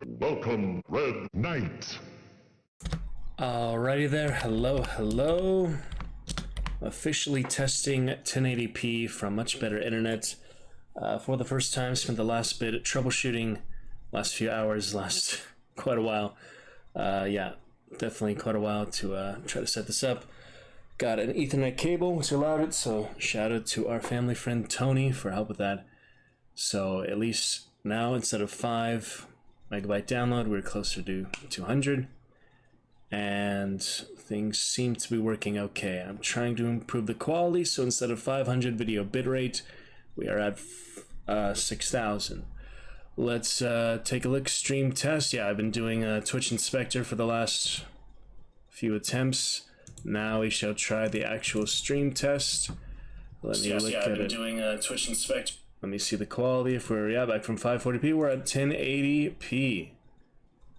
Welcome, Red Knight. Alrighty there, hello. Officially testing 1080p from much better internet. For the first time, spent the last bit troubleshooting, last few hours, quite a while. Yeah, definitely quite a while to try to set this up. Got an Ethernet cable, which allowed it, so shout out to our family friend Tony for help with that. So at least now, instead of 5 megabyte download, we're closer to 200. And things seem to be working okay. I'm trying to improve the quality, so instead of 500 video bitrate, we are at 6,000. Let's take a look. Stream test. Yeah, I've been doing a Twitch Inspector for the last few attempts. Now we shall try the actual stream test. Let me look at it. Doing a Twitch Inspector. Let me see the quality. If we're back from 540p, we're at 1080p.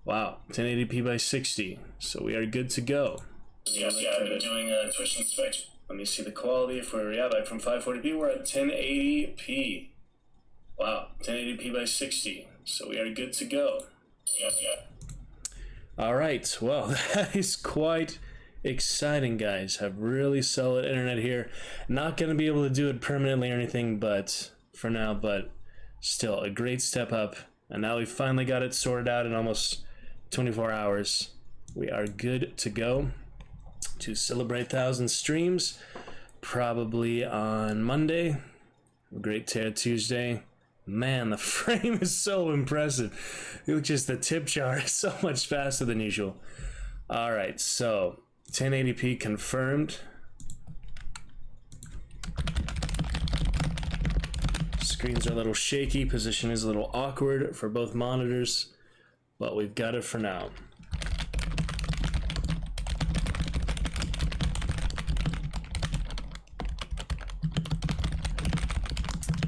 Wow, 1080p by 60. So we are good to go. I've been doing a Twitch Inspector. Let me see the quality. If we're back from 540p, we're at 1080p. Wow, 1080p by 60. So we are good to go. All right, well, that is quite exciting, guys. Have really solid internet here. Not going to be able to do it permanently or anything, but for now, but still a great step up. And now we finally got it sorted out in almost 24 hours. We are good to go to celebrate 1,000 streams, probably on Monday. Great Tear Tuesday. Man, the frame is so impressive. Just the tip jar is so much faster than usual. All right, so 1080p confirmed. Screens are a little shaky. Position is a little awkward for both monitors, but we've got it for now.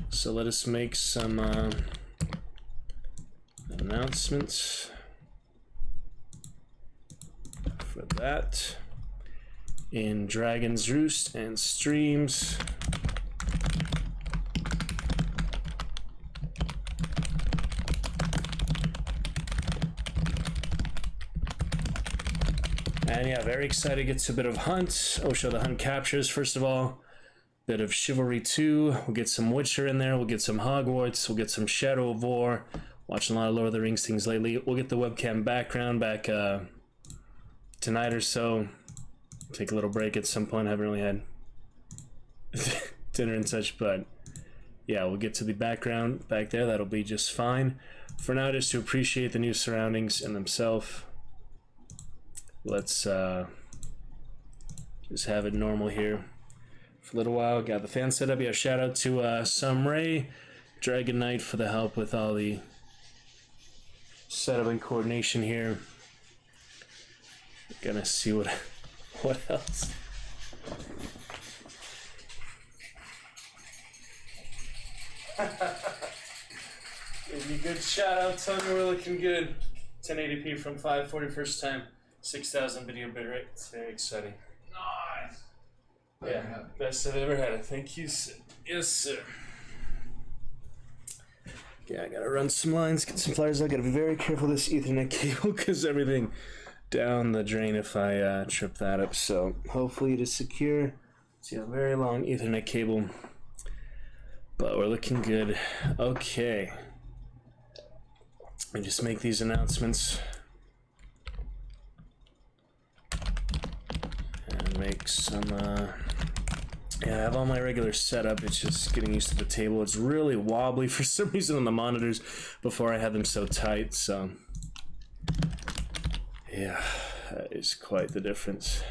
So let us make some announcements for that in Dragon's Roost and streams. And yeah, very excited to get to a bit of Hunt. I'll show the Hunt captures first of all. Bit of Chivalry 2. We'll get some Witcher in there. We'll get some Hogwarts. We'll get some Shadow of War. Watching a lot of Lord of the Rings things lately. We'll get the webcam background back tonight or so. Take a little break at some point. Haven't really had dinner and such, but yeah, we'll get to the background back there. That'll be just fine. For now, just to appreciate the new surroundings in themselves. Let's just have it normal here for a little while. Got the fan set up. Yeah, shout out to Sumray, Dragon Knight for the help with all the setup and coordination here. Gonna see what else. Give you a good shout out, Tony. We're looking good. 1080p from 540 first time. 6,000 video bitrate. It's very exciting. Nice. Yeah, best I've ever had it. Thank you, sir. Yes, sir. Yeah, I gotta run some lines, get some flyers. I gotta be very careful with this Ethernet cable because everything down the drain if I trip that up. So hopefully it is secure. See a very long Ethernet cable, but we're looking good. Okay, I just make these announcements. Make some yeah, I have all my regular setup. It's just getting used to the table. It's really wobbly for some reason on the monitors before I had them so tight, so yeah, that is quite the difference.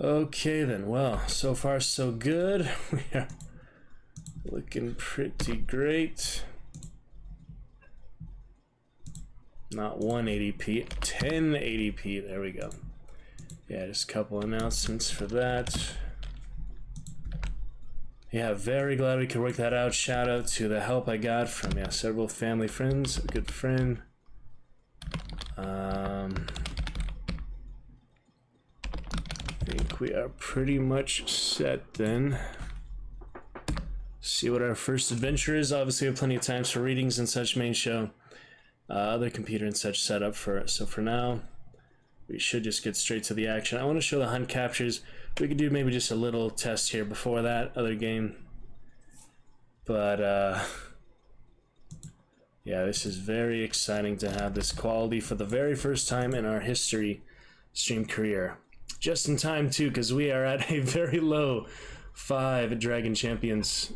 Okay then, well, so far so good. We are looking pretty great. Not 180p, 1080p, there we go. Yeah, just a couple announcements for that. Yeah, very glad we could work that out. Shout out to the help I got from several family friends, a good friend. I think we are pretty much set then. See what our first adventure is. Obviously, we have plenty of times for readings and such main show. Other computer and such set up for it. So for now, we should just get straight to the action. I want to show the hunt captures. We could do maybe just a little test here before that other game. But, yeah, this is very exciting to have this quality for the very first time in our history stream career. Just in time, too, because we are at a very low 5 Dragon Champions.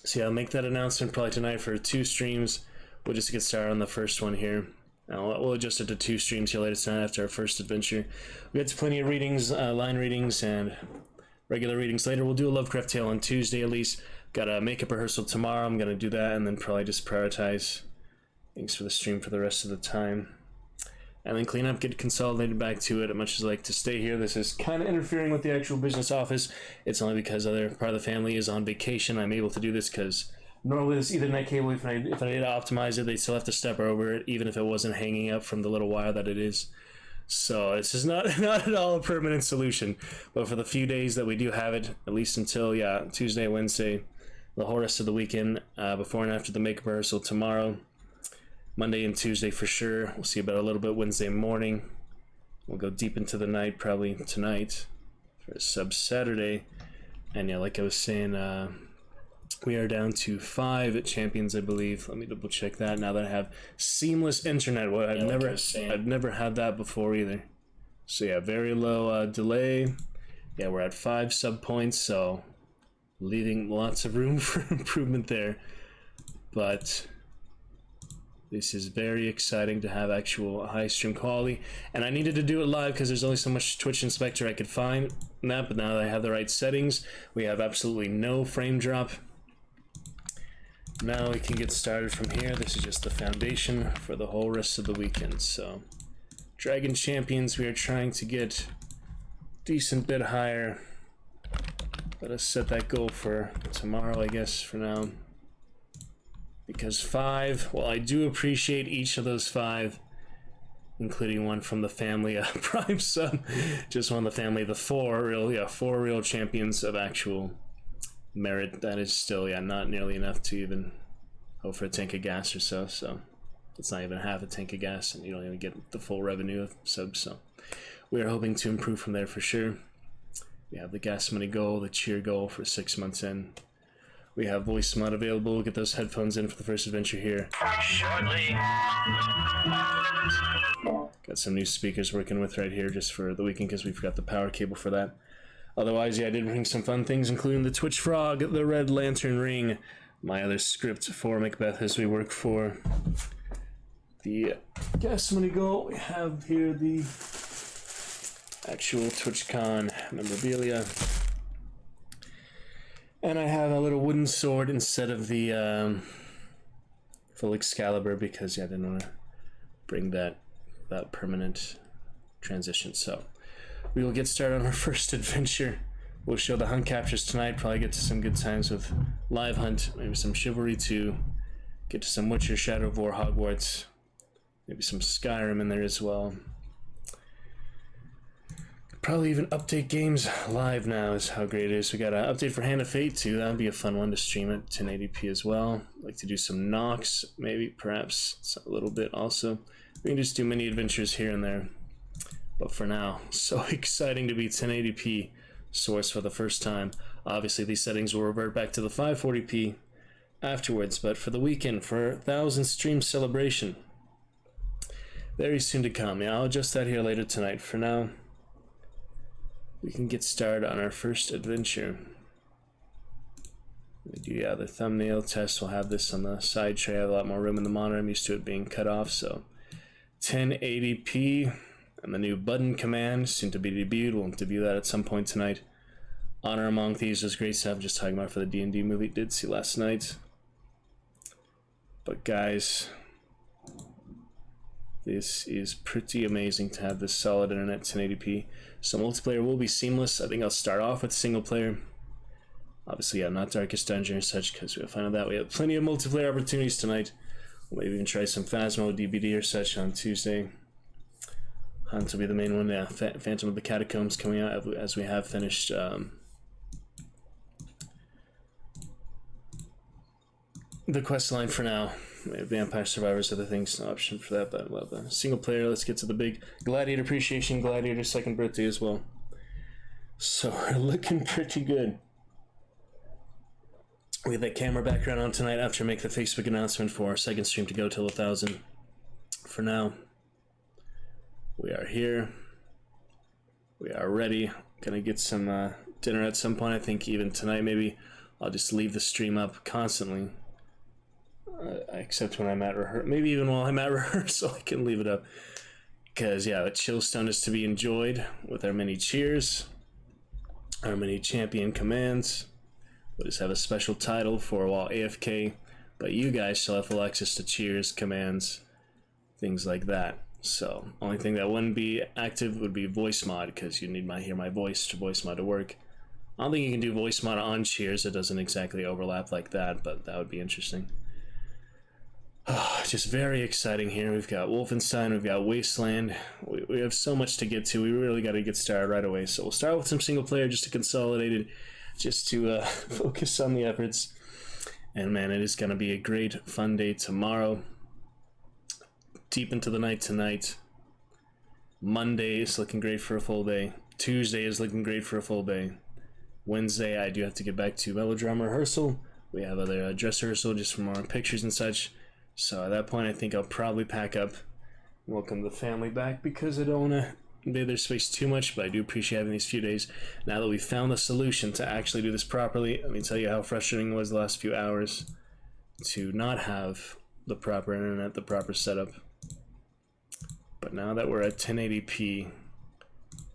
So yeah, I'll make that announcement probably tonight for 2 streams. We'll just get started on the first one here. We'll adjust it to 2 streams here later tonight after our first adventure. We got plenty of readings, line readings, and regular readings later. We'll do a Lovecraft Tale on Tuesday at least. Got a makeup rehearsal tomorrow. I'm going to do that and then probably just prioritize things for the stream for the rest of the time. And then clean up, get consolidated back to it. As much as I like to stay here, this is kind of interfering with the actual business office. It's only because other part of the family is on vacation. I'm able to do this because normally this Ethernet cable, if I need to optimize it, they still have to step over it, even if it wasn't hanging up from the little wire that it is. So this is not at all a permanent solution. But for the few days that we do have it, at least until, yeah, Tuesday, Wednesday, the whole rest of the weekend, before and after the makeup rehearsal tomorrow, Monday and Tuesday for sure. We'll see about a little bit Wednesday morning. We'll go deep into the night probably tonight for a sub Saturday. And yeah, like I was saying, we are down to 5 champions, I believe. Let me double check that now that I have seamless internet. Well, I've never had that before either. So yeah, very low delay. Yeah, we're at 5 sub points, so leaving lots of room for improvement there. But this is very exciting to have actual high stream quality. And I needed to do it live because there's only so much Twitch Inspector I could find in that. But now that I have the right settings, we have absolutely no frame drop. Now we can get started from here. This is just the foundation for the whole rest of the weekend. So, Dragon Champions, we are trying to get decent bit higher. Let us set that goal for tomorrow, I guess, for now. Because 5, well, I do appreciate each of those 5, including one from the family, Prime Sub. Just one of the family, the 4 real champions of actual merit. That is still, yeah, not nearly enough to even hope for a tank of gas or so. So it's not even half a tank of gas, and you don't even get the full revenue of subs. So we are hoping to improve from there for sure. We have the gas money goal, the cheer goal for 6 months in. We have voice mod available. We'll get those headphones in for the first adventure here shortly. Got some new speakers working with right here just for the weekend because we forgot the power cable for that. Otherwise, yeah, I did bring some fun things, including the Twitch Frog, the Red Lantern Ring, my other script for Macbeth as we work for the gas money goal. We have here the actual TwitchCon memorabilia. And I have a little wooden sword instead of the full Excalibur because, yeah, I didn't want to bring that permanent transition. So we will get started on our first adventure. We'll show the hunt captures tonight, probably get to some good times with live hunt, maybe some Chivalry 2, get to some Witcher, Shadow of War, Hogwarts, maybe some Skyrim in there as well. Probably even update games live now is how great it is. We got an update for Hand of Fate too. That would be a fun one to stream at 1080p as well. Like to do some Nox, maybe, perhaps a little bit also. We can just do mini adventures here and there. But for now, so exciting to be 1080p source for the first time. Obviously, these settings will revert back to the 540p afterwards. But for the weekend, for 1,000 stream celebration, very soon to come. Yeah, I'll adjust that here later tonight. For now, we can get started on our first adventure. We do, yeah, the thumbnail test. We'll have this on the side tray. I have a lot more room in the monitor. I'm used to it being cut off. So 1080p and the new button command, soon to be debuted. We'll debut that at some point tonight. Honor Among Thieves was great stuff. Just talking about for the D&D movie. Did see last night. But guys, this is pretty amazing to have this solid internet 1080p. So multiplayer will be seamless. I think I'll start off with single player. Obviously, yeah, not Darkest Dungeon or such, because we'll find out that we have plenty of multiplayer opportunities tonight. We'll maybe even try some Phasmo DBD or such on Tuesday. Hunt will be the main one. Yeah, Phantom of the Catacombs coming out as we have finished the quest line for now. Vampire Survivors, other things, no option for that, but well, the single player, let's get to the big Gladiator Appreciation, Gladiator second birthday as well. So we're looking pretty good. We have that camera background on tonight after I make the Facebook announcement for our second stream to go till 1,000. For now, we are here. We are ready. Gonna get some dinner at some point. I think even tonight maybe I'll just leave the stream up constantly. Except when I'm at rehearsal. Maybe even while I'm at rehearsal I can leave it up. Because yeah, the Chillstone is to be enjoyed with our many cheers. Our many champion commands. We'll just have a special title for while AFK, but you guys shall have full access to cheers, commands, things like that. So, only thing that wouldn't be active would be voice mod, because you need hear my voice to voice mod to work. I don't think you can do voice mod on cheers, it doesn't exactly overlap like that, but that would be interesting. Just very exciting here. We've got Wolfenstein, we've got Wasteland. We have so much to get to. We really got to get started right away. So we'll start with some single player just to consolidate it, just to focus on the efforts. And man, it is going to be a great, fun day tomorrow. Deep into the night tonight. Monday is looking great for a full day. Tuesday is looking great for a full day. Wednesday, I do have to get back to melodrama rehearsal. We have other dress rehearsal just for more pictures and such. So at that point, I think I'll probably pack up and welcome the family back because I don't want to invade their space too much, but I do appreciate having these few days. Now that we've found the solution to actually do this properly, let me tell you how frustrating it was the last few hours to not have the proper internet, the proper setup. But now that we're at 1080p,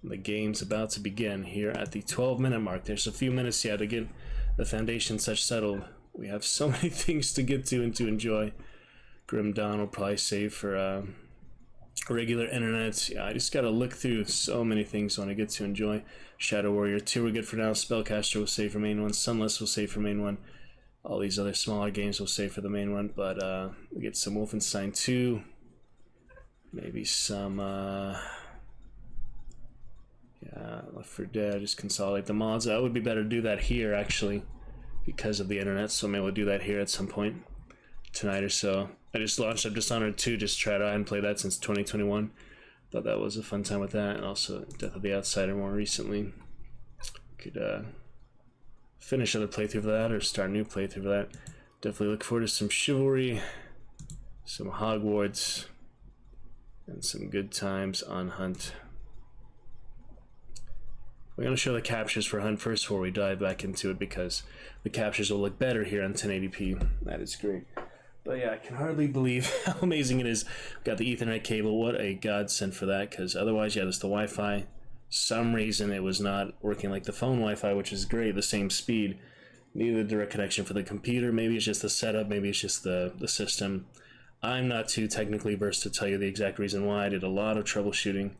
the game's about to begin here at the 12-minute mark. There's a few minutes yet to get the foundation such settled. We have so many things to get to and to enjoy. Grim Dawn will probably save for regular internet. Yeah, I just gotta look through so many things I want to get to enjoy. Shadow Warrior 2 we're good for now. Spellcaster will save for main one. Sunless will save for main one. All these other smaller games will save for the main one. But we get some Wolfenstein 2. Maybe some Left 4 Dead. Just consolidate the mods. That would be better to do that here actually because of the internet. So maybe we'll do that here at some point tonight or so. I just launched up Dishonored 2, just tried out and played that since 2021. Thought that was a fun time with that, and also Death of the Outsider more recently. Could finish another playthrough of that, or start a new playthrough of that. Definitely look forward to some Chivalry, some Hogwarts, and some good times on Hunt. We're going to show the captures for Hunt first before we dive back into it, because the captures will look better here on 1080p. That is great. But yeah, I can hardly believe how amazing it is. Got the Ethernet cable. What a godsend for that, because otherwise, yeah, there's the Wi-Fi. Some reason it was not working like the phone Wi-Fi, which is great, the same speed. Neither the direct connection for the computer. Maybe it's just the setup. Maybe it's just the system. I'm not too technically versed to tell you the exact reason why. I did a lot of troubleshooting.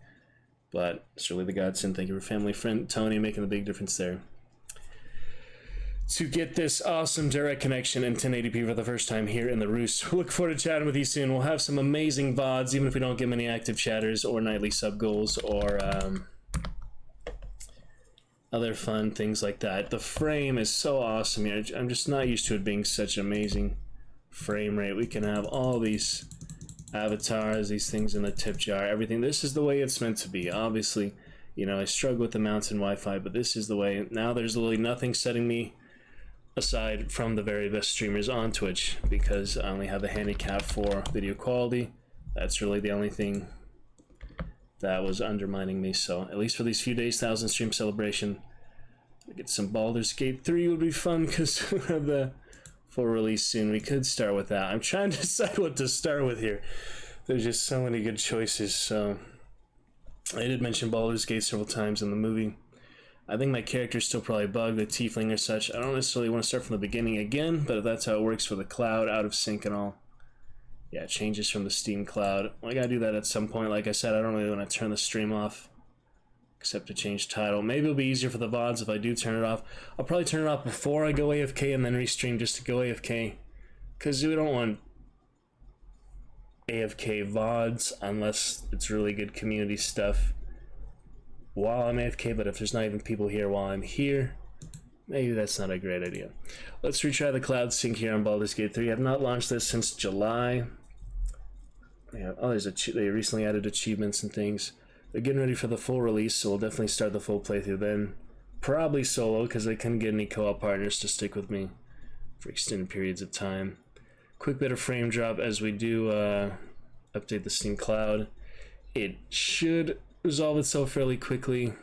But it's really the godsend. Thank you for family friend Tony making the big difference there. To get this awesome direct connection in 1080p for the first time here in the Roost. Look forward to chatting with you soon. We'll have some amazing VODs, even if we don't get many active chatters or nightly sub goals or other fun things like that. The frame is so awesome here. I'm just not used to it being such amazing frame rate. We can have all these avatars, these things in the tip jar, everything. This is the way it's meant to be. Obviously, you know, I struggle with the mountain Wi-Fi, but this is the way. Now there's literally nothing setting me aside from the very best streamers on Twitch, because I only have the handicap for video quality. That's really the only thing that was undermining me. So at least for these few days, 1,000 stream celebration, get some Baldur's Gate 3 would be fun, because we have the full release soon. We could start with that. I'm trying to decide what to start with here. There's just so many good choices. So I did mention Baldur's Gate several times in the movie. I think my character's still probably bugged, the tiefling or such. I don't necessarily want to start from the beginning again, but if that's how it works for the cloud, out of sync and all. Yeah, changes from the Steam cloud. Well, I gotta do that at some point. Like I said, I don't really want to turn the stream off, except to change title. Maybe it'll be easier for the VODs if I do turn it off. I'll probably turn it off before I go AFK and then restream just to go AFK, because we don't want AFK VODs unless it's really good community stuff while I'm AFK. But if there's not even people here while I'm here, maybe that's not a great idea. Let's retry the cloud sync here on Baldur's Gate 3. I have not launched this since July. Yeah, oh, they recently added achievements and things. They're getting ready for the full release, so we'll definitely start the full playthrough then. Probably solo, because I couldn't get any co-op partners to stick with me for extended periods of time. Quick bit of frame drop as we do update the Steam Cloud. It should resolve itself fairly quickly.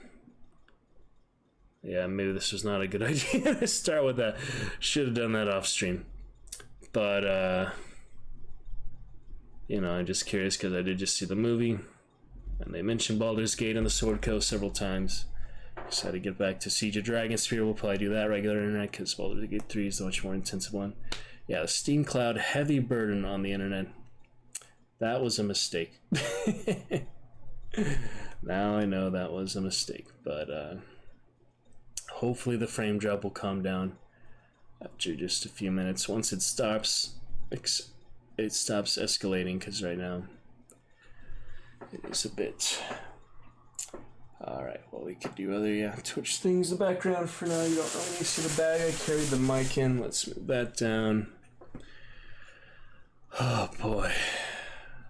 Yeah, maybe this was not a good idea to start with that. Should have done that off stream. But, you know, I'm just curious because I did just see the movie. And they mentioned Baldur's Gate and the Sword Coast several times. Just had to get back to Siege of Dragonspear. We'll probably do that regular internet because Baldur's Gate 3 is the much more intensive one. Yeah, the Steam Cloud, heavy burden on the internet. That was a mistake. Now I know that was a mistake. But hopefully the frame drop will calm down after just a few minutes. Once it stops escalating, because right now it is a bit. Alright, well, we could do other, Twitch things in the background for now. You don't really see the bag. I carried the mic in. Let's move that down. Oh, boy.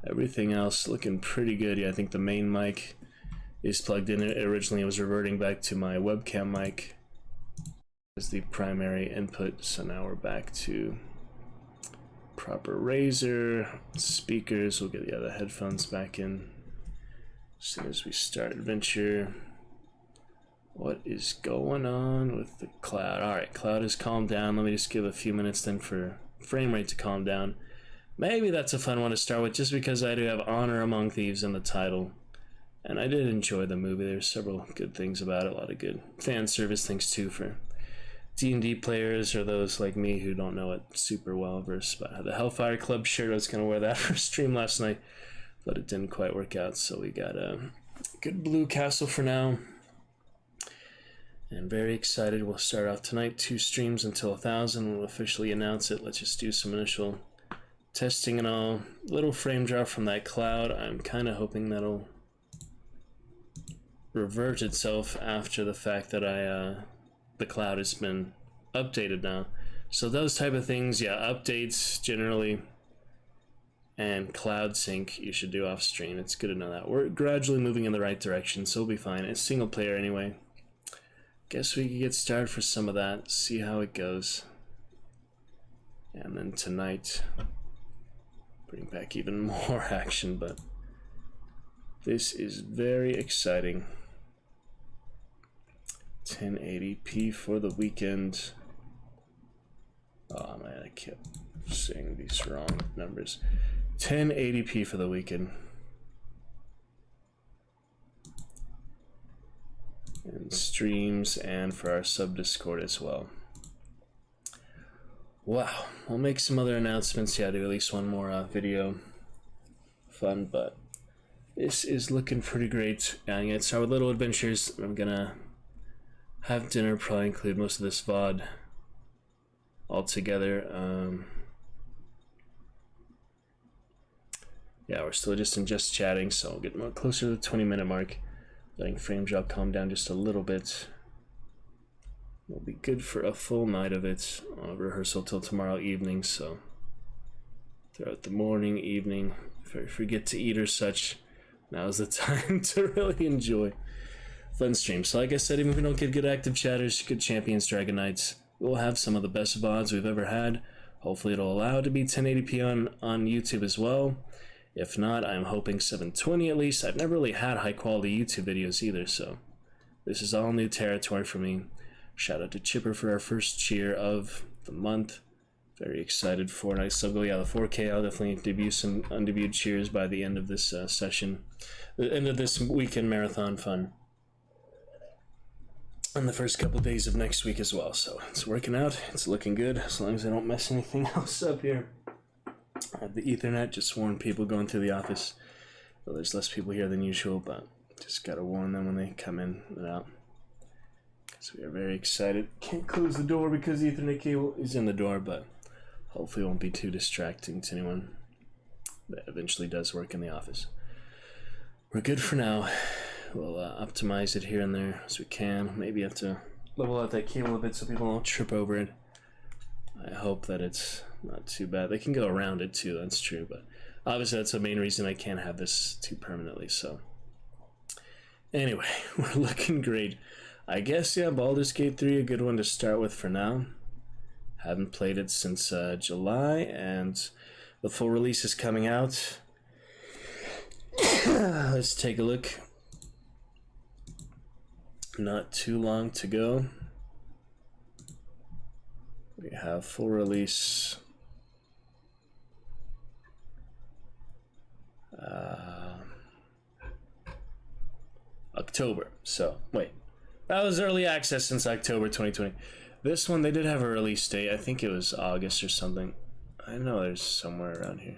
Everything else looking pretty good. Yeah, I think the main mic is plugged in. Originally, it was reverting back to my webcam mic as the primary input. So now we're back to proper Razer speakers. We'll get the headphones back in as soon as we start adventure. What is going on with the cloud? Alright, cloud has calmed down. Let me just give a few minutes then for frame rate to calm down. Maybe that's a fun one to start with just because I do have Honor Among Thieves in the title. And I did enjoy the movie. There's several good things about it. A lot of good fan service things too for D&D players or those like me who don't know it super well. Versus the Hellfire Club shirt. I was going to wear that for stream last night, but it didn't quite work out. So we got a good blue castle for now. And very excited. We'll start off tonight. 2 streams until 1,000. We'll officially announce it. Let's just do some initial testing and all. Little frame drop from that cloud. I'm kind of hoping that'll revert itself after the fact that the cloud has been updated now. So those type of things, updates generally and cloud sync you should do off stream. It's good to know that. We're gradually moving in the right direction, so we'll be fine. It's single player anyway. Guess we could get started for some of that, see how it goes. And then tonight, bring back even more action, but this is very exciting. 1080p for the weekend. Oh man, I kept saying these wrong numbers. 1080p for the weekend. And streams and for our sub Discord as well. Wow, we'll make some other announcements. Do at least one more video. Fun, but this is looking pretty great. And yeah, it's our little adventures. I'm gonna have dinner, probably include most of this VOD all together. Yeah, we're still just chatting, so we'll get more closer to the 20-minute mark. Letting frame drop calm down just a little bit. Will be good for a full night of it. Rehearsal till tomorrow evening, so throughout the morning, evening, if I forget to eat or such, now's the time to really enjoy. Fun stream. So like I said, even if we don't get good active chatters, good champions, Dragon Knights, we'll have some of the best VODs we've ever had. Hopefully it'll allow it to be 1080p on YouTube as well. If not, I'm hoping 720 at least. I've never really had high quality YouTube videos either, so this is all new territory for me. Shout out to Chipper for our first cheer of the month. Very excited for nice sub goal. Yeah, the 4K. I'll definitely debut some undebuted cheers by the end of this session. The end of this weekend marathon fun. And the first couple of days of next week as well. So it's working out. It's looking good as long as I don't mess anything else up here. I have the Ethernet, just warn people going through the office. Well, there's less people here than usual, but just gotta warn them when they come in and out. So we are very excited. Can't close the door because the Ethernet cable is in the door, but hopefully it won't be too distracting to anyone. That eventually does work in the office. We're good for now. We'll optimize it here and there as we can. Maybe have to level out that cable a bit so people don't trip over it. I hope that it's not too bad. They can go around it too, that's true, but obviously that's the main reason I can't have this too permanently, so. Anyway, we're looking great. I guess, yeah, Baldur's Gate 3, a good one to start with for now. Haven't played it since July, and the full release is coming out. Let's take a look. Not too long to go. We have full release. October. So, wait. That was early access since October 2020. This one, they did have a release date. I think it was August or something. I know there's somewhere around here.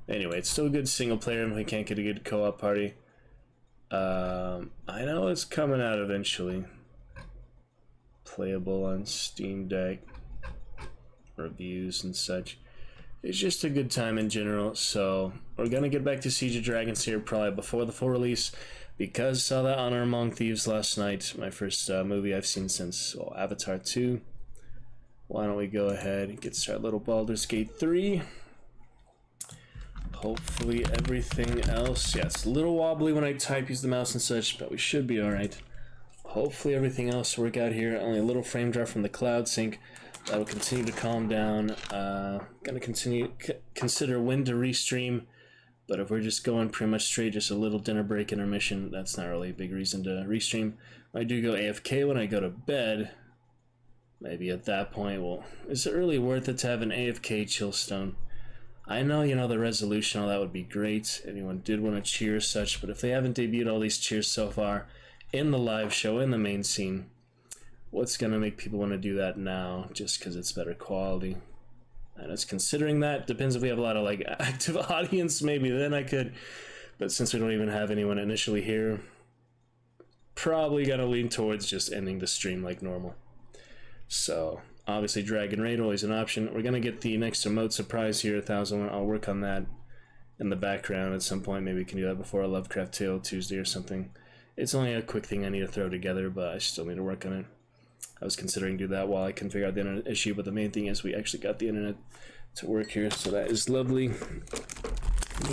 Anyway, it's still a good single player and we can't get a good co-op party. I know it's coming out eventually. Playable on Steam Deck. Reviews and such. It's just a good time in general, so we're gonna get back to Siege of Dragons here probably before the full release, because saw that on Among Thieves last night, my first movie I've seen since Avatar 2. Why don't we go ahead and get started? Little Baldur's Gate 3. Hopefully everything else, yeah, it's a little wobbly when I type, use the mouse and such, but we should be alright. Hopefully everything else will work out here. Only a little frame drop from the cloud sync. That'll continue to calm down. Gonna consider when to restream, but if we're just going pretty much straight, just a little dinner break intermission, that's not really a big reason to restream. I do go AFK when I go to bed. Maybe at that point, well, is it really worth it to have an AFK Chillstone? I know, you know, the resolution, all that would be great. Anyone did want to cheer such, but if they haven't debuted all these cheers so far in the live show, in the main scene, what's going to make people want to do that now just because it's better quality? And it's considering that. Depends if we have a lot of like active audience, maybe then I could. But since we don't even have anyone initially here, probably going to lean towards just ending the stream like normal. So obviously Dragon Raid always an option. We're going to get the next emote surprise here, 1,000. I'll work on that in the background at some point. Maybe we can do that before a Lovecraft Tale Tuesday or something. It's only a quick thing I need to throw together, but I still need to work on it. I was considering do that while I can figure out the internet issue, but the main thing is we actually got the internet to work here, so that is lovely.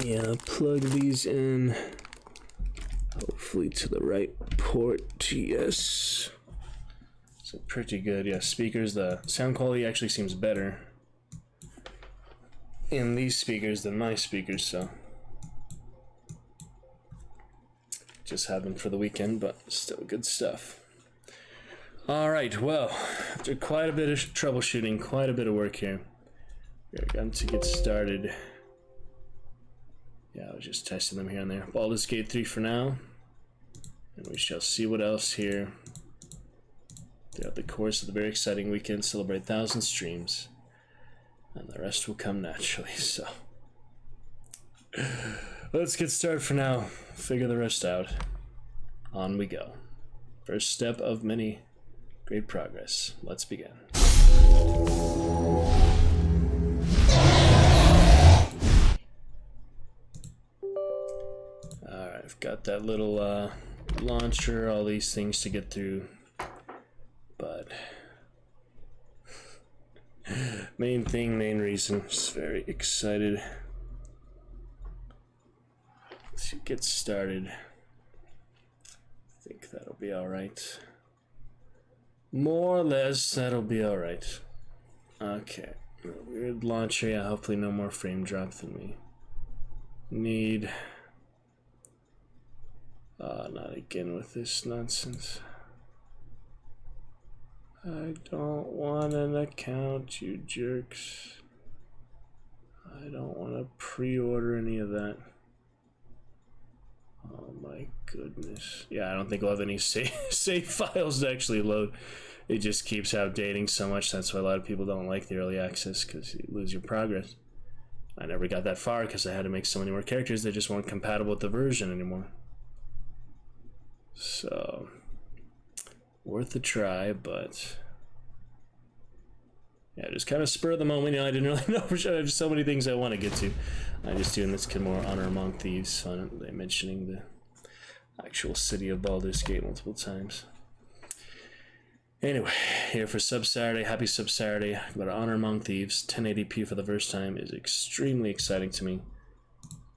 Yeah, plug these in, hopefully to the right port. Yes. So pretty good. Yeah, speakers, the sound quality actually seems better in these speakers than my speakers, so just have them for the weekend, but still good stuff. Alright, well, after quite a bit of troubleshooting, quite a bit of work here, we're going to get started. Yeah, I was just testing them here and there. Baldur's Gate 3 for now, and we shall see what else here. Throughout the course of the very exciting weekend, celebrate 1,000 streams, and the rest will come naturally, so. Let's get started for now, figure the rest out. On we go. First step of many. Great progress. Let's begin. Alright, I've got that little launcher, all these things to get through, but main thing, main reason, just very excited to get started. I think that'll be alright. More or less, that'll be alright. Okay. Weird launcher, yeah, hopefully no more frame drop than we need. Not again with this nonsense. I don't want an account, you jerks. I don't want to pre-order any of that. Oh my goodness. Yeah, I don't think we'll have any save files to actually load. It just keeps outdating so much. That's why a lot of people don't like the early access, because you lose your progress. I never got that far because I had to make so many more characters that just weren't compatible with the version anymore. So, worth a try, but yeah, just kind of spur of the moment. You know, I didn't really know for sure. There's so many things I want to get to. I'm just doing this more honor Among Thieves, fun. They're mentioning the actual city of Baldur's Gate multiple times. Anyway, here for Sub Saturday. Happy Sub Saturday. I'm about to honor Among Thieves. 1080p for the first time is extremely exciting to me.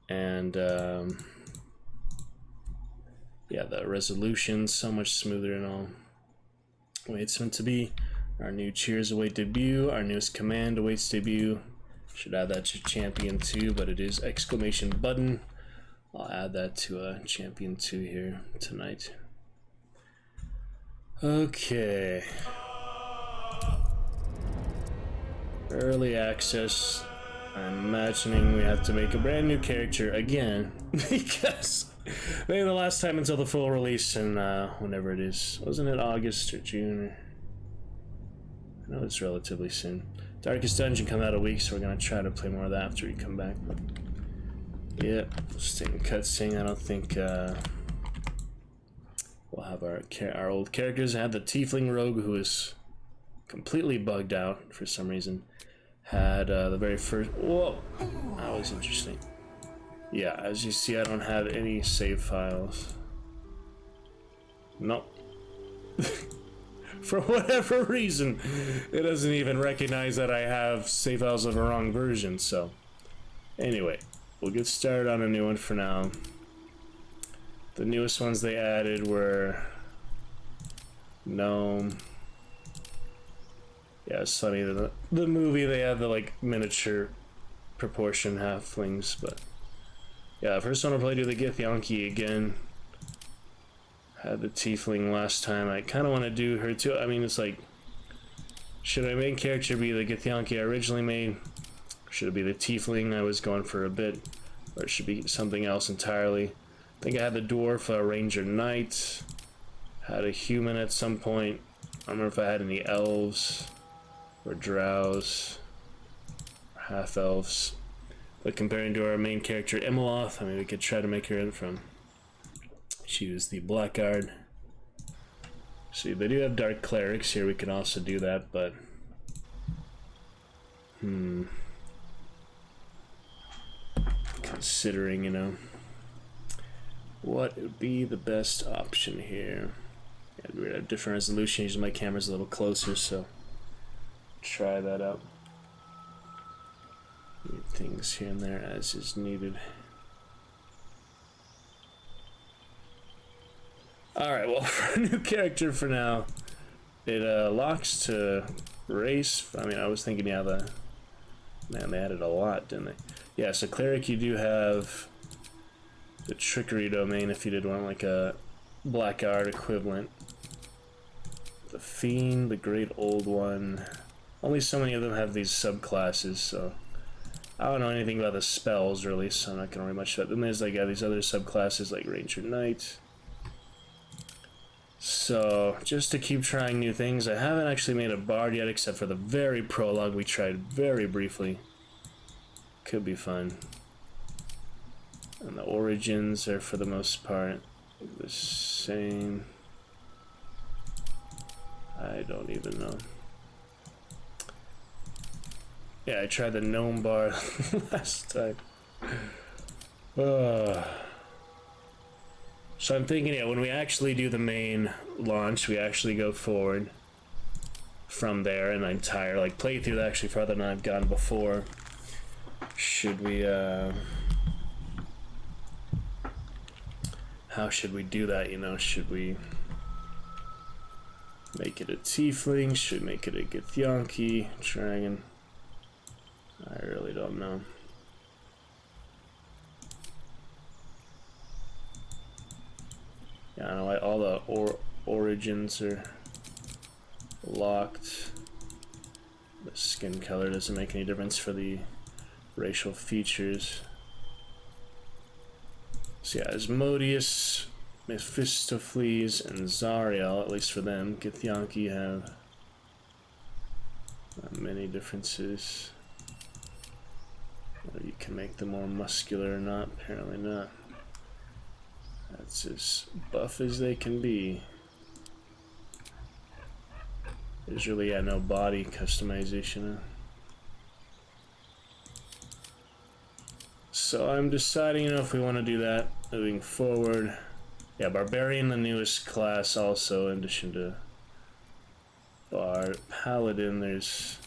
And yeah, the resolution so much smoother and all. Wait, it's meant to be. Our new Cheers await debut. Our newest command awaits debut. Should add that to Champion 2, but it is exclamation button. I'll add that to Champion 2 here tonight. Okay. Early access. I'm imagining we have to make a brand new character again because maybe the last time until the full release in whenever it is. Wasn't it August or June? I know it's relatively soon. Darkest Dungeon come out a week, so we're gonna try to play more of that after we come back. But yeah, staying cutscene. I don't think we'll have our old characters. I had the Tiefling Rogue who was completely bugged out for some reason. Had the very first. Whoa, that was interesting. Yeah, as you see, I don't have any save files. Nope. For whatever reason, it doesn't even recognize that I have save files of the wrong version. So, anyway, we'll get started on a new one for now. The newest ones they added were Gnome. Yeah, it's funny that the movie they had the like miniature proportion halflings, but yeah, first one I'll probably do the Githyanki again. Had the Tiefling last time. I kind of want to do her too. I mean, it's like, should my main character be the Githyanki I originally made? Should it be the Tiefling I was going for a bit? Or it should be something else entirely? I think I had the Dwarf, Ranger Knight. Had a human at some point. I don't remember if I had any elves or drows or half elves. But comparing to our main character Imoloth, I mean, we could try to make her from. She was the Blackguard. See, they do have Dark Clerics here. We can also do that, but considering, you know, what would be the best option here? Yeah, we're at a different resolution. Usually my camera's a little closer, so try that out. Need things here and there as is needed. Alright, well, for a new character for now, it locks to race. I mean, I was thinking, yeah, man, they added a lot, didn't they? Yeah, so Cleric, you do have the Trickery domain if you did want like a Blackguard equivalent. The Fiend, the Great Old One. Only so many of them have these subclasses, so I don't know anything about the spells, really, so I'm not going to worry much about them. Then there's like these other subclasses like Ranger Knight. So, just to keep trying new things, I haven't actually made a bard yet, except for the very prologue we tried very briefly. Could be fun. And the origins are, for the most part, the same. I don't even know. Yeah, I tried the Gnome Bard last time. So I'm thinking, yeah, when we actually do the main launch, we actually go forward from there, and entire like playthrough actually farther than I've gone before. Should we how should we do that, you know? Should we make it a Tiefling? Should we make it a Githyanki dragon? I really don't know. Yeah, I know all the origins are locked. The skin color doesn't make any difference for the racial features. So yeah, Asmodeus, Mephistopheles, and Zariel, at least for them. Githyanki have not many differences. Whether you can make them more muscular or not, apparently not. That's as buff as they can be. There's really, yeah, no body customization. So I'm deciding, you know, if we want to do that moving forward. Yeah, Barbarian, the newest class also, in addition to Bard. Paladin, there's...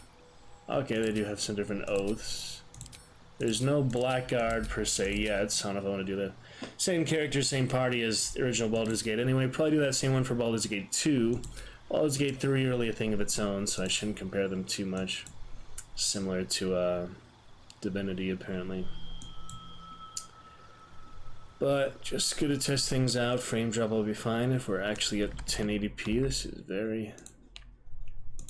Okay, they do have some different oaths. There's no Blackguard per se yet, so I don't know if I want to do that. Same character, same party as the original Baldur's Gate. Anyway, probably do that same one for Baldur's Gate 2. Baldur's Gate 3 really a thing of its own, so I shouldn't compare them too much. Similar to Divinity, apparently. But just good to test things out. Frame drop will be fine if we're actually at 1080p. This is very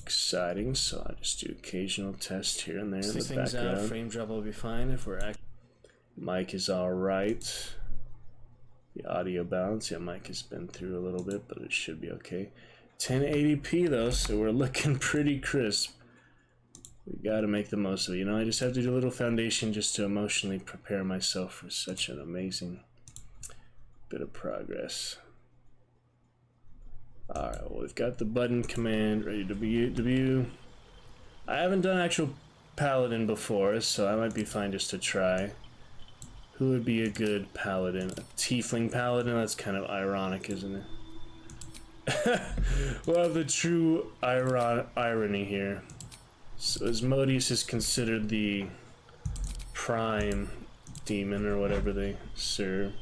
exciting, so I'll just do occasional test here and there in the background. Out. Frame drop will be fine if we're mic is alright. The audio balance, yeah, mic has been through a little bit, but it should be okay. 1080p though, so we're looking pretty crisp. We gotta make the most of it. You know, I just have to do a little foundation just to emotionally prepare myself for such an amazing bit of progress. Alright, well, we've got the button command ready to debut. I haven't done actual paladin before, so I might be fine just to try. Who would be a good paladin? A tiefling paladin? That's kind of ironic, isn't it? Well, the true irony here. So Asmodeus is considered the prime demon or whatever they serve.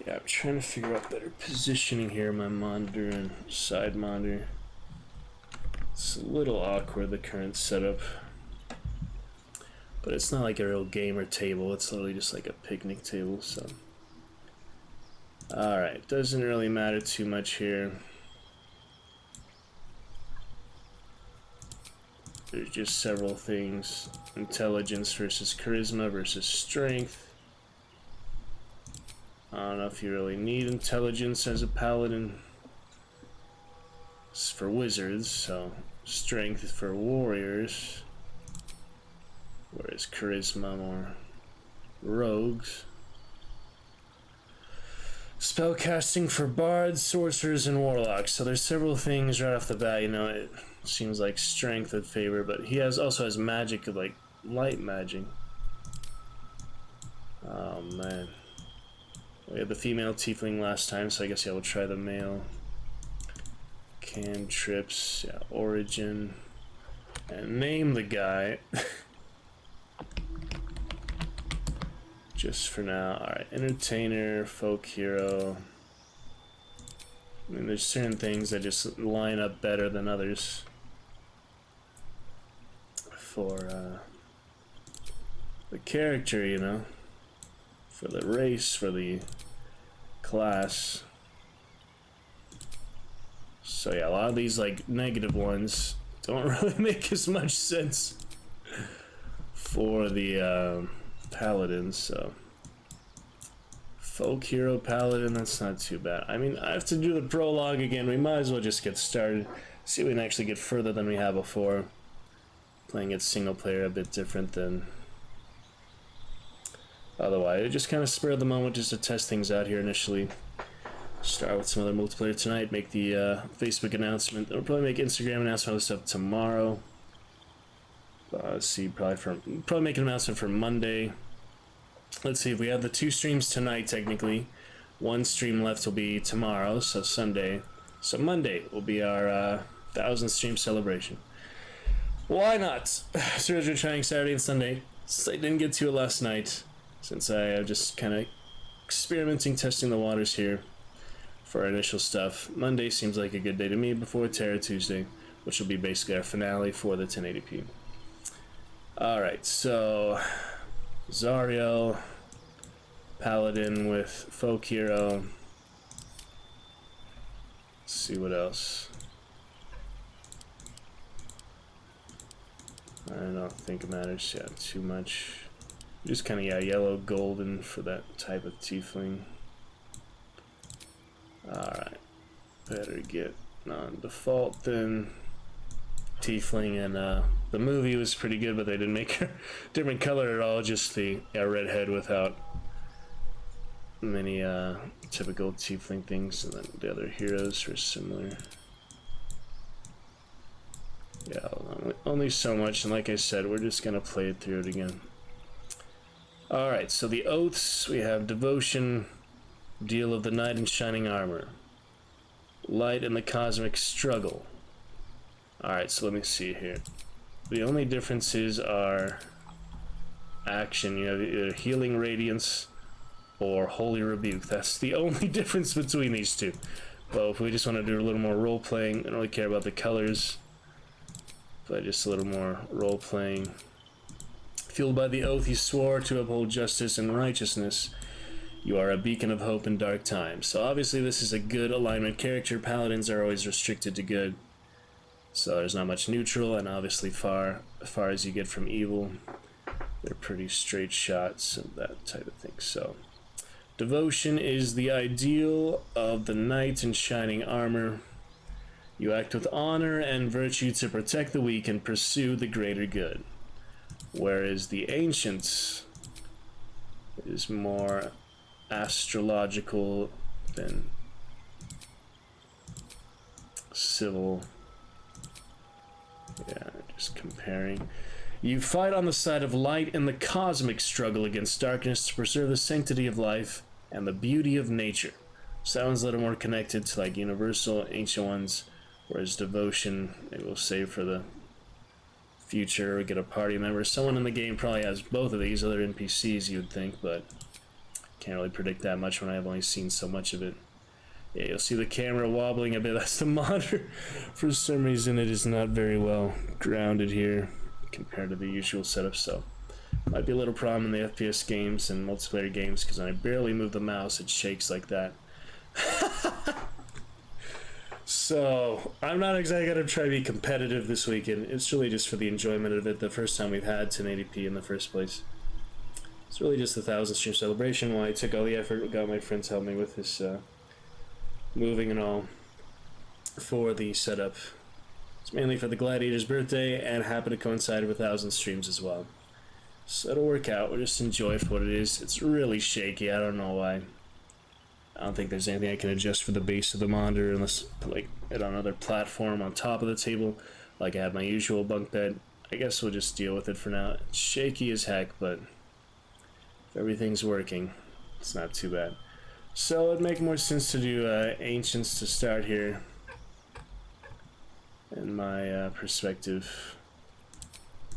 Yeah, I'm trying to figure out better positioning here, my monitor and side monitor. It's a little awkward, the current setup. But it's not like a real gamer table, it's literally just like a picnic table, so. Alright, doesn't really matter too much here. There's just several things. Intelligence versus charisma versus strength. I don't know if you really need intelligence as a paladin. It's for wizards, so strength for warriors. Whereas charisma more rogues. Spellcasting for bards, sorcerers, and warlocks. So there's several things right off the bat, you know, it seems like strength would favor, but he also has magic, like light magic. Oh man. We had the female tiefling last time, so I guess yeah, we'll try the male. Cantrips, yeah, origin. And name the guy. Just for now. Alright, entertainer, folk hero. I mean, there's certain things that just line up better than others. For the character, you know. For the race, for the class. So yeah, a lot of these like negative ones don't really make as much sense for the paladins, so folk hero paladin, that's not too bad. I mean, I have to do the prologue again. We might as well just get started, see if we can actually get further than we have before. Playing it single player a bit different than otherwise. It just kind of spurred the moment just to test things out here initially. Start with some other multiplayer tonight, make the Facebook announcement. I'll probably make Instagram announcement of stuff tomorrow. Let's see, probably make an announcement for Monday. Let's see if we have the 2 streams tonight technically. 1 stream left will be tomorrow, so Sunday. So Monday will be our 1,000 stream celebration. Why not? So we're trying Saturday and Sunday. I didn't get to it last night, since I am just kind of experimenting, testing the waters here for our initial stuff. Monday seems like a good day to me before Terra Tuesday, which will be basically our finale for the 1080p. Alright, so Zariel, Paladin with Folk Hero. Let's see what else. I don't think it matters, yeah, too much. Just kind of, yeah, yellow golden for that type of tiefling. Alright, better get on default then. Tiefling, and the movie was pretty good, but they didn't make her different color at all, just the redhead without many typical tiefling things, and then the other heroes were similar. Yeah, only so much, and like I said, we're just gonna play it through it again. Alright, so the oaths, we have devotion, Deal of the Knight in Shining Armor. Light in the Cosmic Struggle. Alright, so let me see here. The only differences are action. You have either Healing Radiance or Holy Rebuke. That's the only difference between these two. Well, if we just want to do a little more role-playing, I don't really care about the colors, but just a little more role-playing. Fueled by the oath you swore to uphold justice and righteousness, you are a beacon of hope in dark times. So obviously this is a good alignment character. Paladins are always restricted to good, so there's not much neutral, and obviously far as you get from evil, they're pretty straight shots and that type of thing. So devotion is the ideal of the knight in shining armor. You act with honor and virtue to protect the weak and pursue the greater good. Whereas the ancients is more astrological than civil. Yeah, just comparing. You fight on the side of light in the cosmic struggle against darkness to preserve the sanctity of life and the beauty of nature. Sounds a little more connected to like universal ancient ones, whereas devotion it will save for the future or get a party member. Someone in the game probably has both of these, other NPCs you'd think, but can't really predict that much when I've only seen so much of it. Yeah, you'll see the camera wobbling a bit. That's the monitor. For some reason it is not very well grounded here compared to the usual setup, so might be a little problem in the FPS games and multiplayer games, because when I barely move the mouse it shakes like that. So I'm not exactly gonna try to be competitive this weekend. It's really just for the enjoyment of it. The first time we've had 1080p in the first place. It's really just the 1,000 stream celebration. Why I took all the effort, got my friends help me with this moving and all for the setup. It's mainly for the Gladiator's birthday and happened to coincide with 1,000 streams as well. So it'll work out. We'll just enjoy it for what it is. It's really shaky. I don't know why. I don't think there's anything I can adjust for the base of the monitor unless put like it on another platform on top of the table, like I have my usual bunk bed. I guess we'll just deal with it for now. It's shaky as heck, but if everything's working, it's not too bad. So it'd make more sense to do ancients to start here, in my perspective.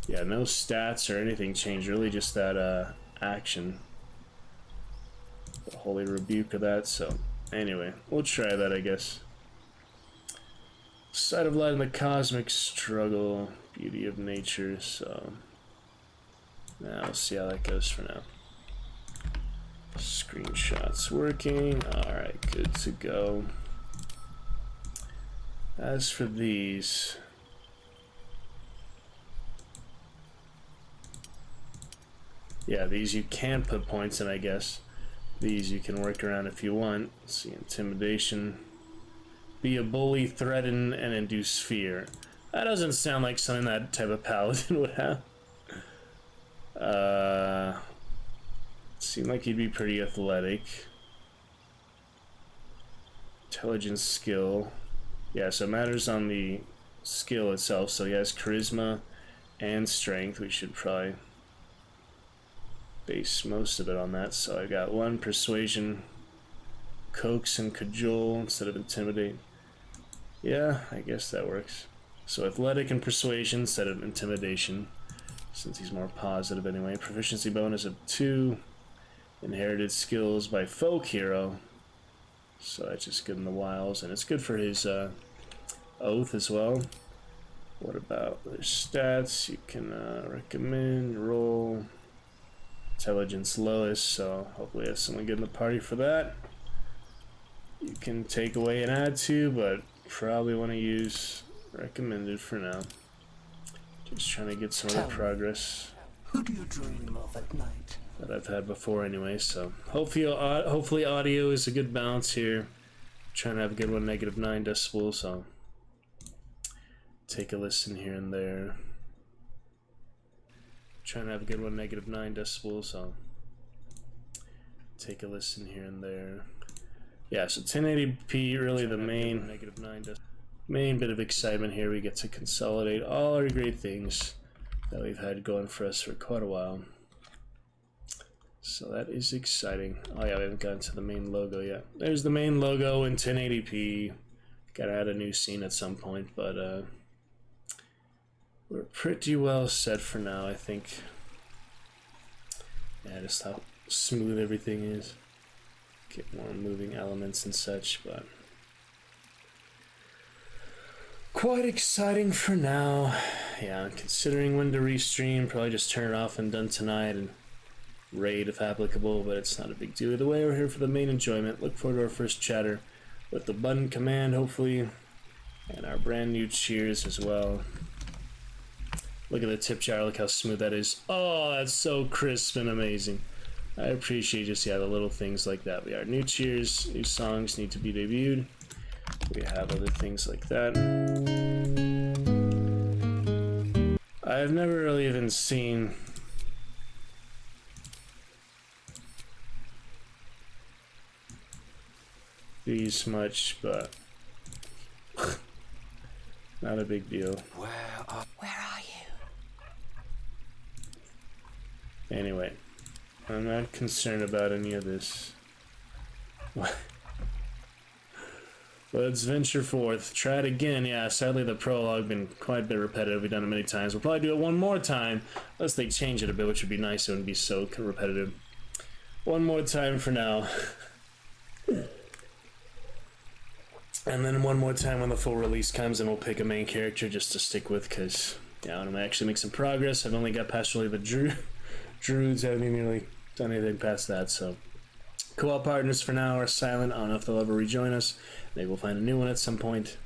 Yeah, no stats or anything changed, really just that action. The Holy Rebuke of that, so anyway, we'll try that, I guess. Sight of light in the cosmic struggle, beauty of nature, so now we'll see how that goes for now. Screenshots working, alright, good to go. As for these, yeah, these you can put points in, I guess. These you can work around if you want. Let's see, intimidation. Be a bully, threaten, and induce fear. That doesn't sound like something that type of paladin would have. Seemed like he'd be pretty athletic. Intelligence, skill. Yeah, so it matters on the skill itself. So he has charisma and strength. We should probably base most of it on that. So I got one persuasion, coax and cajole instead of intimidate. Yeah, I guess that works. So athletic and persuasion instead of intimidation, since he's more positive anyway. Proficiency bonus of 2. Inherited skills by folk hero, so that's just good in the wilds, and it's good for his oath as well. What about their stats? You can recommend, roll, intelligence lowest, so hopefully that's someone good in the party for that. You can take away and add to, but probably want to use recommended for now. Just trying to get some other progress. Who do you dream of at night? That I've had before anyway, so hopefully audio is a good balance here. Trying to have a good one, -9 decibels, so take a listen here and there. Trying to have a good one, -9 decibels, so take a listen here and there. Yeah, so 1080p really the main bit of excitement here. We get to consolidate all our great things that we've had going for us for quite a while. So that is exciting. Oh yeah, we haven't gotten to the main logo yet. There's the main logo in 1080p. Gotta add a new scene at some point, but we're pretty well set for now, I think. Yeah, just how smooth everything is. Get more moving elements and such, but quite exciting for now. Yeah, considering when to restream, probably just turn it off and done tonight and raid if applicable, but it's not a big deal either way. We're here for the main enjoyment. Look forward to our first chatter with the button command, hopefully, and our brand new cheers as well. Look at the tip jar, look how smooth that is. Oh, that's so crisp and amazing. I appreciate just, yeah, the little things like that. We are new cheers, new songs need to be debuted. We have other things like that. I've never really even seen these much, but not a big deal. Where are you? Anyway, I'm not concerned about any of this. Let's venture forth. Try it again. Yeah, sadly the prologue been quite a bit repetitive. We've done it many times. We'll probably do it one more time, unless they change it a bit, which would be nice. It wouldn't be so repetitive. One more time for now. And then one more time when the full release comes, and we'll pick a main character just to stick with, because, yeah, I want to actually make some progress. I've only got past really the Druids. I haven't even really done anything past that, so. Co-op partners for now are silent. I don't know if they'll ever rejoin us. Maybe we'll find a new one at some point.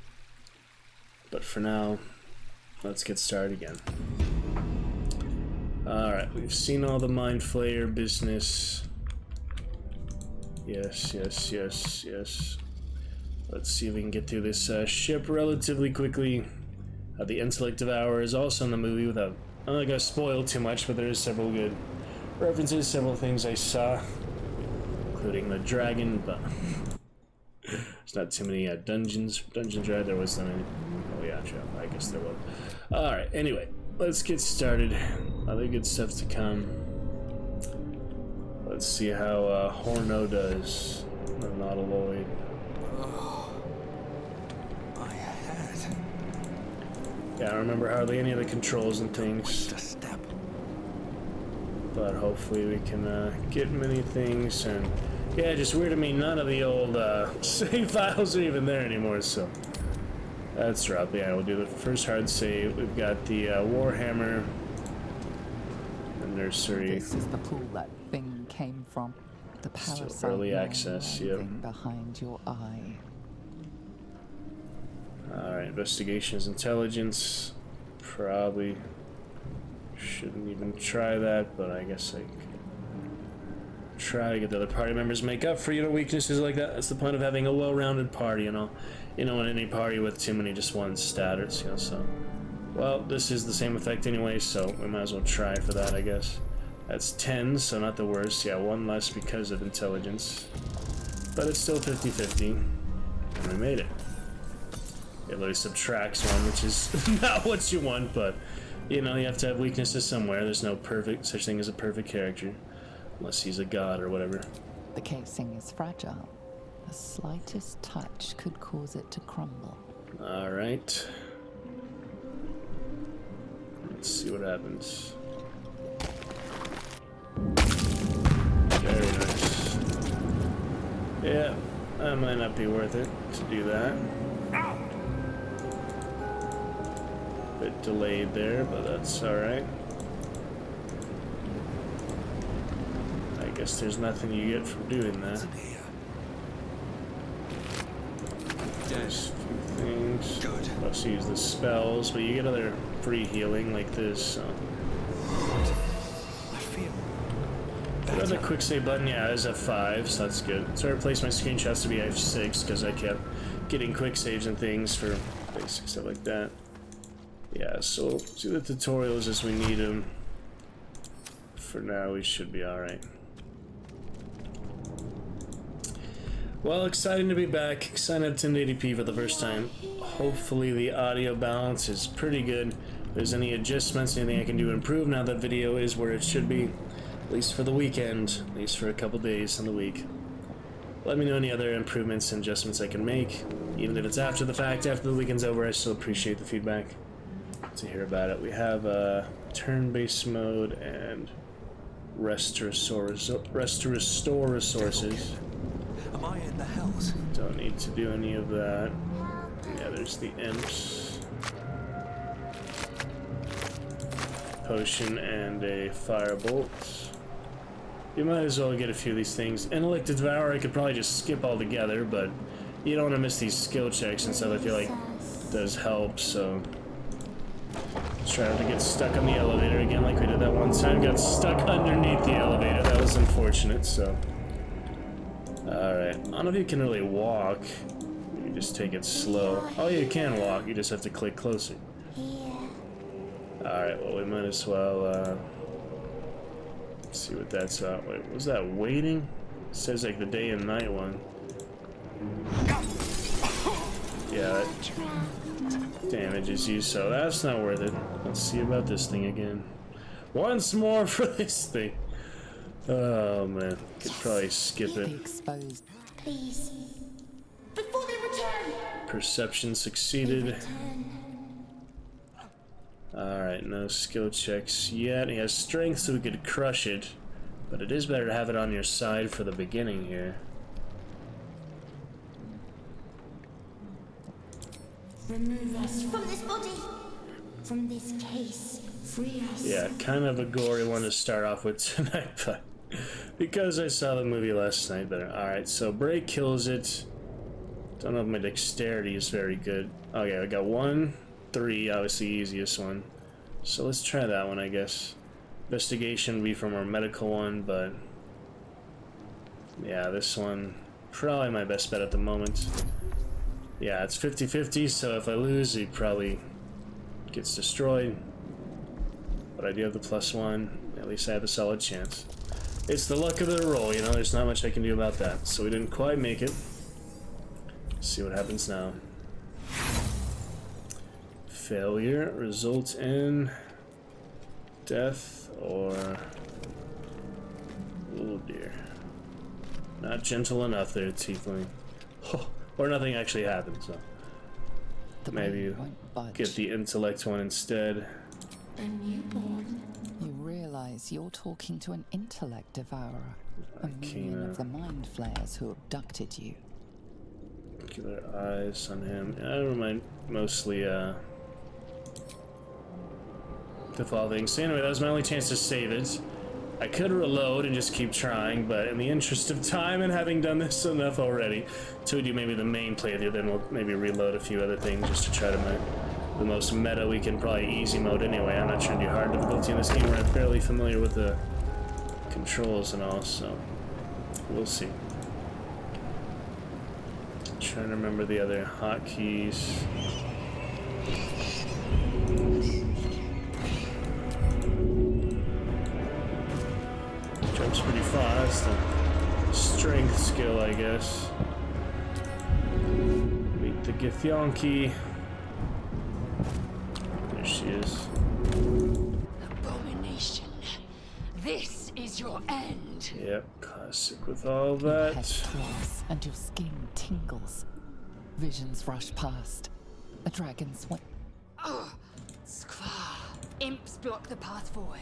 But for now, let's get started again. Alright, we've seen all the Mind Flayer business. Yes, yes, yes, yes. Let's see if we can get through this ship relatively quickly. The Intellect Devourer is also in the movie without... I'm not going to spoil too much, but there is several good references, several things I saw, including the dragon, but there's not too many dungeons, right? There was some. Oh yeah, sure. I guess there was. Alright, anyway, let's get started. Other good stuff to come. Let's see how Horno does. Not Lloyd. My head. Yeah, I don't remember hardly any of the controls and things. Just a step. But hopefully we can get many things, and yeah, just weird to me, none of the old save files are even there anymore, so that's rough. Yeah, we'll do the first hard save. We've got the Warhammer, the nursery. This is the pool that thing came from. The parasite Still early access, yep. behind your eye. Alright, investigations, intelligence. Probably shouldn't even try that, but I guess I could try to get the other party members make up for, you know, weaknesses like that. That's the point of having a well-rounded party, you know. You know, in any party with too many just one status, you know, so. Well, this is the same effect anyway, so we might as well try for that, I guess. That's 10, so not the worst. Yeah, one less because of intelligence. But it's still 50-50. And we made it. It literally subtracts one, which is not what you want, but, you know, you have to have weaknesses somewhere. There's no perfect such thing as a perfect character. Unless he's a god or whatever. The casing is fragile. The slightest touch could cause it to crumble. Alright. Let's see what happens. Very nice. Yeah, that might not be worth it to do that. Bit delayed there, but that's alright. I guess there's nothing you get from doing that. There's a few things. Good. I'll also use the spells, but you get other free healing like this, so. I feel The quick save button, yeah, is F5, so that's good. So I replaced my screenshots to be F6 because I kept getting quick saves and things for basic stuff like that. Yeah, so we'll do the tutorials as we need them. For now, we should be alright. Well, exciting to be back. Excited at 1080p for the first time. Hopefully the audio balance is pretty good. If there's any adjustments, anything I can do to improve now that video is where it should be, At least for the weekend. At least for a couple days in the week. Let me know any other improvements and adjustments I can make. Even if it's after the fact, after the weekend's over, I still appreciate the feedback to hear about it. We have turn-based mode and rest to restore resources. Am I in the house? Don't need to do any of that. Yeah, there's the imps. Potion and a firebolt. You might as well get a few of these things. Intellect Devour, I could probably just skip altogether, but you don't want to miss these skill checks and stuff. I feel like does help, so try not to get stuck on the elevator again like we did that one time. Got stuck underneath the elevator. That was unfortunate, so. Alright. I don't know if you can really walk. You just take it slow. Oh, you can walk. You just have to click closer. Alright, well, we might as well, see what that's about. Wait, was that waiting? It says like the day and night one. Yeah, that damages you, so that's not worth it. Let's see about this thing again. Once more for this thing. Oh man, could probably skip it. Exposed. Please. Before they return. Perception succeeded. Alright, no skill checks yet. He has strength, so we could crush it. But it is better to have it on your side for the beginning here. Remove us from this body. From this case. Free us. Yeah, kind of a gory one to start off with tonight, but because I saw the movie last night better. Alright, so break kills it. Don't know if my dexterity is very good. Oh yeah, I got 1, 3, obviously easiest one. So let's try that one, I guess. Investigation would be from our medical one, but yeah, this one probably my best bet at the moment. Yeah, it's 50-50, so if I lose, he probably gets destroyed. But I do have the +1. At least I have a solid chance. It's the luck of the roll, you know, there's not much I can do about that. So we didn't quite make it. Let's see what happens now. Failure results in death or... oh dear. Not gentle enough there, Tiefling. Oh, or nothing actually happens, so... maybe you get the intellect one instead. A newborn. You realize you're talking to an intellect devourer, a minion of the mind flayers who abducted you. Killer eyes on him. I don't mind mostly default things. So anyway, that was my only chance to save it. I could reload and just keep trying, but in the interest of time and having done this enough already, to do maybe the main playthrough, then we'll maybe reload a few other things just to try to make the most meta we can. Probably easy mode anyway. I'm not trying to do hard difficulty in this game where I'm fairly familiar with the controls and all, so we'll see. Trying to remember the other hotkeys. Jumps pretty fast. The strength skill, I guess. Meet the Githyanki. There she is. Abomination. This is your end. Yep, classic with all Your head that. throbs and your skin tingles. Visions rush past. A dragon swing. Skvar. Imps block the path forward.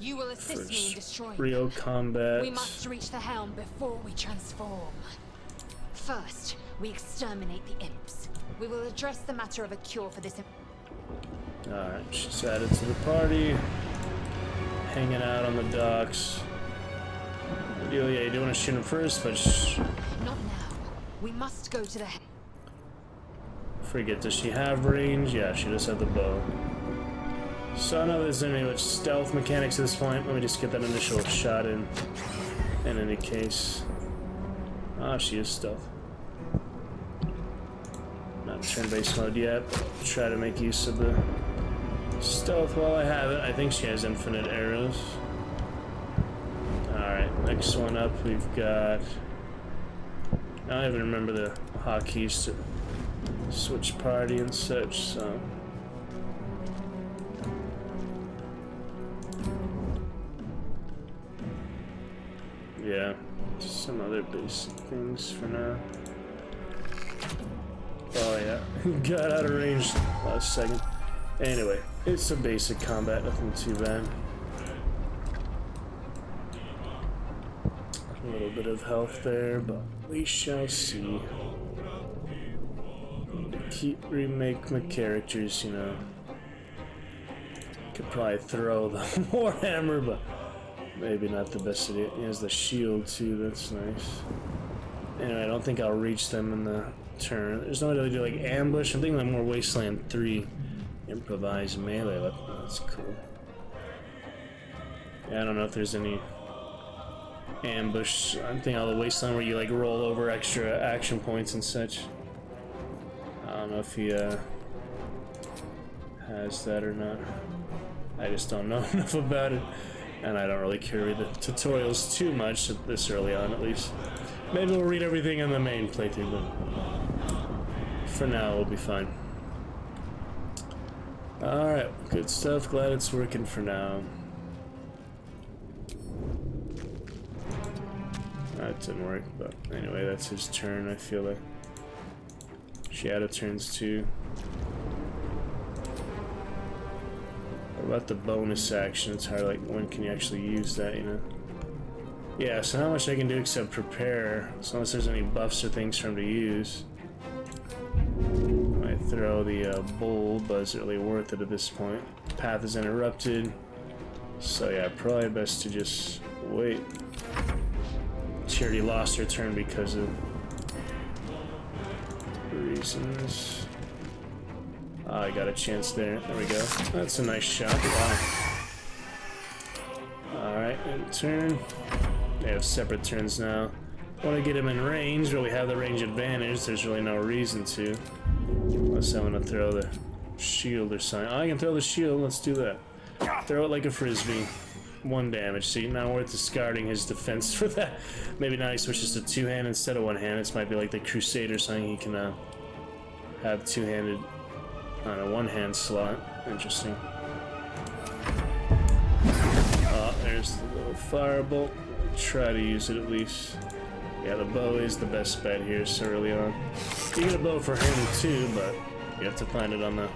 You will assist me in destroying Real them. combat. We must reach the helm before we transform. First, we exterminate the imps. We will address the matter of a cure for this. Alright, she's added to the party. Hanging out on the docks. Yeah, you do want to shoot him first, but Not now. We must go to the helm. forget, does she have range? Yeah, she does have the bow. So I don't know if there's any much stealth mechanics at this point. Let me just get that initial shot in any case. Ah, she is stealth. Not turn-based mode yet. Try to make use of the stealth while I have it. I think she has infinite arrows. Alright, next one up we've got... I don't even remember the hotkeys to switch party and such, so... Yeah, just some other basic things for now. Oh yeah, got out of range last second. Anyway, it's some basic combat, nothing too bad. A little bit of health there, but we shall see. Remake my characters, you know. Could probably throw the Warhammer, but maybe not the best idea. He has the shield too, that's nice. Anyway, I don't think I'll reach them in the turn. There's no way to do like ambush. I'm thinking like more Wasteland 3 improvised melee weapon. That's cool. Yeah, I don't know if there's any ambush. I'm thinking all the Wasteland where you like roll over extra action points and such. I don't know if he has that or not. I just don't know enough about it, and I don't really carry the tutorials too much this early on, at least. Maybe we'll read everything in the main playthrough, but for now we'll be fine. Alright, good stuff. Glad it's working for now. That didn't work, but anyway, that's his turn, I feel like. Shadow turns too. What about the bonus action? It's hard, like, when can you actually use that, you know? Yeah, so not much I can do except prepare, so unless there's any buffs or things for him to use. I throw the bull, but it's really worth it at this point. Path is interrupted, so yeah, probably best to just wait. She already lost her turn because of reasons. Oh, I got a chance there. There we go. That's a nice shot. Wow. Alright, in turn. They have separate turns now. Want to get him in range, but we have the range advantage. There's really no reason to. Unless I'm going to throw the shield or something. Oh, I can throw the shield. Let's do that. Throw it like a frisbee. 1 damage. See, not worth discarding his defense for that. Maybe now he switches to 2-hand instead of 1-hand. This might be like the Crusade or something. He can have 2-handed on a 1-hand slot. Interesting. Oh, there's the little firebolt. Try to use it at least. Yeah, the bow is the best bet here so early on. You get a bow for him too, but you have to find it on the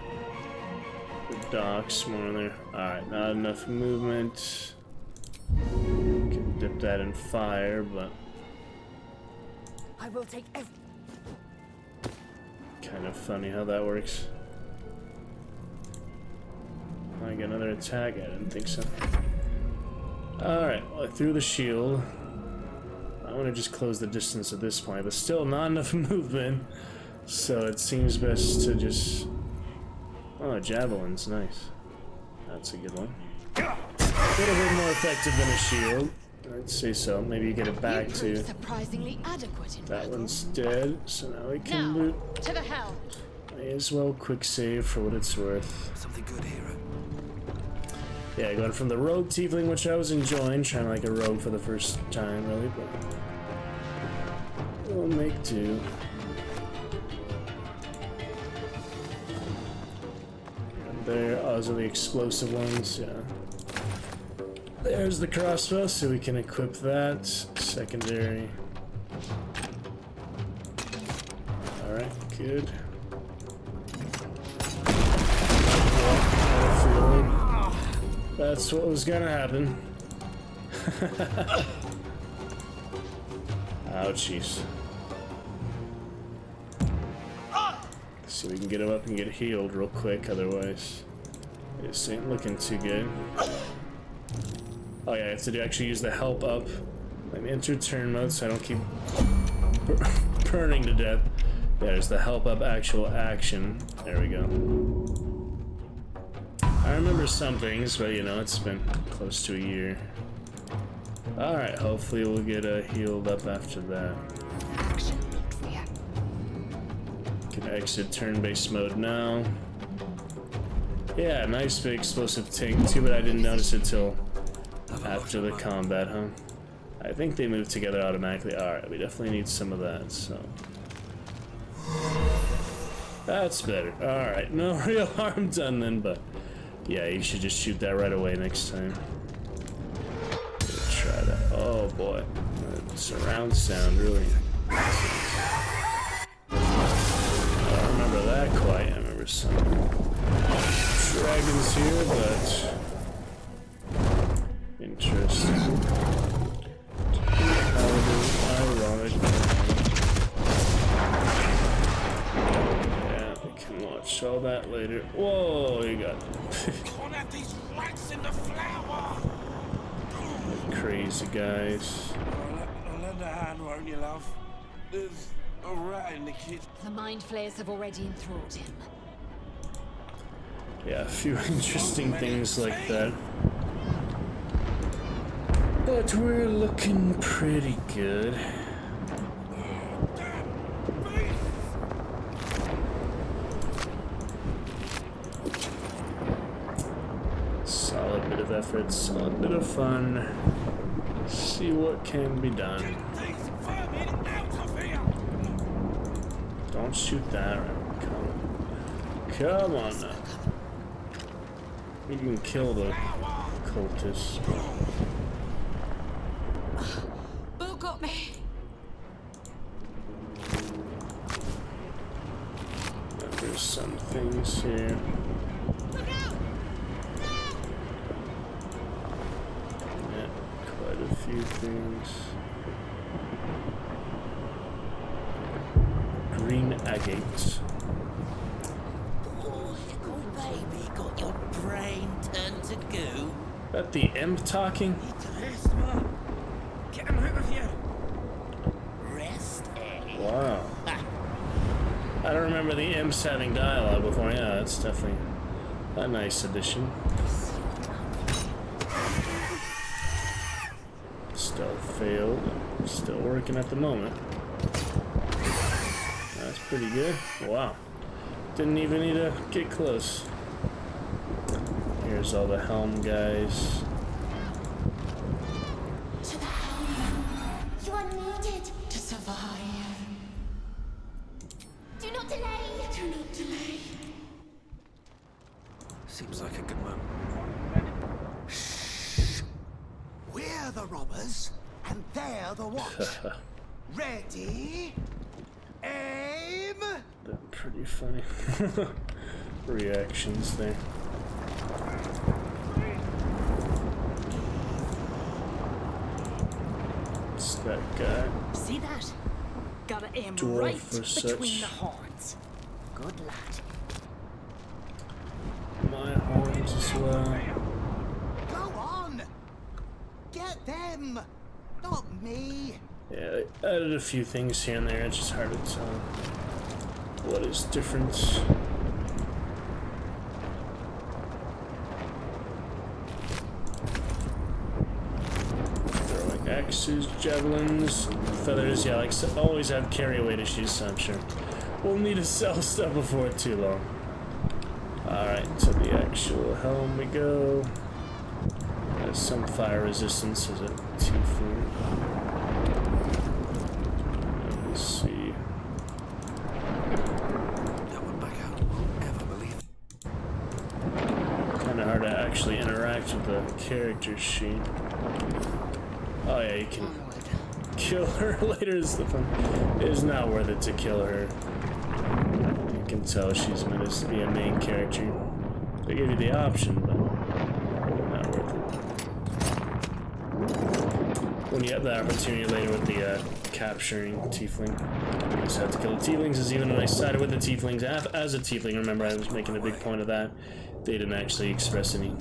docks more there. Alright, not enough movement. Can dip that in fire, but I will take every. kind of funny how that works. I get another attack? I didn't think so. Alright, well, I threw the shield. I want to just close the distance at this point, but still not enough movement. So it seems best to just... Oh, javelin's nice. That's a good one. A little bit more effective than a shield. I'd say so. Maybe you get it back to... Surprisingly adequate in That battle. one's dead, so now we can Now, loot. to the hell. May as well quick save for what it's worth. Something good, hero. Yeah, going from the rogue tiefling, which I was enjoying, trying like a rogue for the first time, really, but we'll make do. And there, oh, those are the explosive ones, yeah. There's the crossbow, so we can equip that. Secondary. Alright, good. That's what was gonna happen. Ouchies. So we can get him up and get healed real quick, otherwise this ain't looking too good. Oh yeah, I have to actually use the help up. I'm enter turn mode so I don't keep burning to death. There's the help up actual action. There we go. I remember some things, but you know, it's been close to a year. Alright, hopefully we'll get healed up after that. Action, not react. Can exit turn-based mode now. Yeah, nice big explosive tank. Too bad I didn't notice it till after the combat, huh? I think they move together automatically. Alright, we definitely need some of that, so... That's better. Alright, no real harm done then, but... Yeah, you should just shoot that right away next time. Good try. try that. Oh boy. Surround sound, really. I don't remember that quite. I remember some dragons here, but interesting. Ironic. Yeah, we can watch all that later. Whoa, you got Can't have these rats in the flour. crazy guys. I'll lend a hand, won't you, love? There's a rat in the kitchen. The mind flayers have already enthralled him. Yeah, a few interesting things like that. But we're looking pretty good. Solid bit of effort, solid bit of fun. See what can be done. These vermin out of here! Don't shoot that. Come on now. You can kill the cultists. Boo got me. There's some things here. Yeah, quite a few things. Green agates. Oh, little baby, got your brain turned to goo. That the imp talking? Rest, man. Get him out of here. Rest, eh? Wow. I don't remember the imps having dialogue before. Yeah, that's definitely a nice addition. Stealth failed. Still working at the moment. That's pretty good. Wow. Didn't even need to get close. Here's all the helm guys. To the helm. You are needed to survive. Do not delay. Do not delay. Seems like a good man. We're the robbers, and they're the watch. Ready? Aim! They're pretty funny. Reactions there. It's that guy. See that? Gotta aim Dwarf right for between such. the horns. Good lad. My horns as well. Go on! Get them! Not me! Yeah, I added a few things here and there. It's just hard to tell what is different. Throwing axes, javelins, feathers. Yeah, like always have carry weight issues, so I'm sure we'll need to sell stuff before too long. Alright, to the actual helm we go. There's some fire resistance as a tiefling. Let's see. No one back out will ever believe. Kind of hard to actually interact with the character sheet. Oh yeah, you can kill her later. Is the fun. It is not worth it to kill her. You can tell she's meant to be a main character. They give you the option, but not worth it. When you have the opportunity later with the capturing tiefling, you just have to kill the tieflings. As even when I sided with the tieflings as a tiefling, remember I was making a big point of that. They didn't actually express any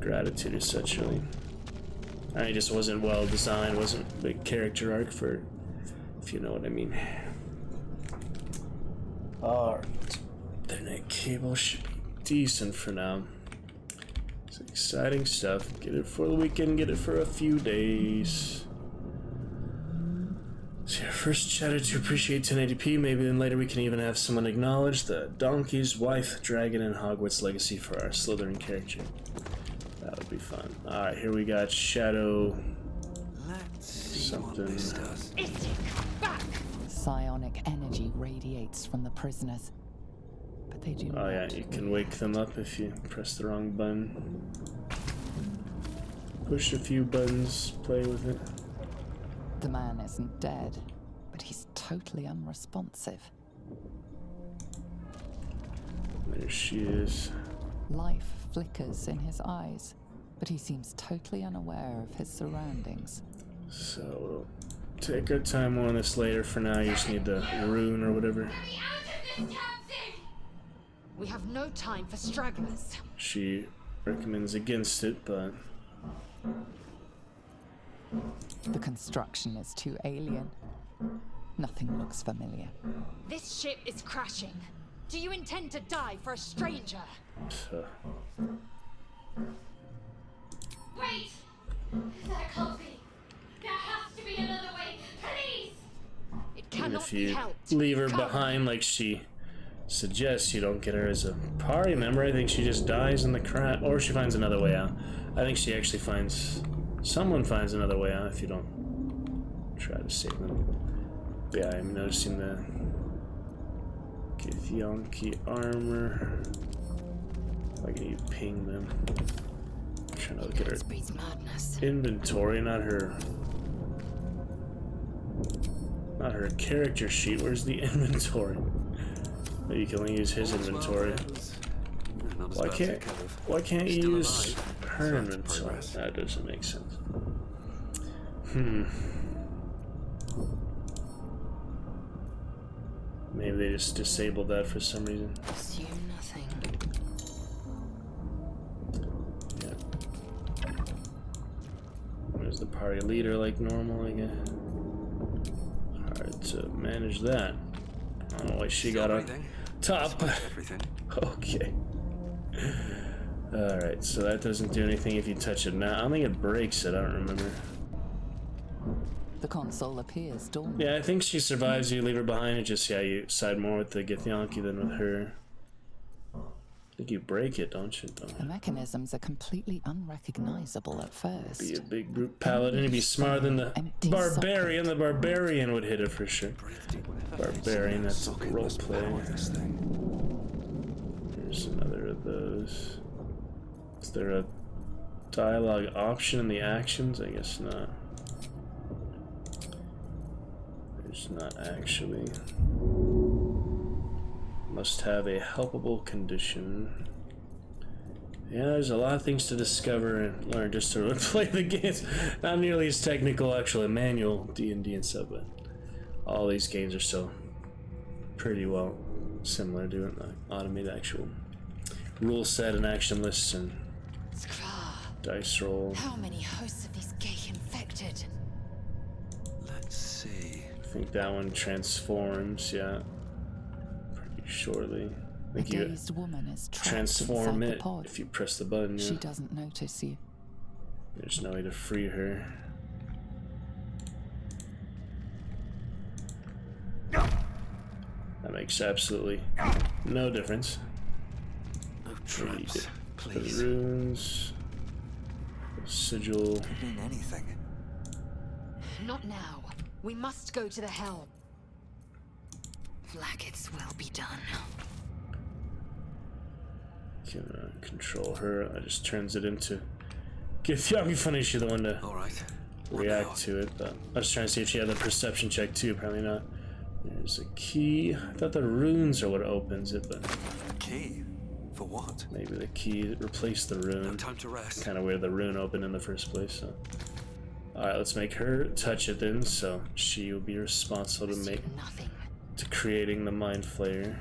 gratitude as such, really. It just wasn't well designed, wasn't a big character arc for, if you know what I mean. Alright. Internet cable should be decent for now. It's exciting stuff. Get it for the weekend, get it for a few days. So yeah, first chatter to appreciate 1080p. Maybe then later we can even have someone acknowledge the donkey's wife, dragon, and Hogwarts legacy for our Slytherin character. That would be fun. Alright, here we got Shadow. Let's see Something. what this does. Psionic energy radiates from the prisoners, but they do Oh yeah, not. you can wake them up if you press the wrong button. push a few buttons, play with it. The man isn't dead, but he's totally unresponsive. There she is. Life flickers in his eyes, but he seems totally unaware of his surroundings. So we'll take our time on this later. For now, you just need the rune or whatever. We have no time for stragglers. She recommends against it, but The construction is too alien. Nothing looks familiar. This ship is crashing. Do you intend to die for a stranger? Wait! Is that a copy? There has to be another way. Please! It even cannot if be you helped. leave her Come. behind like she suggests, you don't get her as a party member. I think she just dies in the crash, or she finds another way out. I think she actually someone finds another way out if you don't try to save them. Yeah, I'm noticing the Githyanki armor. Like you ping them. I'm trying to look at her Madness. inventory, not her character sheet. Where's the inventory? Oh, you can only use his inventory. Why can't you use her inventory? That doesn't make sense. Maybe they just disabled that for some reason. Assume nothing. Yeah. There's the party leader like normal, I guess. Hard to manage that. I don't know why she got on top. Okay. Alright, so that doesn't do anything if you touch it now. I don't think it breaks it, I don't remember. The console appears dormant. Yeah, I think she survives you, leave her behind, and just, yeah, you side more with the Githyanki than with her. I think you break it, don't you? The mechanisms are completely unrecognizable at first. Be a big brute paladin, you'd be smarter than the barbarian. The barbarian would hit it for sure. Barbarian, that's a role play. Here's another of those. Is there a dialogue option in the actions? I guess not. There's not actually. Must have a helpable condition. Yeah, there's a lot of things to discover and learn just to play the games. Not nearly as technical, actually, manual D&D and stuff, but all these games are still pretty well similar to it, like automated actual rule set and action lists and dice roll. How many hosts of these gay infected? Let's see. I think that one transforms, yeah. Shortly. I think A dazed woman is trapped transform inside it the pod. if you press the button. Yeah. She doesn't notice you. There's no way to free her. That makes absolutely no difference. No traps, please. The runes, the sigil. Could mean anything. Not now. We must go to the helm. Blackets will be done. Can control her. I just turns it into. Githyanki, funny, she's the one to react to it. But I was trying to see if she had a perception check too. Apparently not. There's a key. I thought the runes are what opens it, but key for what? Maybe the key replaced the rune. No time to rest. Kind of where the rune opened in the first place. So, all right, let's make her touch it then. So she will be responsible to creating the mind flayer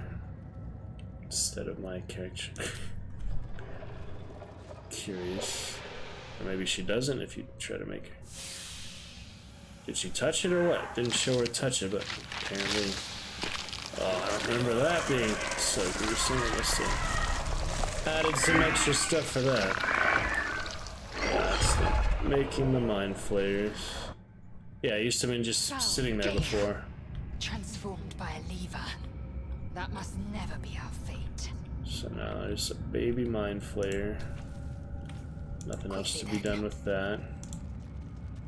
instead of my character. Curious. Or maybe she doesn't if you try to make her. Did she touch it or what? Didn't show her touch it, but apparently. Oh, I don't remember that being so gruesome. I must have added some extra stuff for that. That's the making the mind flayers. Yeah, I used to be just sitting there before. Transformed by a lever. That must never be our fate. So now there's a baby mind flayer. Nothing else to be done with that.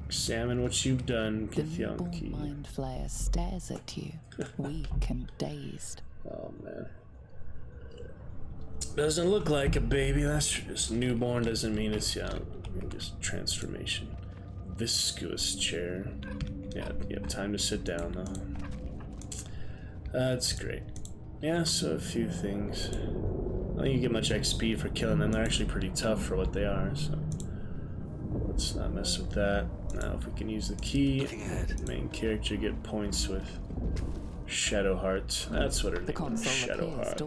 Examine what you've done, Githyanki. The mind flayer stares at you, weak and dazed. Oh man. Doesn't look like a baby, that's just newborn doesn't mean it's young. And just transformation. Viscous chair. Yeah, you have time to sit down though. That's great. Yeah, so a few things. I don't think you get much XP for killing them. They're actually pretty tough for what they are, so let's not mess with that. Now if we can use the key, main character get points with Shadow Heart. That's what her name is, Shadow Heart.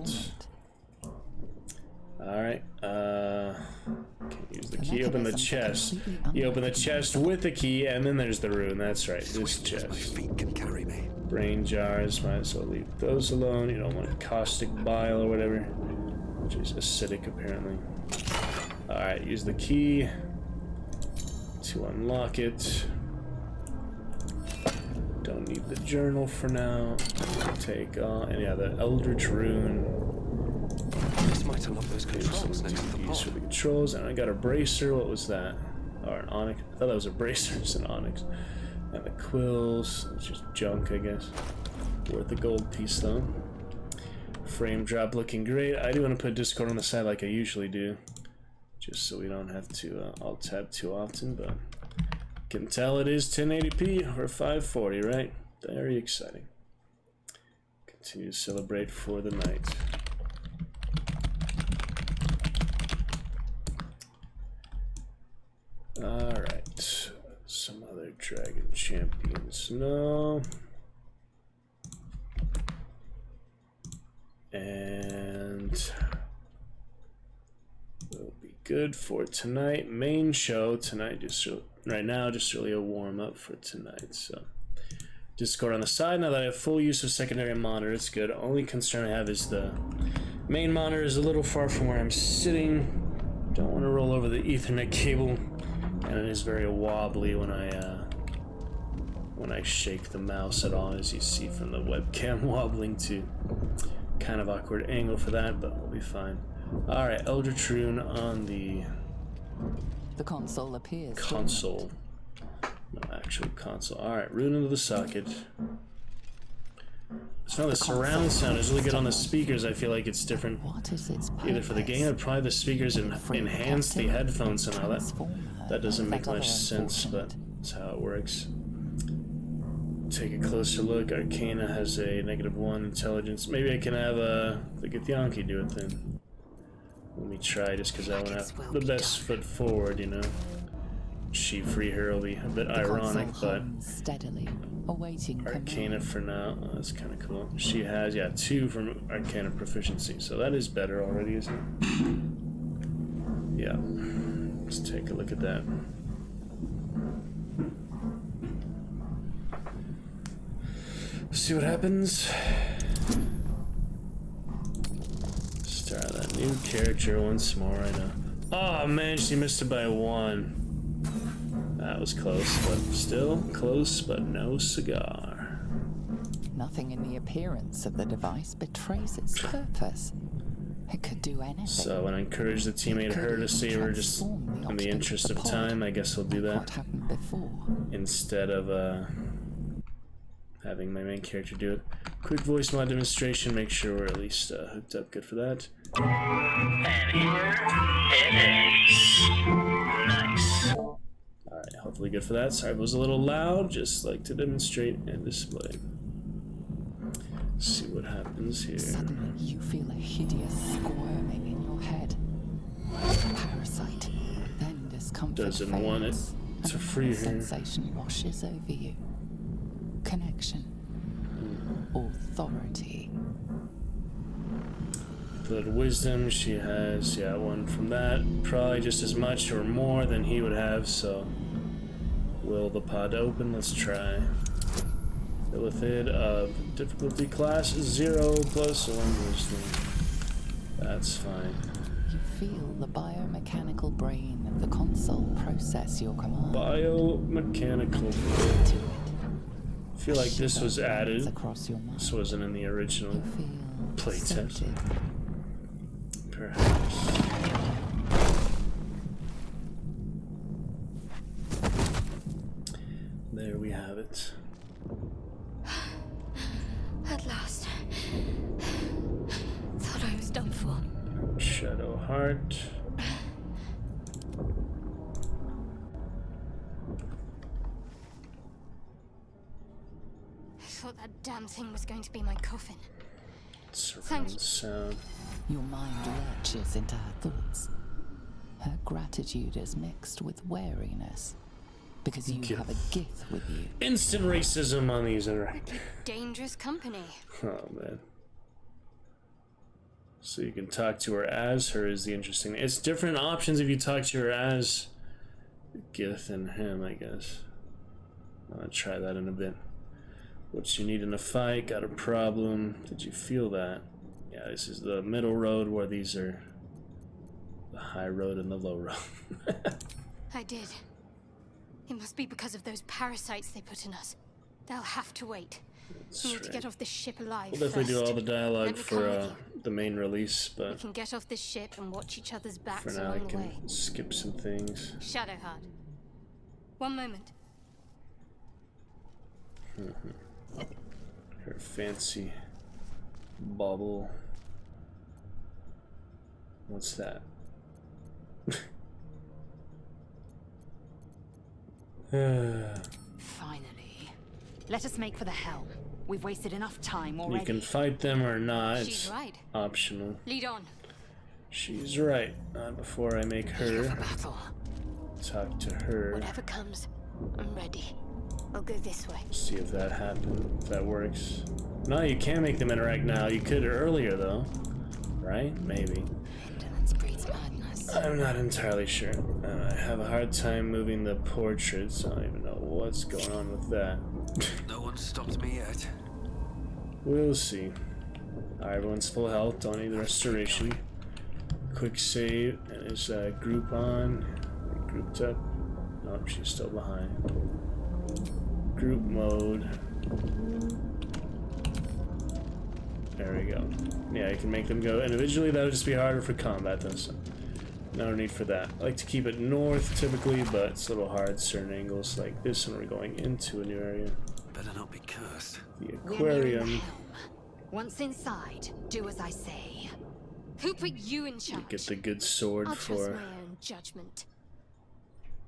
Alright, can use the key, open the chest. You open the chest with the key, and then there's the rune. That's right, this chest. My feet can carry me. Brain jars, might as well leave those alone. You don't want caustic bile or whatever, which is acidic apparently. Alright, use the key to unlock it. Don't need the journal for now. Take and yeah, the Eldritch rune. This might unlock those controls next to the pod. For the controls, and I got a bracer. What was that? Or an onyx? I thought that was a bracer. It's an onyx. And the quills. It's just junk, I guess. Worth a gold piece though. Frame drop looking great. I do want to put Discord on the side like I usually do, just so we don't have to alt tab too often. But can tell it is 1080p or 540, right? Very exciting. Continue to celebrate for the night. Alright, some other dragon champions. No. And we'll be good for tonight. Main show tonight, just right now, just really a warm up for tonight. So, Discord on the side. Now that I have full use of secondary monitor, it's good. Only concern I have is the main monitor is a little far from where I'm sitting. Don't want to roll over the Ethernet cable. And it is very wobbly when I shake the mouse at all, as you see from the webcam wobbling to kind of awkward angle for that, but we'll be fine. Alright, Eldritch rune on the console appears. Console. No actual console. Alright, rune into the socket. So now the surround sound is really good on the speakers. I feel like it's different either for the game or probably the speakers enhance the headphones somehow. That doesn't make much sense, but that's how it works. Take a closer look. Arcana has a -1 intelligence. Maybe I can have the Githyanki do it then. Let me try, just because I want to have the best foot forward, you know. She free her will be a bit ironic, but steadily awaiting Arcana for now. Oh, that's kind of cool. She has 2 from Arcana proficiency, so that is better already, isn't it? Yeah. Let's take a look at that. See what happens. Start that new character once more. I know. Oh man, she missed it by 1. That was close, but still close, but no cigar. Nothing in the appearance of the device betrays its purpose. It could do anything. So when I encourage the teammate her to save her just in the interest of time, I guess I'll do that. What happened before? Instead of having my main character do it. Quick voice mod demonstration, make sure we're at least hooked up good for that. And here it is. Nice. Alright, hopefully good for that. Sorry if it was a little loud, just like to demonstrate and display. See what happens here. Suddenly you feel a hideous squirming in your head. A parasite. Then discomfort doesn't fades, want it to free her. Sensation washes over you. Connection. Authority. Blood wisdom, she has 1 from that. Probably just as much or more than he would have, so will the pod open? Let's try. Illithid of difficulty class 0 plus 1 wisdom. That's fine. You feel the biomechanical brain of the console process your command. Biomechanical brain. I feel like this was added. This wasn't in the original playtest. Perhaps. There we have it. At last. Thought I was done for. Shadow Heart. thought that damn thing was going to be my coffin. Surround sound. Your mind lurches into her thoughts. Her gratitude is mixed with wariness, because you have a Gith with you. Instant racism on these interactive. Dangerous company. Oh man. So you can talk to her as her is the interesting. It's different options if you talk to her as Gith and him, I guess. I'm gonna try that in a bit. What you need in a fight? Got a problem? Did you feel that? Yeah, this is the middle road where these are the high road and the low road. I did. It must be because of those parasites they put in us. They'll have to wait. We need to get off this ship alive. We'll definitely do all the dialogue come for with the main release, We but can get off this ship and watch each other's backs for now I along the way. can skip some things. Shadowheart. One moment. Her fancy bauble. What's that? Finally. Let us make for the helm. We've wasted enough time already. You can fight them or not. She's It's right. optional. Lead on. She's right. Before I make her Battle. talk to her. Whatever comes, I'm ready. I'll go this way. See if that happens. If that works. No, you can't make them interact now. You could earlier though, right? Maybe. Indolence breeds madness. I'm not entirely sure. I have a hard time moving the portraits. I don't even know what's going on with that. No one stopped me yet. We'll see. Alright, everyone's full health. Don't need the restoration. Quick save. And is group on? Grouped up? Nope, she's still behind. Group mode. There we go. Yeah, you can make them go individually. That would just be harder for combat though, so no need for that. I like to keep it north typically, but it's a little hard certain angles like this when we're going into a new area. Better not be cursed. The We're nearing the aquarium. helm. Once inside, do as I say. Who put you in charge? Get the good sword I'll trust for my own judgment.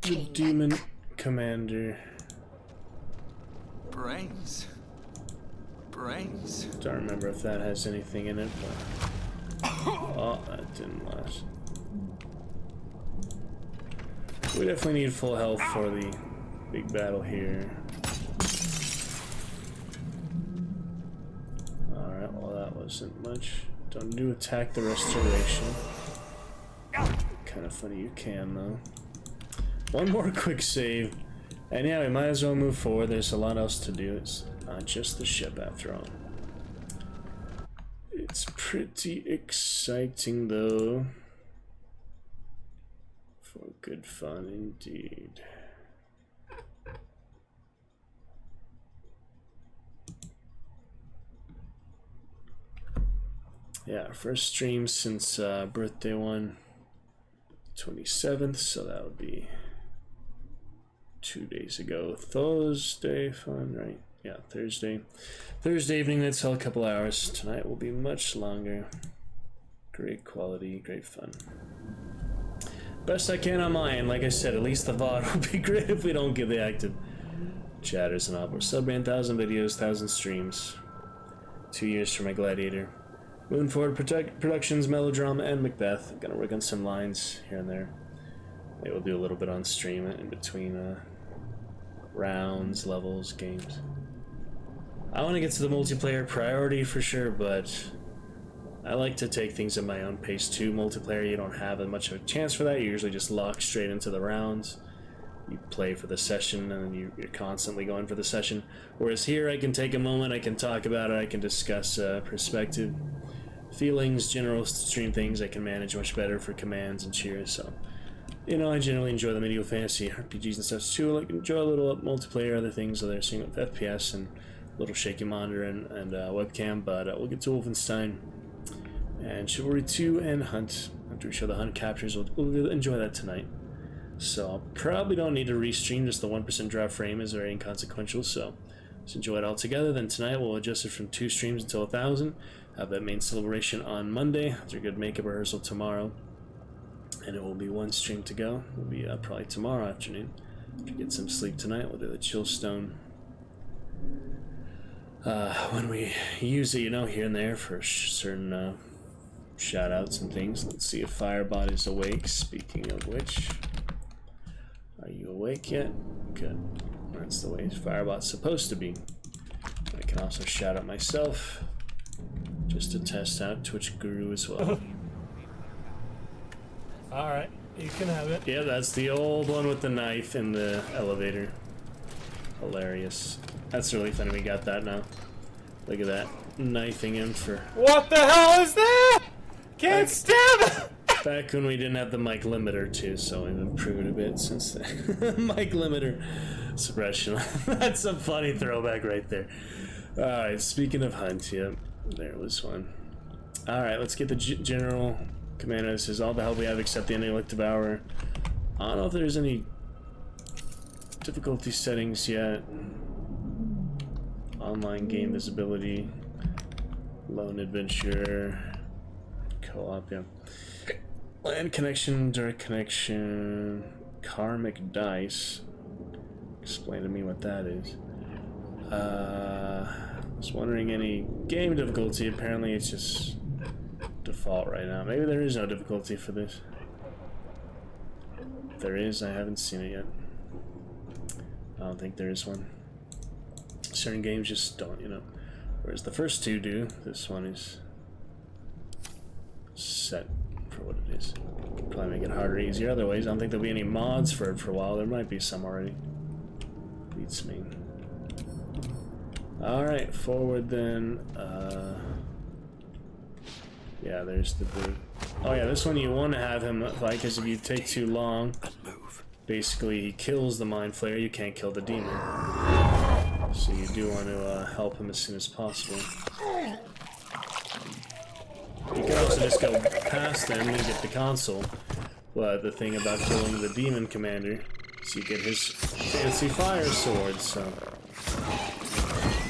the demon commander. Brains. Brains. Don't remember if that has anything in it, but oh, that didn't last. We definitely need full health for the big battle here. Alright, well that wasn't much. Don't do attack the restoration. Kind of funny you can though. One more quick save. And yeah, we might as well move forward. There's a lot else to do. It's not just the ship after all. It's pretty exciting though. For good fun indeed. Yeah, first stream since birthday one, 27th, so that would be 2 days ago. Thursday fun, right? Yeah, Thursday. Thursday evening, that's all a couple hours. Tonight will be much longer. Great quality, great fun. Best I can on mine. Like I said, at least the VOD would be great if we don't get the active chatters and all. We're subbing 1,000 videos, 1,000 streams. 2 years for my Gladiator. Moving forward, Productions, Melodrama, and Macbeth. I'm gonna work on some lines here and there. Maybe we'll do a little bit on stream in between rounds, levels, games. I want to get to the multiplayer priority for sure, but I like to take things at my own pace too. Multiplayer, you don't have as much of a chance for that. You usually just lock straight into the rounds. You play for the session, and then you're constantly going for the session. Whereas here, I can take a moment, I can talk about it, I can discuss perspective, feelings, general stream things I can manage much better for commands and cheers. So, you know, I generally enjoy the medieval fantasy RPGs and stuff too. I like enjoy a little multiplayer, other things, other single FPS and a little shaky monitor and webcam. But we'll get to Wolfenstein and Chivalry 2 and Hunt. After we show the Hunt captures, we'll enjoy that tonight. So I probably don't need to restream, just the 1% drop frame is very inconsequential, so let's enjoy it all together. Then tonight we'll adjust it from 2 streams until 1,000. Have that main celebration on Monday, after a good makeup rehearsal tomorrow. And it will be 1 stream to go. It'll be probably tomorrow afternoon. After get some sleep tonight, we'll do the Chillstone. when we use it, you know, here and there for certain shoutouts and things. Let's see if Firebot is awake. Speaking of which, are you awake yet? Good. That's the way Firebot's supposed to be. I can also shout out myself, just to test out Twitch Guru as well. Alright, you can have it. Yeah, that's the old one with the knife in the elevator. Hilarious. That's really funny we got that now. Look at that. Knifing him for... What the hell is that? Can't stab it! Back when we didn't have the mic limiter too, so we've improved a bit since then. Mic limiter suppression. That's a funny throwback right there. Alright, speaking of hunt, yep, there was one. Alright, let's get the general commander. This is all the help we have except the intellect devourer. I don't know if there's any difficulty settings yet. Online game visibility, lone adventure, co-op, yeah. Land connection, direct connection, karmic dice. Explain to me what that is. I was wondering any game difficulty. Apparently it's just default right now. Maybe there is no difficulty for this. If there is, I haven't seen it yet. I don't think there is one. Certain games just don't, you know. Whereas the first two do. This one is set for what it is. Probably make it harder or easier. Otherwise, I don't think there'll be any mods for it for a while. There might be some already. Beats me. Alright, forward then. Yeah, there's the boot. Oh yeah, this one you want to have him fight, because if you take too long, basically he kills the Mind Flayer, you can't kill the demon. So you do want to help him as soon as possible. You can also just go past them and get the console. But the thing about killing the demon commander is you get his fancy fire sword, so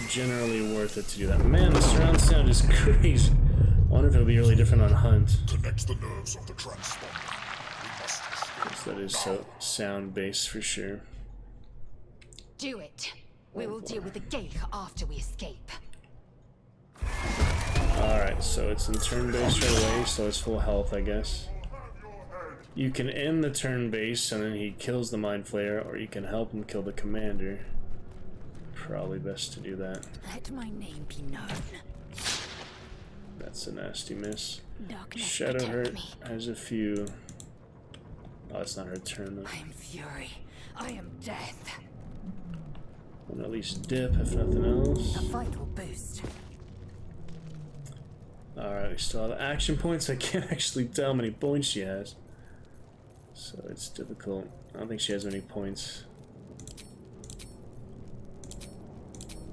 generally worth it to do that. Man, the surround sound is crazy. I wonder if it'll be really different on Hunt. Connects the nerves of the transponder. Because that is so sound-based for sure. Do it. We will deal with the gate after we escape. Alright, so it's in turn-based right away, so it's full health, I guess. You can end the turn-based and then he kills the Mind Flayer, or you can help him kill the commander. Probably best to do that. Let my name be known. That's a nasty miss. Darkness Shadow Hurt me. has a few. Oh, it's not her turn though. I am fury. I am death. And at least dip, if nothing else. A vital boost. Alright, we still have action points. I can't actually tell how many points she has. So it's difficult. I don't think she has many points.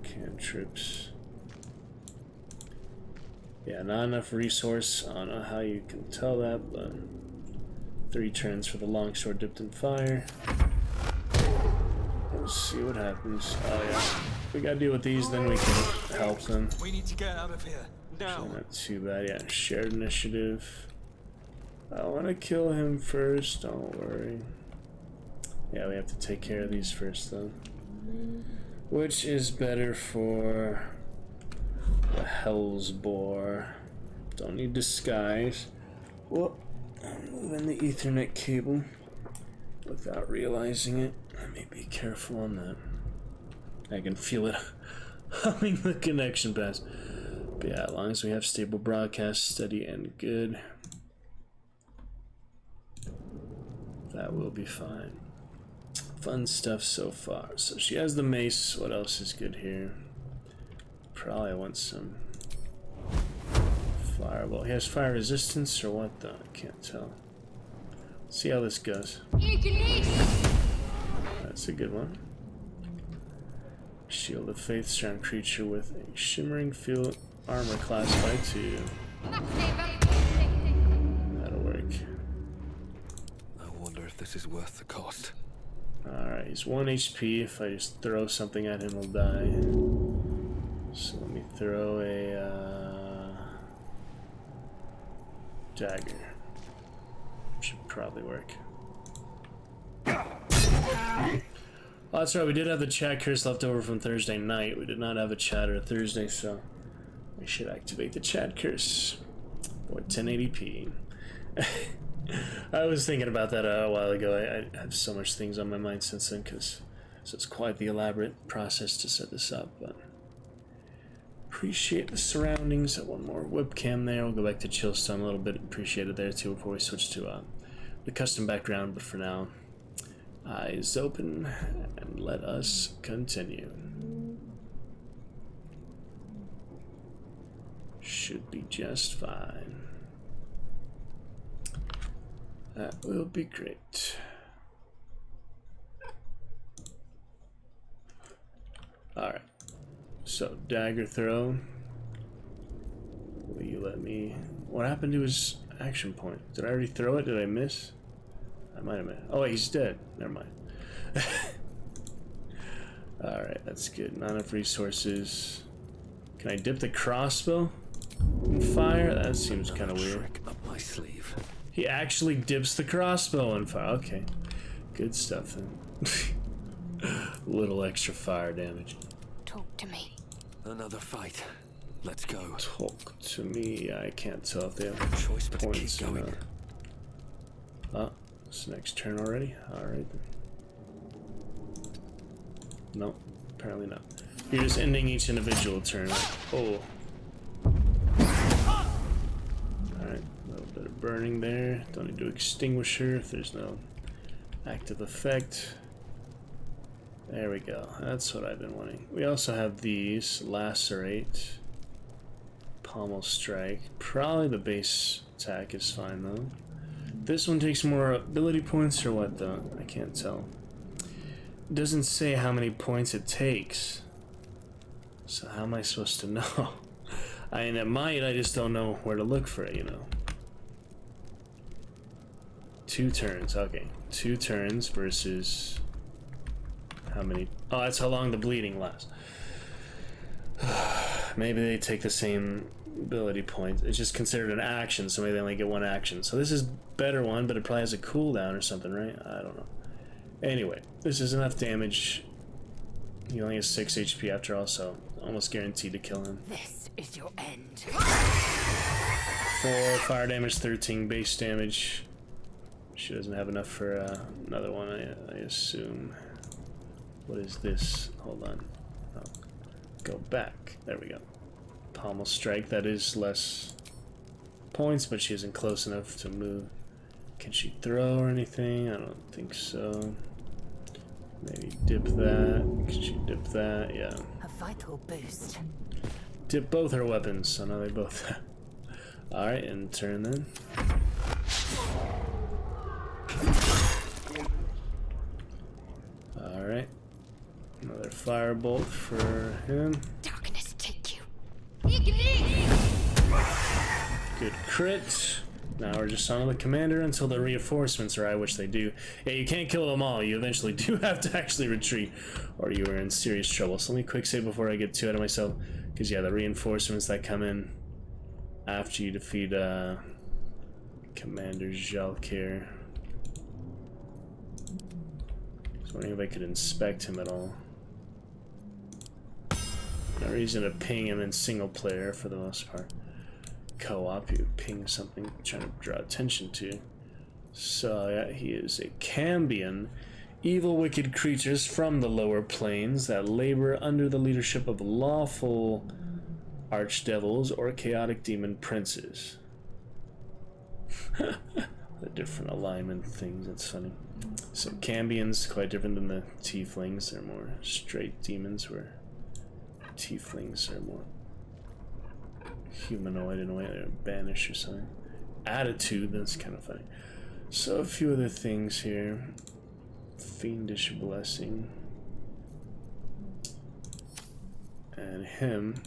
Cantrips. Yeah, not enough resource. I don't know how you can tell that, but 3 turns for the longsword dipped in fire. Let's see what happens. Oh yeah, we gotta deal with these, then we can help them. We need to get out of here now. So not too bad. Yeah, shared initiative. I want to kill him first. Don't worry. Yeah, we have to take care of these first, though. Which is better for the Hellsboar. Don't need disguise. Whoop. I'm moving the Ethernet cable without realizing it. Let me be careful on that. I can feel it humming the connection pass. But yeah, as long as we have stable broadcast, steady and good, that will be fine. Fun stuff so far. So she has the mace. What else is good here? Probably want some fireball. He has fire resistance or what though? I can't tell. Let's see how this goes. That's a good one. Shield of Faith, strong creature with a shimmering field armor class by 2. That'll work. I wonder if this is worth the cost. Alright, he's 1 HP. If I just throw something at him, he'll die. So let me throw a dagger. Should probably work. Oh, that's right, we did have the chat curse left over from Thursday night. We did not have a chatter Thursday, so we should activate the chat curse for 1080p. I was thinking about that a while ago. I have so much things on my mind since then, because it's quite the elaborate process to set this up, but appreciate the surroundings. One more webcam there. We'll go back to Chillstone a little bit. Appreciate it there too before we switch to the custom background, but for now, eyes open and let us continue. Should be just fine. That will be great. Alright. So, dagger throw. Will you let me... What happened to his action point? Did I already throw it? Did I miss? I might have missed. Oh, wait, he's dead. Never mind. Alright, that's good. Not enough resources. Can I dip the crossbow in fire? That seems kind of weird. Trick up my sleeve. He actually dips the crossbow in fire. Okay. Good stuff then. Little extra fire damage. Talk to me. Another fight. Let's go. Talk to me. I can't tell if they have Choice but to points keep or going. not. Oh, it's next turn already? Alright then. No, apparently not. You're just ending each individual turn. Oh. Alright, a little bit of burning there. Don't need to extinguish her if there's no active effect. There we go. That's what I've been wanting. We also have these. Lacerate. Pommel Strike. Probably the base attack is fine though. This one takes more ability points or what though? I can't tell. It doesn't say how many points it takes. So how am I supposed to know? I mean, it might, I just don't know where to look for it, you know. 2 turns, okay. 2 turns versus... How many? Oh, that's how long the bleeding lasts. Maybe they take the same ability point. It's just considered an action, so maybe they only get 1 action. So this is better one, but it probably has a cooldown or something, right? I don't know. Anyway, this is enough damage. He only has 6 HP after all, so almost guaranteed to kill him. This is your end. 4 fire damage, 13 base damage. She doesn't have enough for another one, I assume. What is this? Hold on. Oh. Go back. There we go. Pommel Strike. That is less points, but she isn't close enough to move. Can she throw or anything? I don't think so. Maybe dip that. Can she dip that? Yeah. A vital boost. Dip both her weapons, so now they both. Alright, and turn then. Alright. Another firebolt for him. Darkness take you. Good crit. Now we're just on the commander until the reinforcements arrive, which they do. Yeah, you can't kill them all. You eventually do have to actually retreat, or you are in serious trouble. So let me quick save before I get too out of myself. Because, yeah, the reinforcements that come in after you defeat Commander Jalkir. I was wondering if I could inspect him at all. No reason to ping him in single player for the most part. Co-op, you ping something, trying to draw attention to. So yeah, he is a Cambion, evil wicked creatures from the lower planes that labor under the leadership of lawful archdevils or chaotic demon princes. The different alignment things, that's funny. So Cambions, quite different than the tieflings. They're more straight demons, where tieflings are more humanoid in a way. They're banished or something. Attitude, that's kind of funny. So a few other things here. Fiendish Blessing. And him.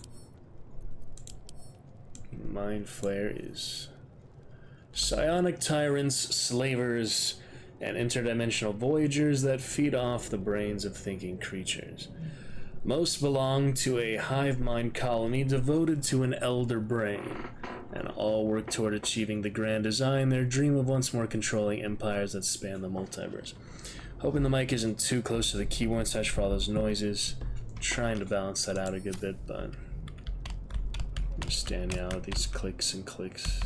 Mind Flare is psionic tyrants, slavers, and interdimensional voyagers that feed off the brains of thinking creatures. Most belong to a hive mind colony devoted to an elder brain, and all work toward achieving the grand design, their dream of once more controlling empires that span the multiverse. Hoping the mic isn't too close to the keyboard touch for all those noises. Trying to balance that out a good bit, but understand, yeah, with these clicks and clicks,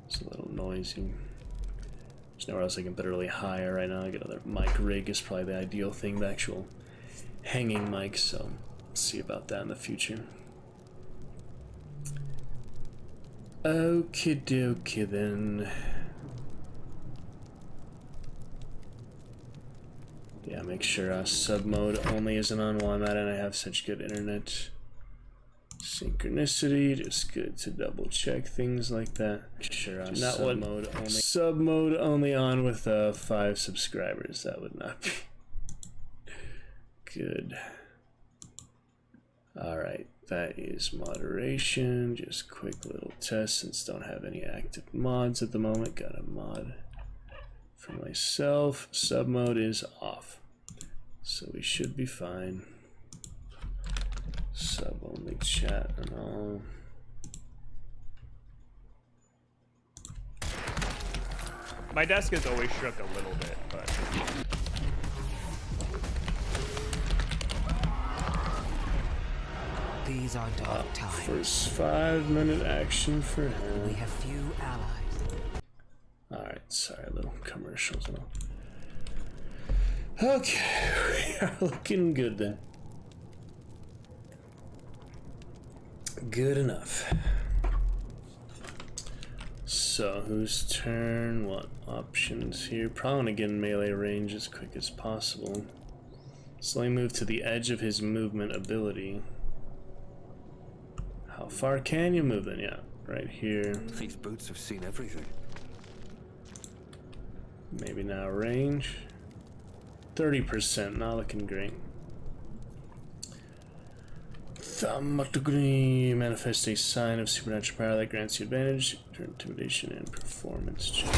it's a little noisy. There's nowhere else I can put it really higher right now. I get another mic rig is probably the ideal thing, the actual hanging mic, so let's see about that in the future. Okie dokie then. Yeah, make sure sub mode only isn't on while I'm at it and I have such good internet. Synchronicity, just good to double check things like that. Make sure sub mode only on with 5 subscribers. That would not be good. Alright, that is moderation. Just quick little test since don't have any active mods at the moment. Got a mod for myself. Sub mode is off, so we should be fine. Sub only chat and all. My desk has always shook a little bit, but These are dark times. First 5-minute action for him. We have few allies. Alright, sorry, little commercials and all. Okay, we are looking good then. Good enough. So, whose turn? What options here? Probably want to get in melee range as quick as possible. Slowly move to the edge of his movement ability. How far can you move then? Yeah, right here. These boots have seen everything. Maybe now range. 30%, not looking great. Thaumaturgy manifests a sign of supernatural power that grants you advantage to intimidation and performance check.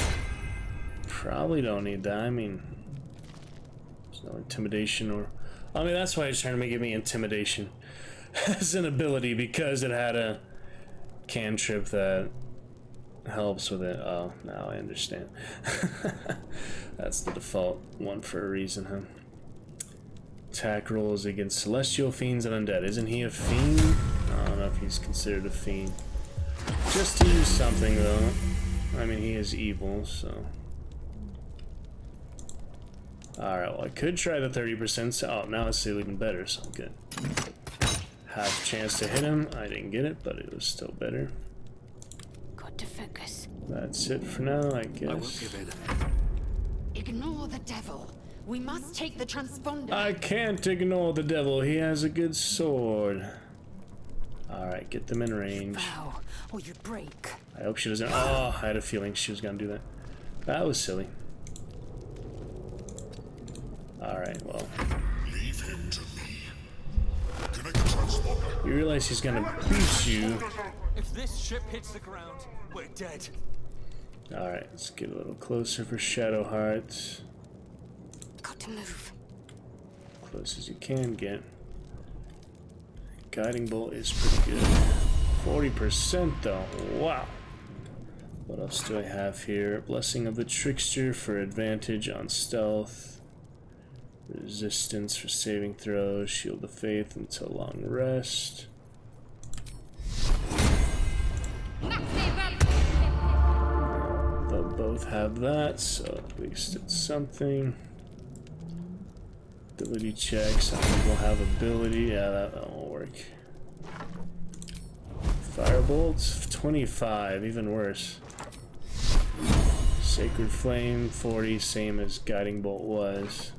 Probably don't need that. I mean, there's no intimidation or. I mean, that's why I was trying to give me intimidation as an ability because it had a cantrip that helps with it. Oh, now I understand. That's the default one for a reason, huh? Attack rolls against celestial fiends and undead. Isn't he a fiend? I don't know if he's considered a fiend. Just to use something though. I mean, he is evil, so. Alright, well I could try the 30%. Oh, now it's still even better, so good. Half chance to hit him. I didn't get it, but it was still better. Got to focus. That's it for now, I guess. I won't give in. Ignore the devil. We must take the transponder. I can't ignore the devil. He has a good sword. Alright, get them in range. Bow, or you break. I hope she doesn't. Oh, I had a feeling she was gonna do that. That was silly. Alright, well. Leave him to me. Connect the transponder. You realize he's gonna beat you. If this ship hits the ground, we're dead. Alright, let's get a little closer for Shadowheart. Got to move. Close as you can get. Guiding bolt is pretty good. 40% though. Wow. What else do I have here? Blessing of the Trickster for advantage on stealth. Resistance for saving throws. Shield of Faith until long rest. They'll both have that, so at least it's something. Ability checks. I think we'll have ability. Yeah, that won't work. Firebolt 25, even worse. Sacred Flame 40, same as Guiding Bolt was.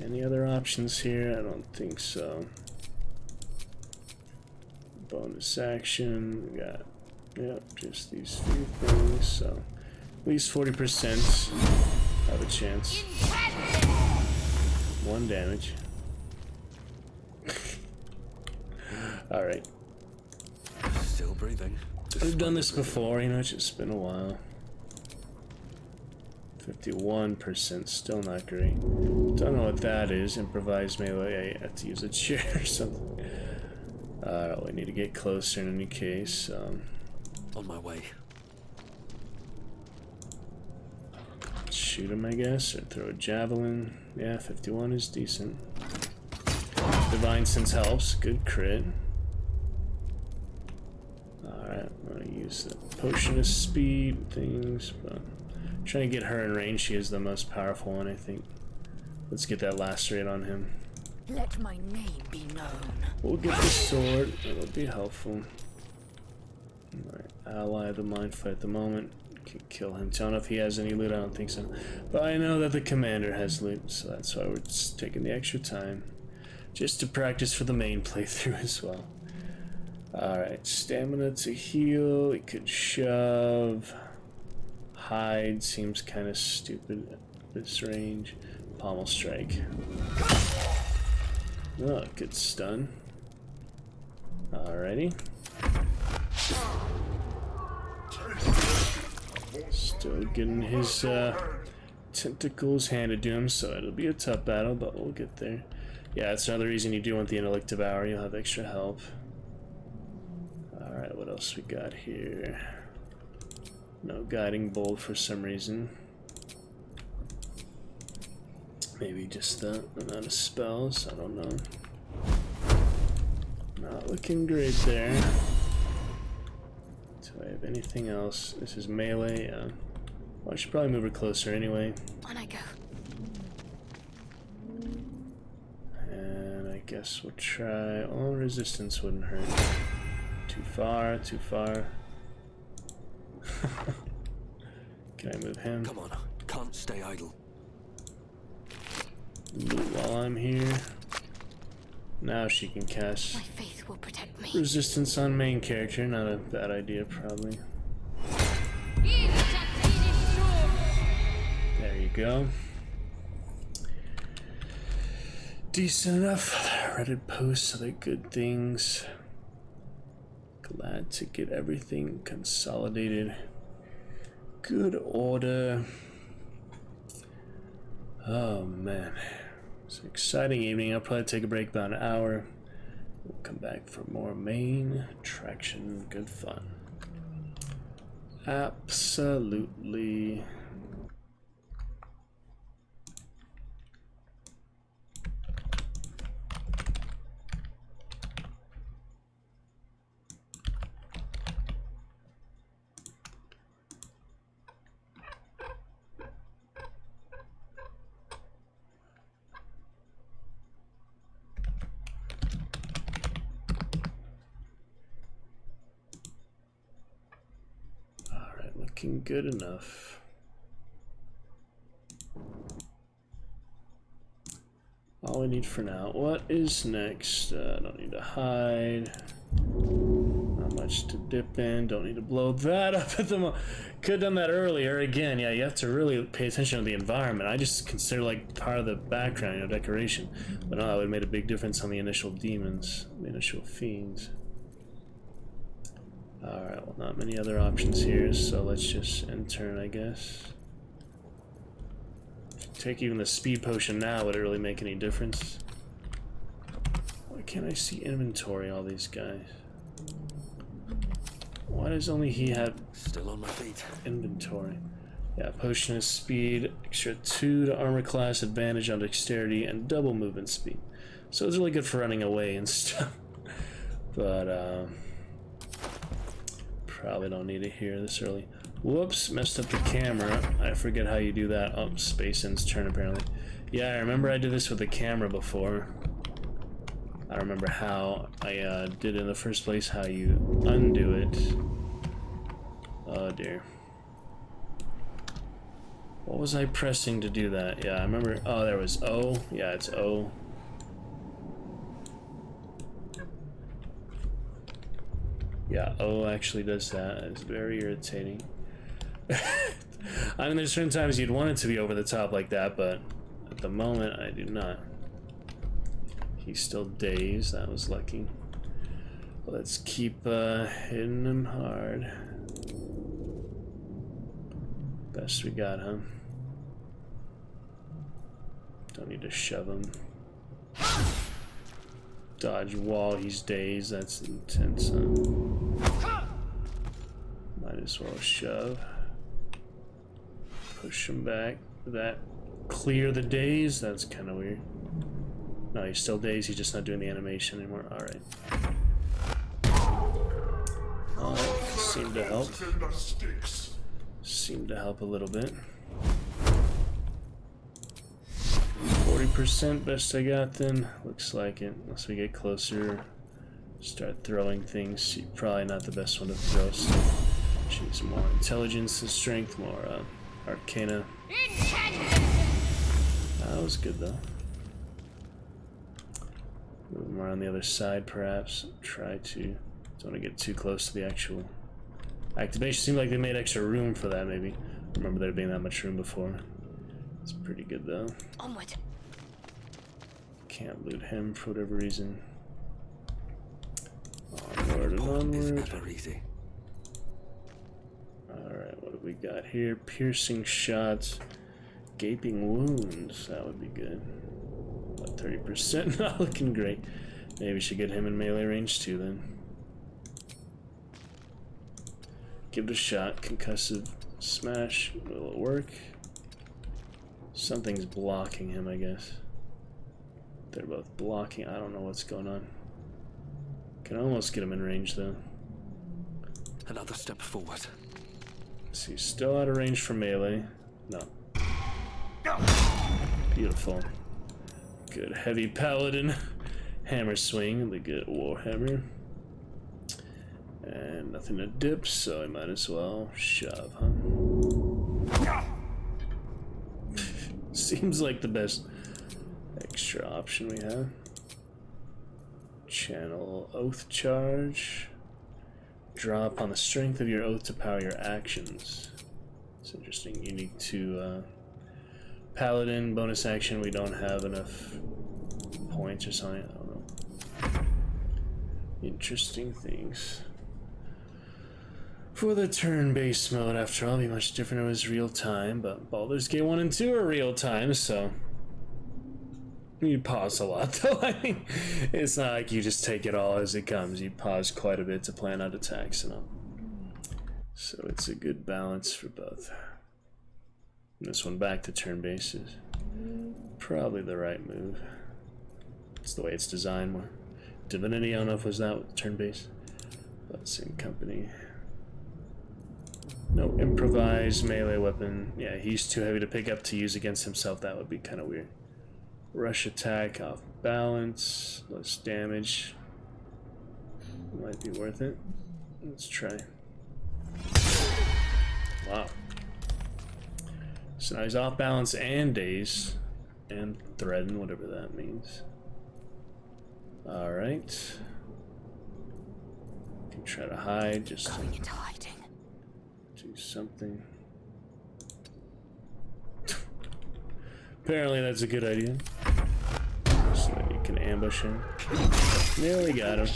Any other options here? I don't think so. Bonus action. We got, yep, just these few things. So at least 40% have a chance. 1 damage. Alright. Still breathing. We've done this before, you know, it's just been a while. 51%, still not great. Don't know what that is. Improvised melee. I have to use a chair or something. Alright, we need to get closer in any case. On my way. shoot him, I guess, or throw a javelin. Yeah, 51 is decent. Divine Sense helps. Good crit. Alright, I'm gonna use the potion of speed things, but I'm trying to get her in range. She is the most powerful one, I think. Let's get that lacerate on him. Let my name be known. We'll get the sword. It'll be helpful. Alright, ally the mind fight at the moment. Can kill him. Don't know if he has any loot. I don't think so. But I know that the commander has loot, so that's why we're just taking the extra time. Just to practice for the main playthrough as well. Alright, stamina to heal. We could shove. Hide seems kind of stupid at this range. Pommel strike. Oh, good stun. Alrighty. Still getting his tentacles handed to him, so it'll be a tough battle, but we'll get there. Yeah, that's another reason you do want the Intellect Devour. You'll have extra help. Alright, what else we got here? No Guiding Bolt for some reason. Maybe just the amount of spells, I don't know. Not looking great there. Do I have anything else? This is melee, yeah. Well, I should probably move her closer anyway. On I go. And I guess we'll try... Oh, resistance wouldn't hurt. Too far, too far. Can I move him? Come on, can't stay idle. Loot while I'm here. Now she can cast My faith will protect me. resistance on main character. Not a bad idea, probably. There you go. Decent enough. Reddit posts are the good things. Glad to get everything consolidated. Good order. Oh man. It's an exciting evening. I'll probably take a break about an hour. We'll come back for more main attraction. Good fun. Absolutely. Looking good enough. All we need for now. What is next? Don't need to hide. Not much to dip in. Don't need to blow that up at the moment. Could have done that earlier. Again, yeah, you have to really pay attention to the environment. I just consider like part of the background, you know, decoration. But no, that would have made a big difference on the initial demons, the initial fiends. Alright, well, not many other options here, so let's just end turn, I guess. Take even the speed potion now, would it really make any difference? Why can't I see inventory, all these guys? Why does only he have still on my feet inventory? Yeah, potion of speed, extra 2 to armor class, advantage on dexterity, and double movement speed. So it's really good for running away and stuff. But, probably don't need it here this early. Whoops, messed up the camera. I forget how you do that. Oh, space ends turn apparently. Yeah, I remember I did this with the camera before. I don't remember how I did it in the first place, how you undo it. Oh dear. What was I pressing to do that? Yeah, I remember. Oh, there was O. Yeah, it's O. Yeah, O actually does that. It's very irritating. I mean, there's certain times you'd want it to be over the top like that, but at the moment, I do not. He's still dazed. That was lucky. Let's keep hitting him hard. Best we got, huh? Don't need to shove him. Dodge wall, he's dazed. That's intense, huh? Might as well shove. Push him back. that clear the daze? That's kind of weird. No, he's still dazed, he's just not doing the animation anymore. Alright. Seemed to help. Seemed to help a little bit. 40% best I got then. Looks like it. Unless we get closer, start throwing things. You're probably not the best one to throw. So choose more intelligence and strength, more arcana. That was good though. Move them around the other side perhaps. Try to. Don't want to get too close to the actual activation. Seemed like they made extra room for that maybe. I remember there being that much room before. It's pretty good though. Onward. Can't loot him for whatever reason. Onward and onward. Alright, what do we got here? Piercing shots. Gaping wounds. That would be good. About 30%. Not looking great. Maybe we should get him in melee range too then. Give it a shot. Concussive smash. Will it work? Something's blocking him, I guess. They're both blocking. I don't know what's going on. Can almost get him in range though. Another step forward. So he's still out of range for melee. No. Beautiful. Good heavy paladin. Hammer swing. The good warhammer. And nothing to dip, so I might as well shove, huh? Seems like the best extra option we have. Channel oath charge. Draw upon the strength of your oath to power your actions. It's interesting. Unique to paladin bonus action. We don't have enough points or something. I don't know. Interesting things. For the turn-based mode, after all, it'll be much different. It was real time, but Baldur's Gate 1 and 2 are real time, so you pause a lot though. I mean, it's not like you just take it all as it comes. You pause quite a bit to plan out attacks and all. So it's a good balance for both. And this one back to turn-based is probably the right move. It's the way it's designed more. Divinity, I don't know if it was that with turn-based, but same company. No improvised melee weapon. Yeah, he's too heavy to pick up to use against himself. That would be kind of weird. Rush attack off balance. Less damage. Might be worth it. Let's try. Wow. So now he's off balance and dazed. And threatened, whatever that means. Alright. Can try to hide, just going into hiding. Do something. Apparently that's a good idea. So that you can ambush him. There we got him.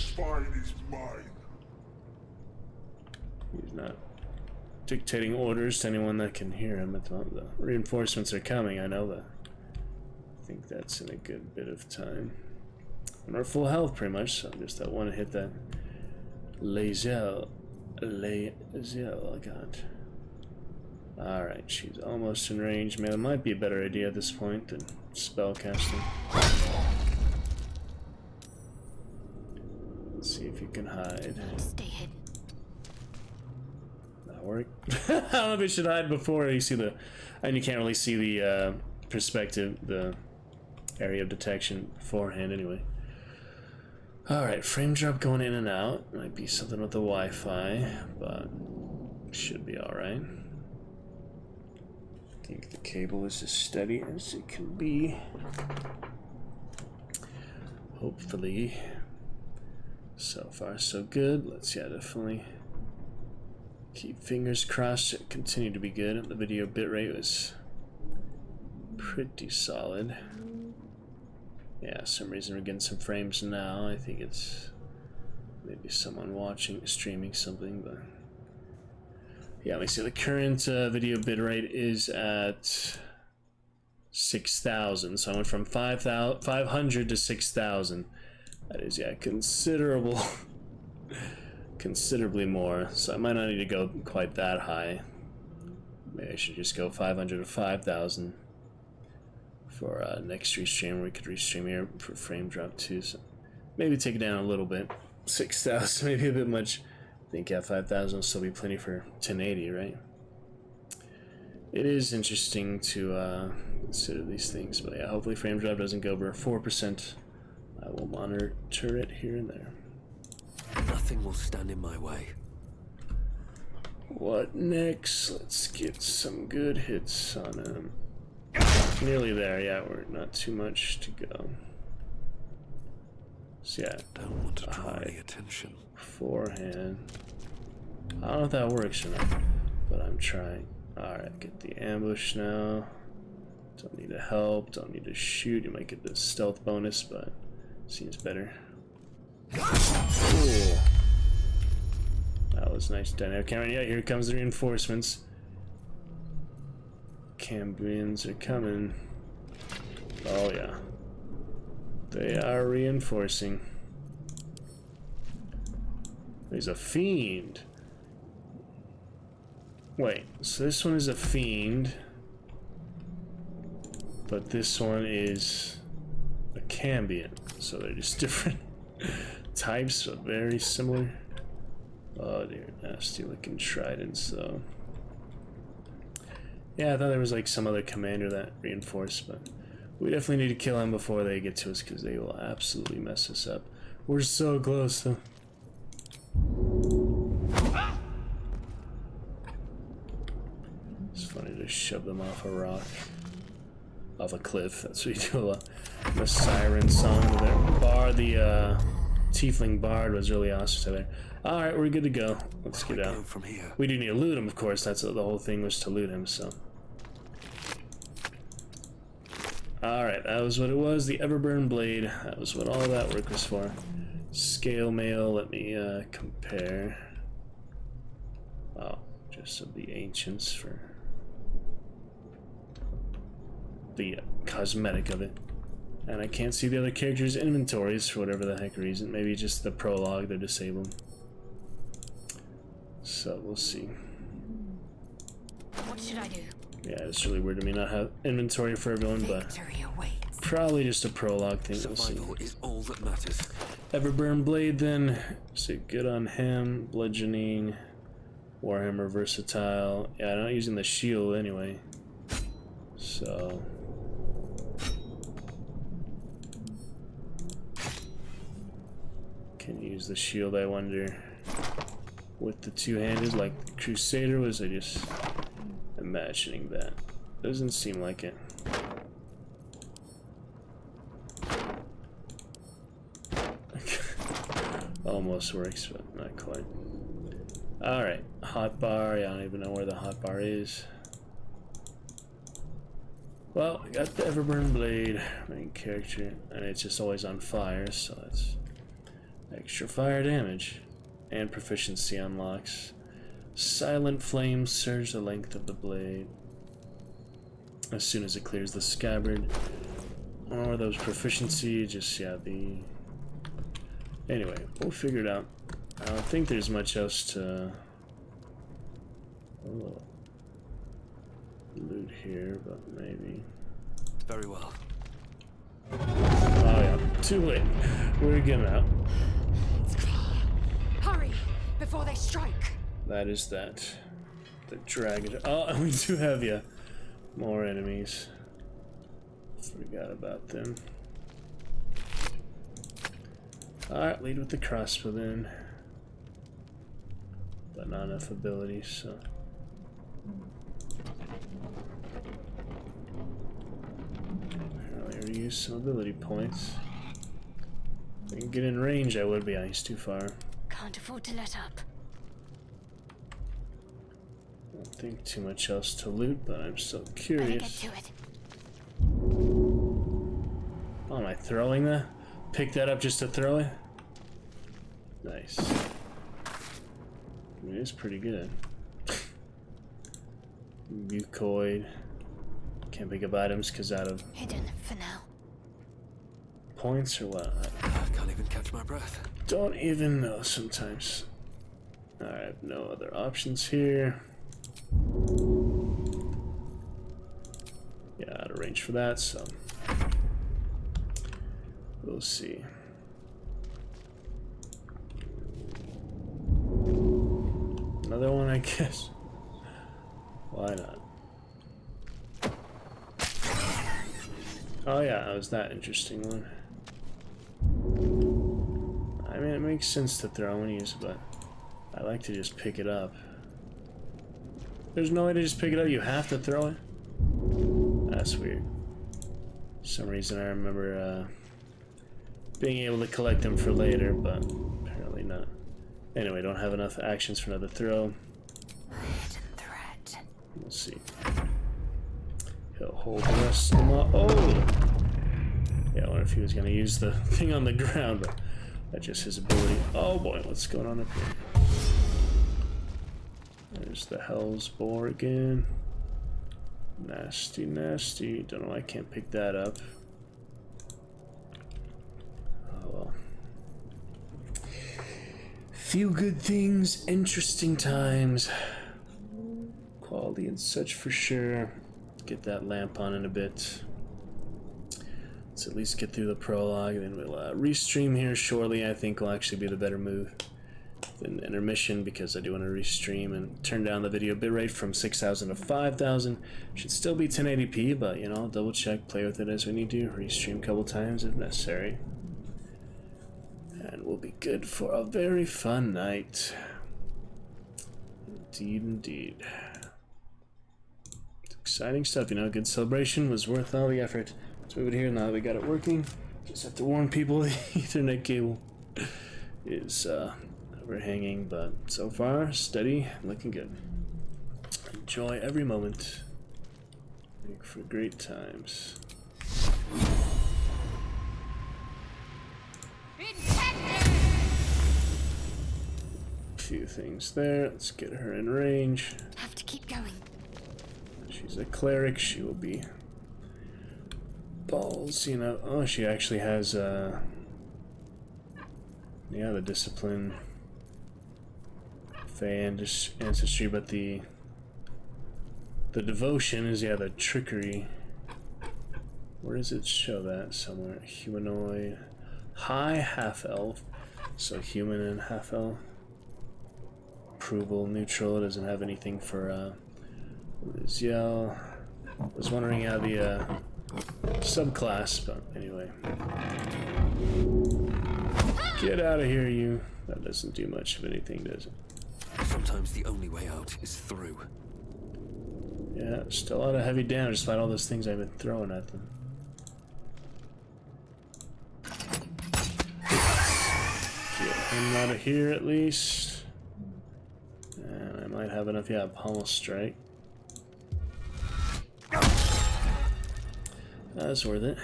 He's not dictating orders to anyone that can hear him at the moment. The reinforcements are coming, I know that. I think that's in a good bit of time. And we're full health pretty much, so just that one hit that laser. I got. Alright, she's almost in range. Man, it might be a better idea at this point than spellcasting. Let's see if you can hide. Stay hidden. That worked. I don't know if you should hide before you see the. And you can't really see the perspective, the area of detection beforehand anyway. Alright, frame drop going in and out. Might be something with the Wi-Fi, but should be alright. I think the cable is as steady as it can be. Hopefully. So far so good. Let's definitely keep fingers crossed it continued to be good. The video bitrate was pretty solid. Yeah, some reason we're getting some frames now. I think it's maybe someone watching, streaming something, but yeah, let me see. The current video bitrate is at 6,000, so I went from 500 to 6,000. That is, yeah, considerable, considerably more. So I might not need to go quite that high, Maybe I should just go 500 to 5,000 for next restream. We could restream here for frame drop too. So maybe take it down a little bit. 6,000, maybe a bit much. I think at 5,000 will still be plenty for 1080, right? It is interesting to consider these things, but yeah, hopefully frame drop doesn't go over 4%. I will monitor it here and there. Nothing will stand in my way. What next? Let's get some good hits on him. Nearly there, yeah, we're not too much to go. So yeah, Don't want to draw any attention. Forehand. I don't know if that works or not, but I'm trying. Alright, get the ambush now. Don't need to help, don't need to shoot. You might get the stealth bonus, but seems better. Cool. That was nice dynamic camera. Yeah, here comes the reinforcements. Cambrians are coming. Oh yeah. They are reinforcing. There's a fiend. Wait, so this one is a fiend, but this one is a Cambion. So they're just different types, but very similar. Oh dear, nasty looking tridents though. Yeah, I thought there was like some other commander that reinforced, but we definitely need to kill him before they get to us because they will absolutely mess us up. We're so close though. It's funny to shove them off a rock. Off a cliff, that's what you do a lot. The siren song there. The tiefling bard was really awesome there. Alright, we're good to go. Let's get out. From here. We do need to loot him, of course. That's the whole thing, was to loot him, so. Alright, that was what it was. The Everburn Blade. That was what all that work was for. Scale mail, let me compare. Oh, just of the ancients for the cosmetic of it. And I can't see the other characters' inventories for whatever the heck reason. Maybe just the prologue, they're disabled. So we'll see. What should I do? Yeah, it's really weird to me not have inventory for everyone, but probably just a prologue thing. We'll see. Survival is all that matters. Everburn Blade then. Is it good on him? Bludgeoning. Warhammer Versatile. Yeah, I'm not using the shield anyway. So. Can use the shield, I wonder. With the two-handed like Crusader, was I just imagining that? Doesn't seem like it. Almost works, but not quite. Alright, hotbar. Yeah, I don't even know where the hotbar is. Well, I got the Everburn Blade, main character, and it's just always on fire, so that's extra fire damage. And proficiency unlocks. Silent Flame, surge the length of the blade as soon as it clears the scabbard. Or those proficiency, just, yeah, the... Anyway, we'll figure it out. I don't think there's much else to loot here, but maybe. Very well. Oh yeah, too late. We're getting out. Hurry before they strike. That is that. The dragon. Oh, and we do have, yeah, more enemies. Forgot about them. Alright, lead with the crossbow then. But not enough abilities, so. I already used some ability points. If I can get in range, I would be. He's too far. Can't afford to let up. Don't think too much else to loot, but I'm still curious. Better get to it. Oh, am I throwing that? Pick that up just to throw it? Nice. It is pretty good. Mucoid. Can't pick up items because out of hidden for now. Points or what? I can't even catch my breath. Don't even know sometimes. Alright, no other options here. yeah, out of range for that, so we'll see. Another one, I guess. Why not? Oh yeah, that was that interesting one. I mean, it makes sense to throw and use, but I like to just pick it up. There's no way to just pick it up, you have to throw it? That's weird. For some reason I remember being able to collect them for later, but apparently not. Anyway, don't have enough actions for another throw. Hidden threat. We'll see. He'll hold the rest of them up. Oh! Yeah, I wonder if he was going to use the thing on the ground, but that's just his ability. Oh boy, what's going on up here? There's the Hell's Boar again. Nasty, nasty. Don't know why I can't pick that up. Oh well. Few good things, interesting times. Quality and such for sure. Get that lamp on in a bit. Let's at least get through the prologue, and then we'll restream here shortly. I think will actually be the better move than intermission, because I do want to restream and turn down the video bitrate from 6,000 to 5,000. Should still be 1080p, but you know, I'll double check, play with it as we need to, restream a couple times if necessary. And we'll be good for a very fun night. Indeed, indeed. It's exciting stuff, you know, good celebration was worth all the effort. Let's move it here now that we got it working. Just have to warn people the Ethernet cable is overhanging, but so far, steady, looking good. Enjoy every moment. Make for great times. Few things there. Let's get her in range. Have to keep going. She's a cleric. She will be balls, you know. Oh, she actually has yeah, the discipline, Fey ancestry, but the devotion is, yeah, the trickery. Where does it show that? Somewhere. Humanoid, high half elf, so human and half elf. Approval, neutral. It doesn't have anything for Riziel. Was wondering how the subclass, but anyway. Get out of here, you. That doesn't do much of anything, does it? Sometimes the only way out is through. Yeah, still a lot of heavy damage despite all those things I've been throwing at them. Get him out of here at least. And I might have enough, yeah, pommel strike. That's worth it.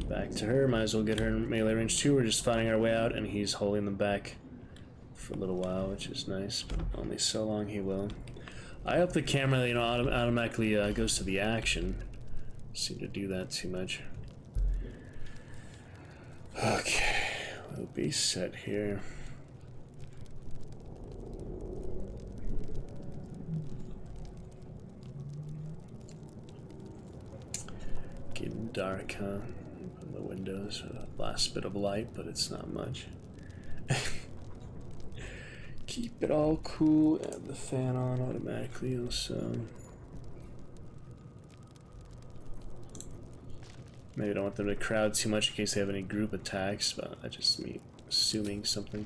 Back to her, might as well get her in melee range too. We're just fighting our way out and he's holding them back for a little while, which is nice, but only so long he will. I hope the camera, you know, automatically goes to the action. Seem to do that too much. Okay, we'll be set here. Getting dark, huh? Open the windows for the last bit of light, but it's not much. Keep it all cool. Have the fan on automatically also. Maybe I don't want them to crowd too much in case they have any group attacks, but that's just me assuming something.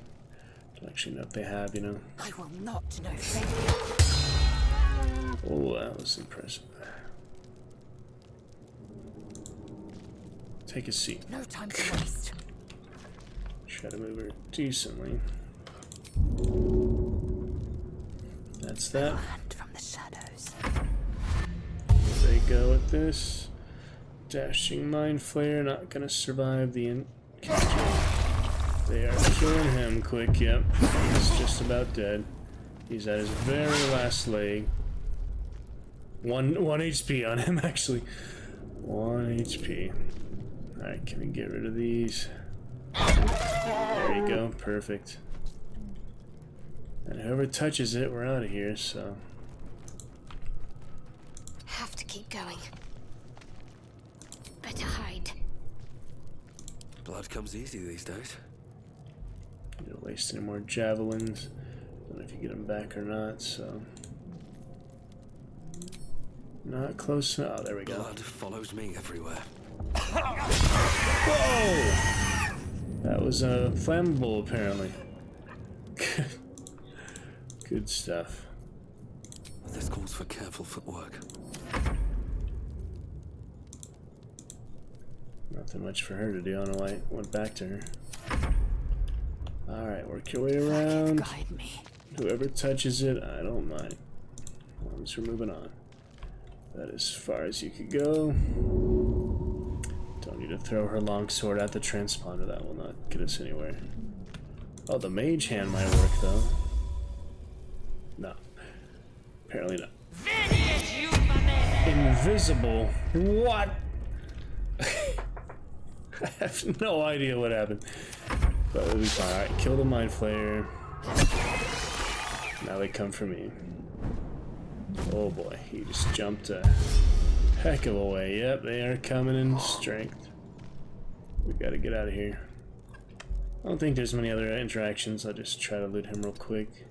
Don't actually know if they have, you know. I will not know failure. Oh, that was impressive. Take a seat. No time to waste. Try to move her decently. That's that. Hand from the shadows. There they go with this. Dashing Mind Flayer, not gonna survive the encounter. They are killing him quick, yep. He's just about dead. He's at his very last leg. One HP on him, actually. 1 HP. Alright, can we get rid of these? There you go, perfect. And whoever touches it, we're out of here, so. keep going. Better hide. Blood comes easy these days. You don't waste any more javelins. Don't know if you get them back or not, so. Not close enough. Oh, there we go. Blood follows me everywhere. Whoa! That was flammable, apparently. Good stuff. This calls for careful footwork. Nothing much for her to do. I don't know why I went back to her. Alright, work your way around. Guide me. Whoever touches it, I don't mind. As long as we're moving on. That is as far as you could go. Don't need to throw her longsword at the transponder. That will not get us anywhere. Oh, the mage hand might work, though. No. Apparently not. Invisible? What? I have no idea what happened. But we'll be fine. Alright, kill the mind flayer. Now they come for me. Oh boy, he just jumped a heck of a way. Yep, they are coming in strength. We gotta get out of here. I don't think there's many other interactions. I'll just try to loot him real quick.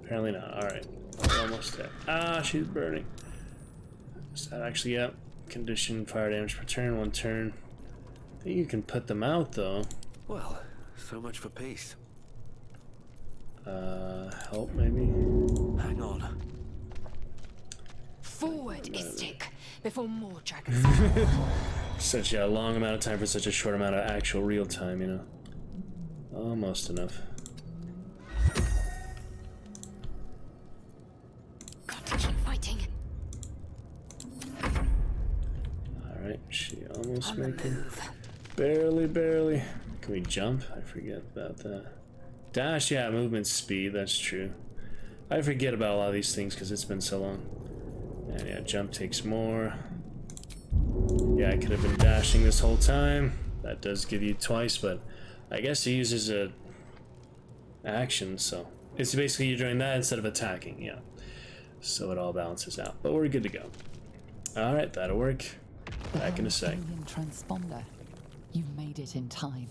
Apparently not. Alright. We're almost there. Ah, she's burning. Is that actually, yep. Condition fire damage per turn, 1 turn. I think you can put them out though. Well, so much for peace. Help maybe? Hang on. Forward, Istik, before more dragons. Such a long amount of time for such a short amount of actual real time, you know. Almost enough. Got to keep fighting. Alright, she almost making. Barely, barely. Can we jump? I forget about that. Dash, yeah, movement speed, that's true. I forget about a lot of these things because it's been so long. And yeah, jump takes more. Yeah, I could have been dashing this whole time. That does give you twice, but I guess he uses a action, so it's basically you're doing that instead of attacking, yeah. So it all balances out, but we're good to go. Alright, that'll work. Back in a sec. Transponder. You made it in time.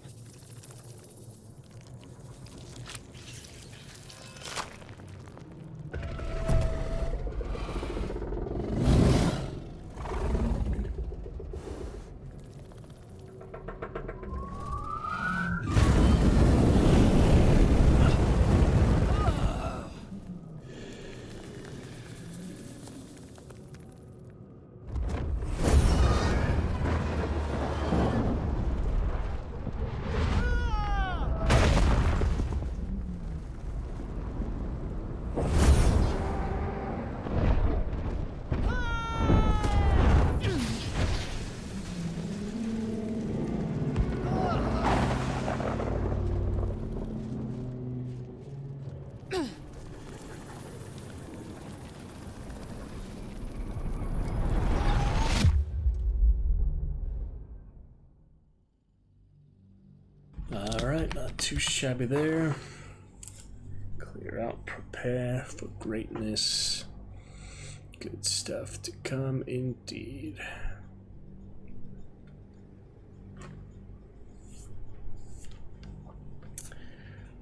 Alright, not too shabby there. Clear out, prepare for greatness. Good stuff to come indeed.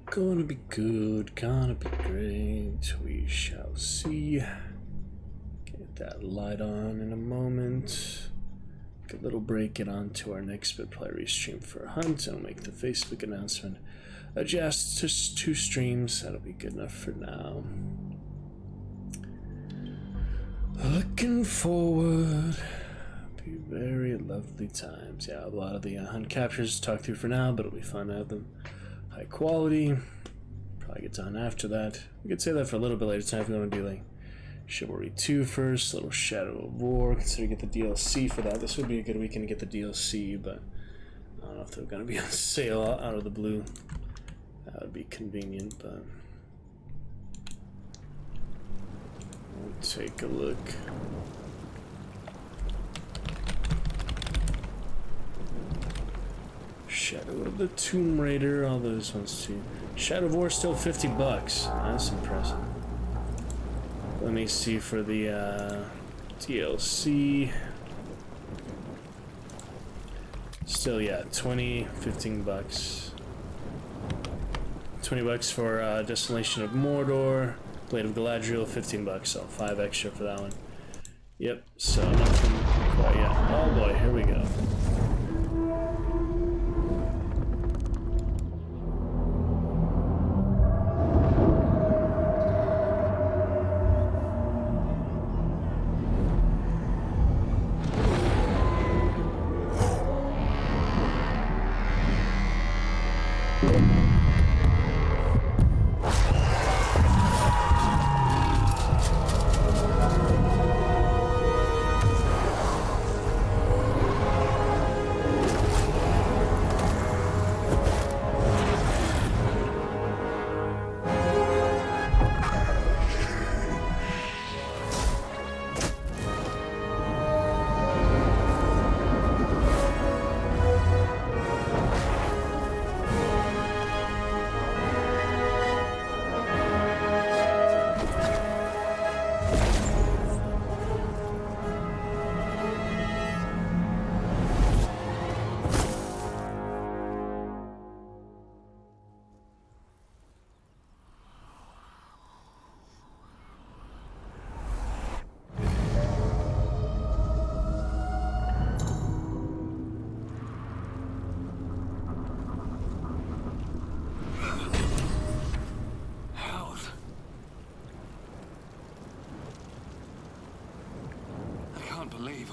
Gonna be good, gonna be great, we shall see. Get that light on in a moment. A little break, get on to our next bit, probably restream for a hunt, and I'll make the Facebook announcement. Adjust to 2 streams, that'll be good enough for now. Looking forward, be very lovely times. Yeah, a lot of the hunt captures to talk through for now, but it'll be fun to have them high quality. Probably get done after that. We could say that for a little bit later time if we want to do like Chivalry 2 first, little Shadow of War, consider get the DLC for that. This would be a good weekend to get the DLC, but I don't know if they're going to be on sale out of the blue. That would be convenient, but we'll take a look. Shadow of the Tomb Raider, all those ones too. Shadow of War still $50. That's impressive. Let me see for the DLC. Still, yeah, 15 bucks. 20 bucks for Desolation of Mordor. Blade of Galadriel, 15 bucks. So 5 extra for that one. Yep, so nothing quite yet. Oh boy, here we go.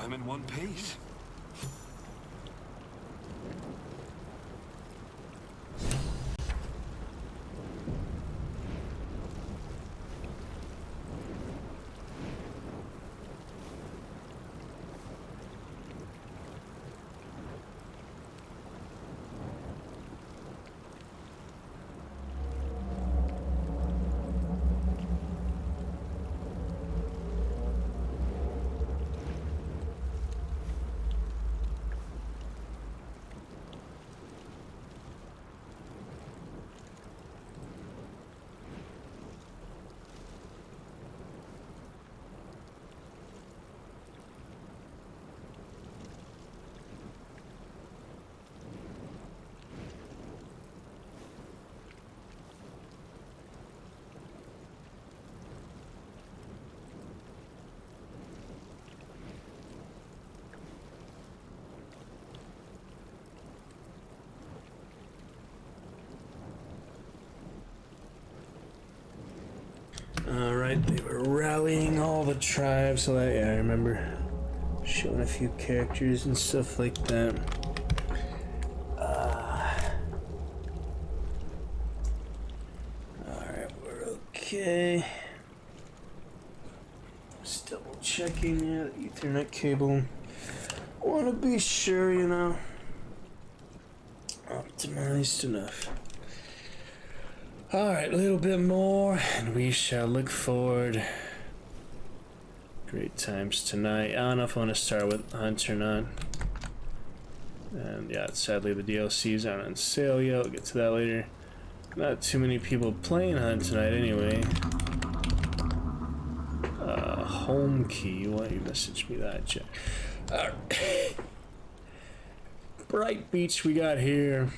I'm in one piece. Alright, they were rallying all the tribes, so that, yeah, I remember showing a few characters and stuff like that. Alright, we're okay. Just double checking the Ethernet cable. Wanna be sure, you know. Optimized enough. Alright, a little bit more, and we shall look forward. Great times tonight. I don't know if I want to start with Hunt or not. And yeah, sadly the DLCs aren't on sale yet. We'll get to that later. Not too many people playing Hunt tonight anyway. Home key. Why you message me that, Jack? Alright. Bright Beach we got here.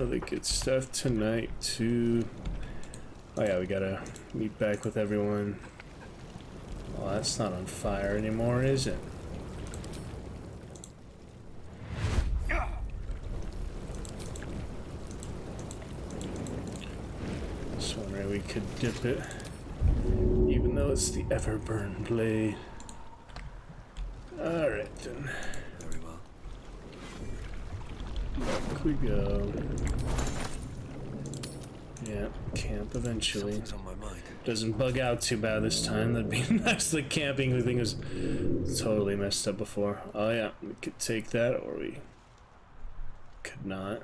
Other good stuff tonight too. Oh yeah, we gotta meet back with everyone. Oh, that's not on fire anymore, is it? This one right, we could dip it, even though it's the Everburn blade. All right then. Back we go. Yeah, camp eventually. On my mind. Doesn't bug out too bad this time. That'd be nice. The camping thing was totally messed up before. Oh yeah, we could take that or we could not.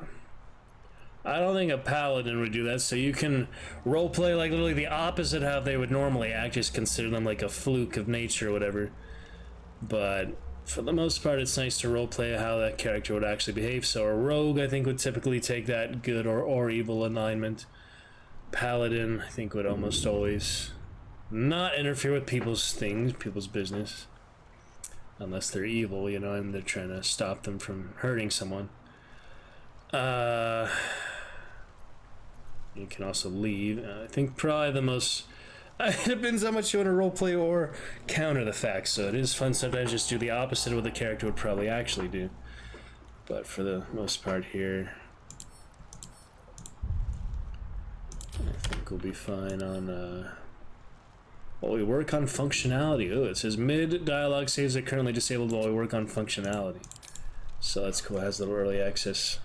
I don't think a paladin would do that, so you can roleplay like literally the opposite how they would normally act, just consider them like a fluke of nature or whatever. But for the most part, it's nice to roleplay how that character would actually behave. So a rogue, I think, would typically take that good or evil alignment. Paladin, I think, would almost always not interfere with people's things, people's business. Unless they're evil, you know, and they're trying to stop them from hurting someone. You can also leave. I think probably the most... It depends how much you want to roleplay or counter the facts, so it is fun sometimes just do the opposite of what the character would probably actually do. But for the most part here, I think we'll be fine on, while we work on functionality. Oh, it says mid-dialogue saves are currently disabled while we work on functionality. So that's cool, it has a little early access,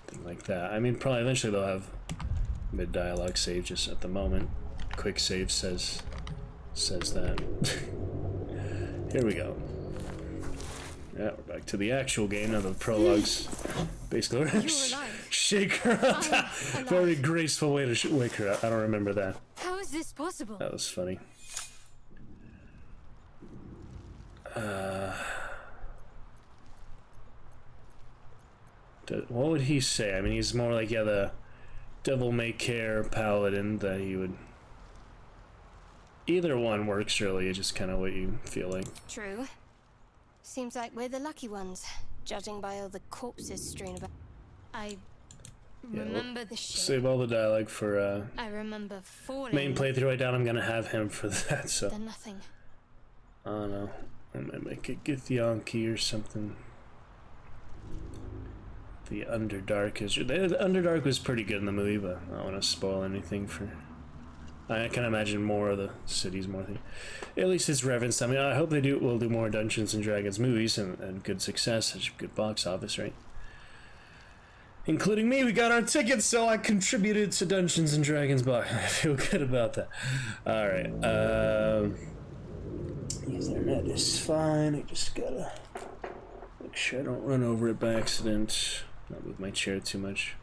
thing like that. I mean, probably eventually they'll have mid-dialogue save, just at the moment. Quick save says that. Here we go. Yeah, we're back to the actual game now. The prologues basically shake her up. Very graceful way to wake her up. I don't remember that. How is this possible? That was funny. What would he say? I mean, he's more like, yeah, the devil may care paladin that he would. Either one works, really. It's just kind of what you feel like. True. Seems like we're the lucky ones, judging by all the corpses strewn about. I remember the ship. Save all the dialogue for I remember falling. main playthrough. I doubt I'm gonna have him for that. So. Then nothing. I don't know. I might make it Githyanki or something. The Underdark is. The Underdark was pretty good in the movie, but I don't want to spoil anything for. I can imagine more of the cities, more thing. At least it's referenced. I mean, I hope they will do more Dungeons and Dragons movies and good success, such a good box office, right? Including me, we got our tickets, so I contributed to Dungeons and Dragons box. I feel good about that. All right. Yes, internet is fine. I just gotta make sure I don't run over it by accident. Not move my chair too much.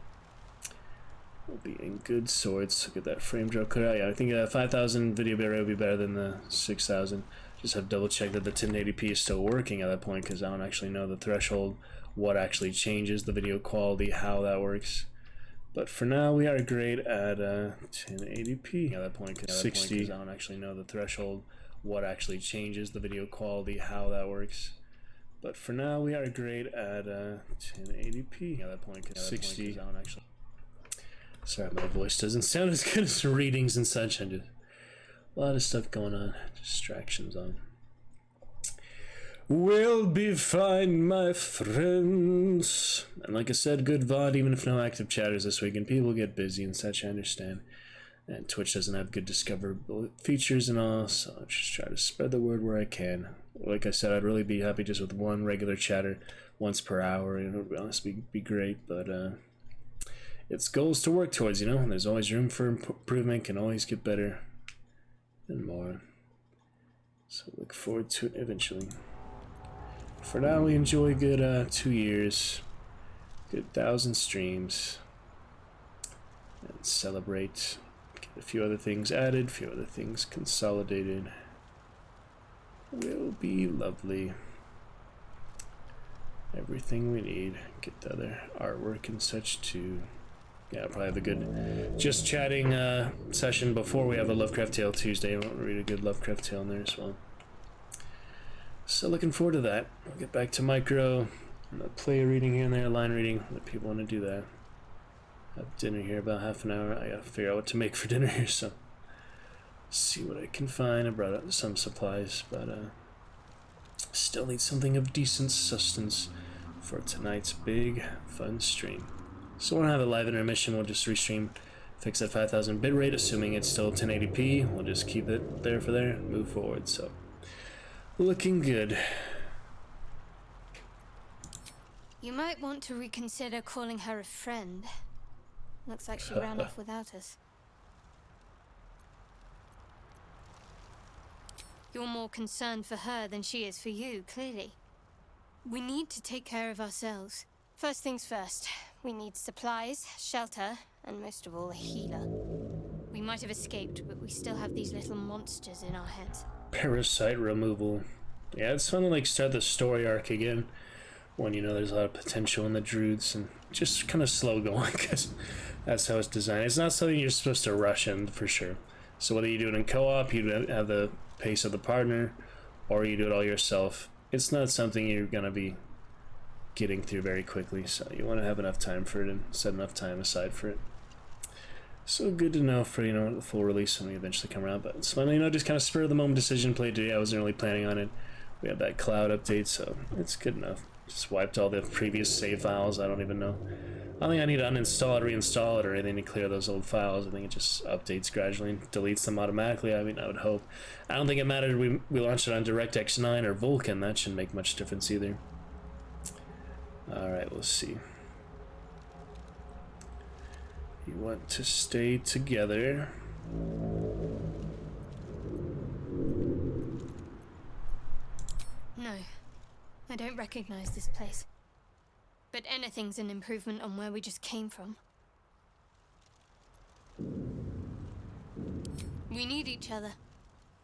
We'll be in good sorts. Look at that frame drop. Yeah, I think 5,000 video bitrate would be better than the 6,000. Just have to double check that the 1080p is still working at that point, because I don't actually know the threshold, what actually changes the video quality, how that works. But for now, we are great at 1080p at that point. 60. I don't actually know the threshold, what actually changes the video quality, how that works. But for now, we are great at 1080p at that point. 60. I don't actually. Sorry, my voice doesn't sound as good as readings and such. And just a lot of stuff going on. Distractions on. We'll be fine, my friends. And like I said, good VOD, even if no active chatters this week. And people get busy and such, I understand. And Twitch doesn't have good discoverable features and all, so I'll just try to spread the word where I can. Like I said, I'd really be happy just with one regular chatter once per hour. You know, to be honest, be great, but it's goals to work towards, you know. There's always room for improvement, can always get better and more. So look forward to it eventually. For now, we enjoy good 2 years, good 1,000 streams, and celebrate. Get a few other things added, a few other things consolidated. Will be lovely. Everything we need. Get the other artwork and such too. Yeah, I'll probably have a good just chatting session before we have a Lovecraft Tale Tuesday. I want to read a good Lovecraft Tale in there as well. So looking forward to that. We'll get back to micro, play a reading here and there, line reading. Let people want to do that. Have dinner here about half an hour. I gotta figure out what to make for dinner here, so see what I can find. I brought up some supplies, but still need something of decent sustenance for tonight's big fun stream. So we won't have a live intermission. We'll just restream, fix that 5,000 bitrate, assuming it's still 1080p. We'll just keep it there for there, move forward. So looking good. You might want to reconsider calling her a friend. Looks like she ran off without us. You're more concerned for her than she is for you, clearly. We need to take care of ourselves. First things first, we need supplies, shelter, and most of all, a healer. We might have escaped, but we still have these little monsters in our heads. Parasite removal. Yeah, it's fun to like start the story arc again when you know there's a lot of potential in the druids, and just kind of slow going because that's how it's designed. It's not something you're supposed to rush in for sure. So whether you do it in co-op, you have the pace of the partner, or you do it all yourself, it's not something you're gonna be getting through very quickly. So you want to have enough time for it and set enough time aside for it. So good to know for, you know, the full release when we eventually come around. But it's fun, you know, just kind of spur of the moment decision played today. I wasn't really planning on it. We had that cloud update, so it's good enough. Just wiped all the previous save files. I don't even know. I don't think I need to uninstall it, reinstall it, or anything to clear those old files. I think it just updates gradually and deletes them automatically. I mean, I would hope. I don't think it mattered we launched it on DirectX 9 or Vulkan. That shouldn't make much difference either. Alright, let's see. You want to stay together. No, I don't recognize this place. But anything's an improvement on where we just came from. We need each other,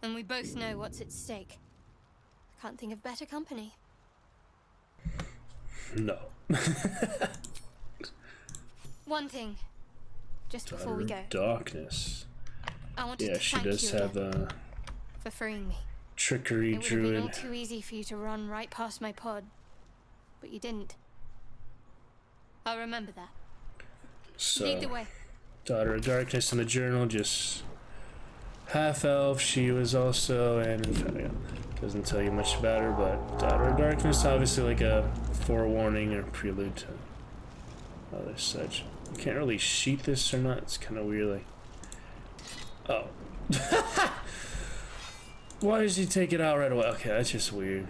and we both know what's at stake. I can't think of better company. No. One thing, just before we go. Darkness. I wanted Yeah, to she thank does you have again a for freeing me. trickery It would have been all druid. too easy for you to run right past my pod, but you didn't. I'll remember that. So, Lead the way. Daughter of Darkness in the journal, just half elf. She was also, and yeah, doesn't tell you much about her, but Daughter of Darkness, obviously like a forewarning or prelude to other such. Can't really sheet this or not. It's kind of weird. Like, oh, why does he take it out right away? Okay, that's just weird.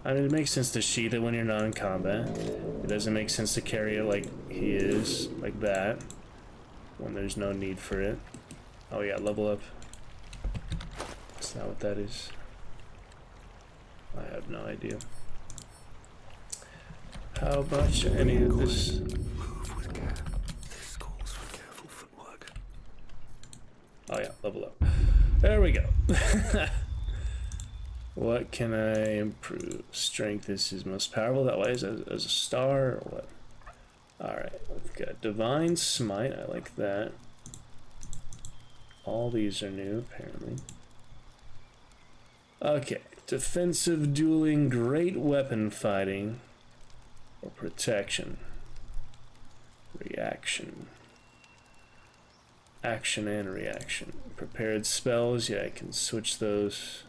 I mean, it makes sense to sheath it when you're not in combat. It doesn't make sense to carry it like he is, like that, when there's no need for it. Oh yeah, level up. That's not what that is. I have no idea. How about any of this? Move with care. This calls for careful footwork. Oh yeah, level up. There we go. What can I improve? Strength is his most powerful. That way, as a star or what? Alright, we've got Divine Smite. I like that. All these are new, apparently. Okay, defensive dueling, great weapon fighting, or protection. Reaction. Action and reaction. Prepared spells, yeah, I can switch those.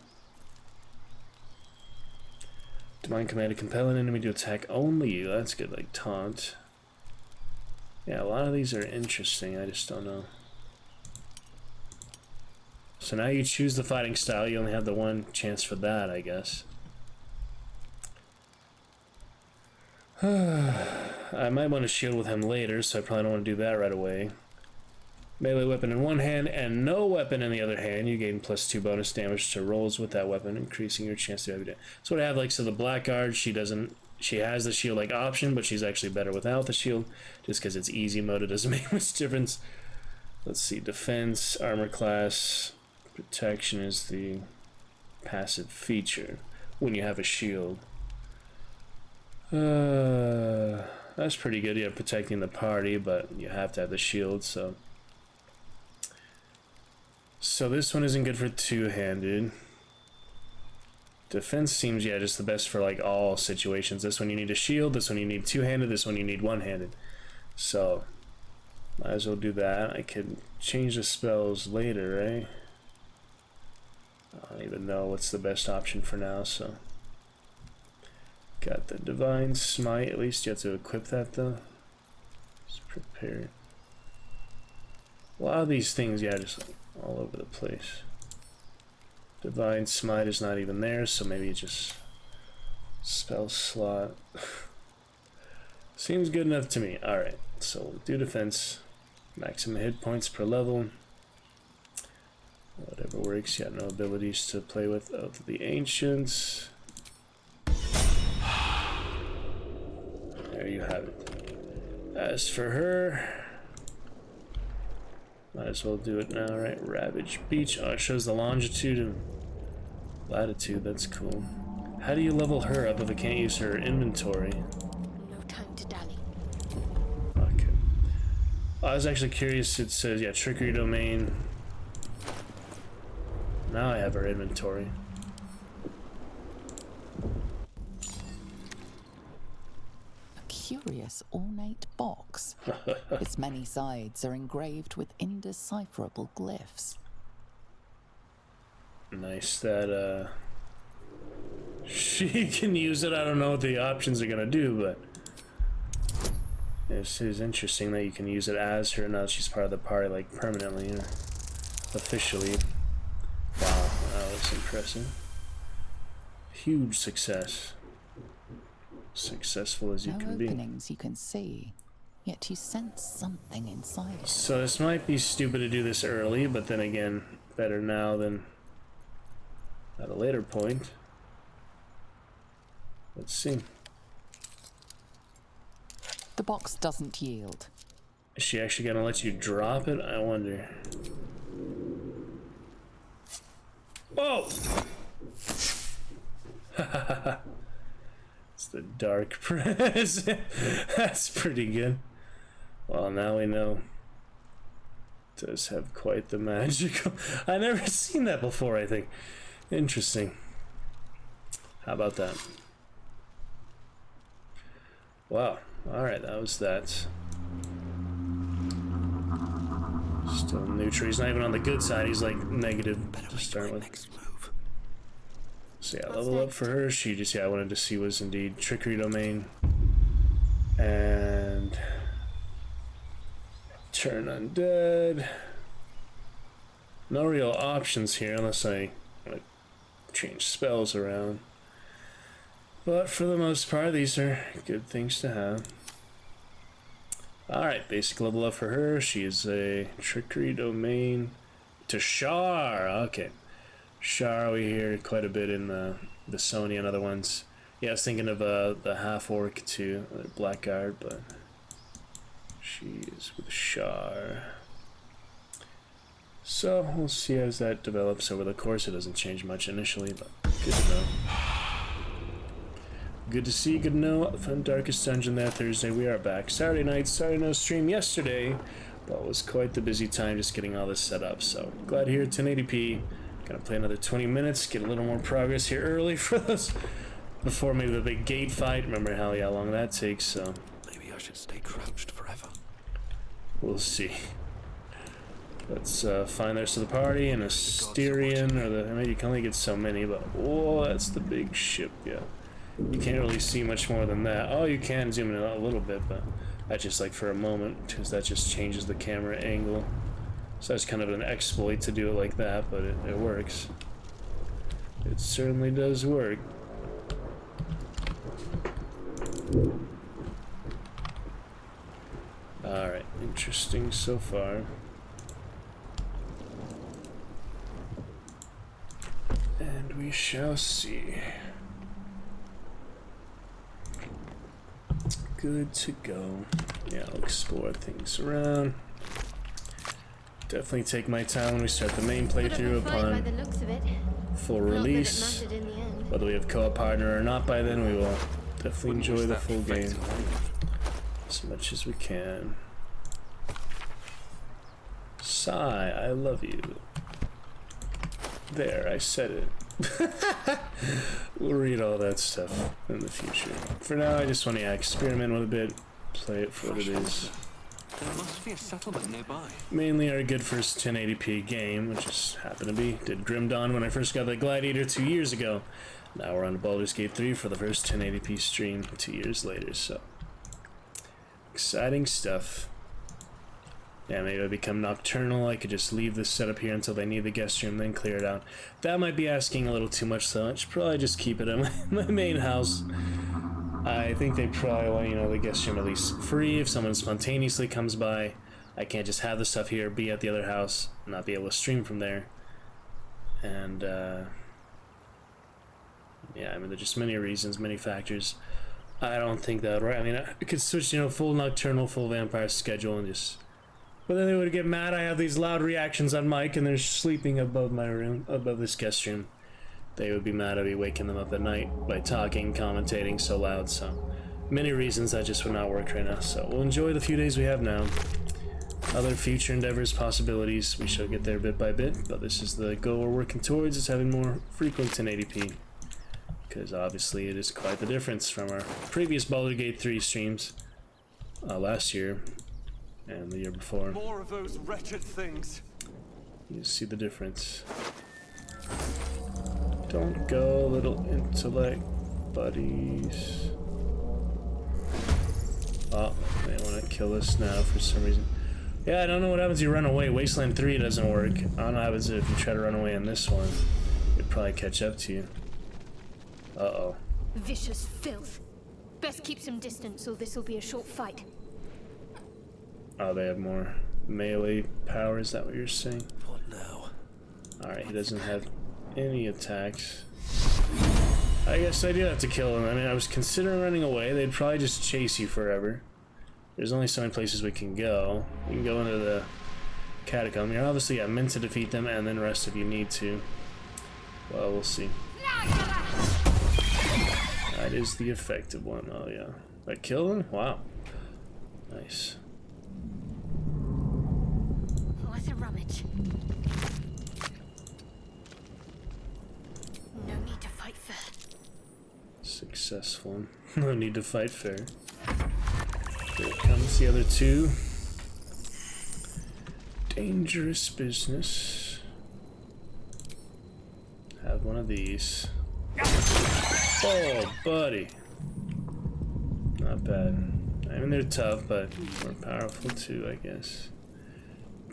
Divine command to compel an enemy to attack only you. That's good, like taunt. Yeah, a lot of these are interesting. I just don't know. So now you choose the fighting style. You only have the one chance for that, I guess. I might want to shield with him later, so I probably don't want to do that right away. Melee weapon in one hand and no weapon in the other hand. You gain +2 bonus damage to rolls with that weapon, increasing your chance to have it. So what I have, like, so the Blackguard, she has the shield like option, but she's actually better without the shield, just because it's easy mode. It doesn't make much difference. Let's see, defense, armor class, protection is the passive feature when you have a shield. That's pretty good. Yeah, protecting the party, but you have to have the shield, so. So this one isn't good for two-handed. Defense seems, yeah, just the best for like all situations. This one you need a shield, this one you need two-handed, this one you need one-handed. So, might as well do that. I could change the spells later, right? I don't even know what's the best option for now, so. Got the Divine Smite, at least you have to equip that though. Just prepare. A lot of these things, yeah, just like all over the place. Divine Smite is not even there, so maybe it just spell slot. Seems good enough to me. Alright, so we'll do defense. Maximum hit points per level. Whatever works. Yeah, no abilities to play with of the ancients. There you have it. As for her, might as well do it now, right? Ravage Beach. Oh, it shows the longitude and Latitude, that's cool. How do you level her up if I can't use her inventory? No time to dally. Okay. I was actually curious, it says, yeah, trickery domain. Now I have her inventory. A curious ornate box. Its many sides are engraved with indecipherable glyphs. Nice that, she can use it. I don't know what the options are gonna do, but this is interesting that you can use it as her now that she's part of the party, like permanently or officially. Wow, that was impressive. Huge success. Successful as you can be. No openings you can see, yet you sense something inside it. So this might be stupid to do this early, but then again, better now than at a later point. Let's see. The box doesn't yield. Is she actually gonna let you drop it? I wonder. Oh! It's the dark press. That's pretty good. Well, now we know. It does have quite the magical. I never seen that before, I think. Interesting. How about that? Wow. Alright, that was that. Still neutral. He's not even on the good side. He's like negative to start with. So yeah, level up for her. She just, yeah, I wanted to see was indeed trickery domain. And turn undead. No real options here unless I want to change spells around. But for the most part, these are good things to have. Alright, basic level up for her. She is a trickery domain to Shar. Okay. Shar we hear quite a bit in the Sony and other ones. Yeah, I was thinking of the half-orc too, Blackguard, but she is with Shar. So, we'll see as that develops over the course. It doesn't change much initially, but good to know. Good to see, good to know. From Darkest Dungeon that Thursday, we are back. Saturday night, sorry no stream yesterday, but it was quite the busy time just getting all this set up. So, glad here at 1080p. Gonna play another 20 minutes, get a little more progress here early for those, before maybe the big gate fight. Remember how long that takes, so. Maybe I should stay crouched forever. We'll see. Let's find the rest of the party and a Styrian, or the, I mean, you can only get so many, but whoa, that's the big ship, yeah. You can't really see much more than that. Oh, you can zoom in a little bit, but that's just like for a moment, because that just changes the camera angle. So that's kind of an exploit to do it like that, but it works. It certainly does work. Alright, interesting so far. And we shall see. Good to go. Yeah, I'll explore things around. Definitely take my time when we start the main playthrough upon full release. Whether we have co-op partner or not by then, we will definitely enjoy the full game as much as we can. Sigh, I love you. There, I said it. We'll read all that stuff in the future. For now, I just want to experiment with a bit, play it for what it is. There must be a settlement nearby. Mainly our good first 1080p game, which just happened to be did Grim Dawn when I first got the Gladiator 2 years ago. Now we're on Baldur's Gate 3 for the first 1080p stream 2 years later, so exciting stuff. Yeah, maybe I become nocturnal. I could just leave this setup here until they need the guest room, then clear it out. That might be asking a little too much, though. I should probably just keep it in my main house. I think they probably want, you know, the guest room at least free. If someone spontaneously comes by, I can't just have the stuff here, be at the other house, not be able to stream from there. And, yeah, I mean, there's just many reasons, many factors. I don't think that, right? I mean, I could switch, you know, full nocturnal, full vampire schedule and just... But then they would get mad. I have these loud reactions on mic and they're sleeping above my room, above this guest room. they would be mad at me waking them up at night by talking, commentating so loud, so many reasons that just would not work right now. So we'll enjoy the few days we have now. Other future endeavors, possibilities, we shall get there bit by bit, but this is the goal we're working towards, is having more frequent 1080p. Because obviously it is quite the difference from our previous Baldur's Gate 3 streams last year and the year before. More of those wretched things. You see the difference. Don't go, little intellect buddies. Oh, they want to kill us now for some reason. Yeah, I don't know what happens if you run away. Wasteland 3 doesn't work. I don't know what happens if you try to run away in this one. It'd probably catch up to you. Uh-oh. Vicious filth. Best keep some distance, or this'll be a short fight. Oh, they have more melee power, is that what you're saying? What now? Alright, he doesn't have any attacks. I guess I do have to kill him. I mean, I was considering running away. They'd probably just chase you forever. There's only so many places we can go. We can go into the catacomb. You're obviously meant to defeat them, and then rest if you need to. Well, we'll see. That is the effective one. Oh, yeah. I killed him? Wow. Nice. Worth a rummage. No need to fight fair. Successful. No need to fight fair. Here comes the other two. Dangerous business. Have one of these. Oh, buddy. Not bad. I mean, they're tough, but more powerful too, I guess.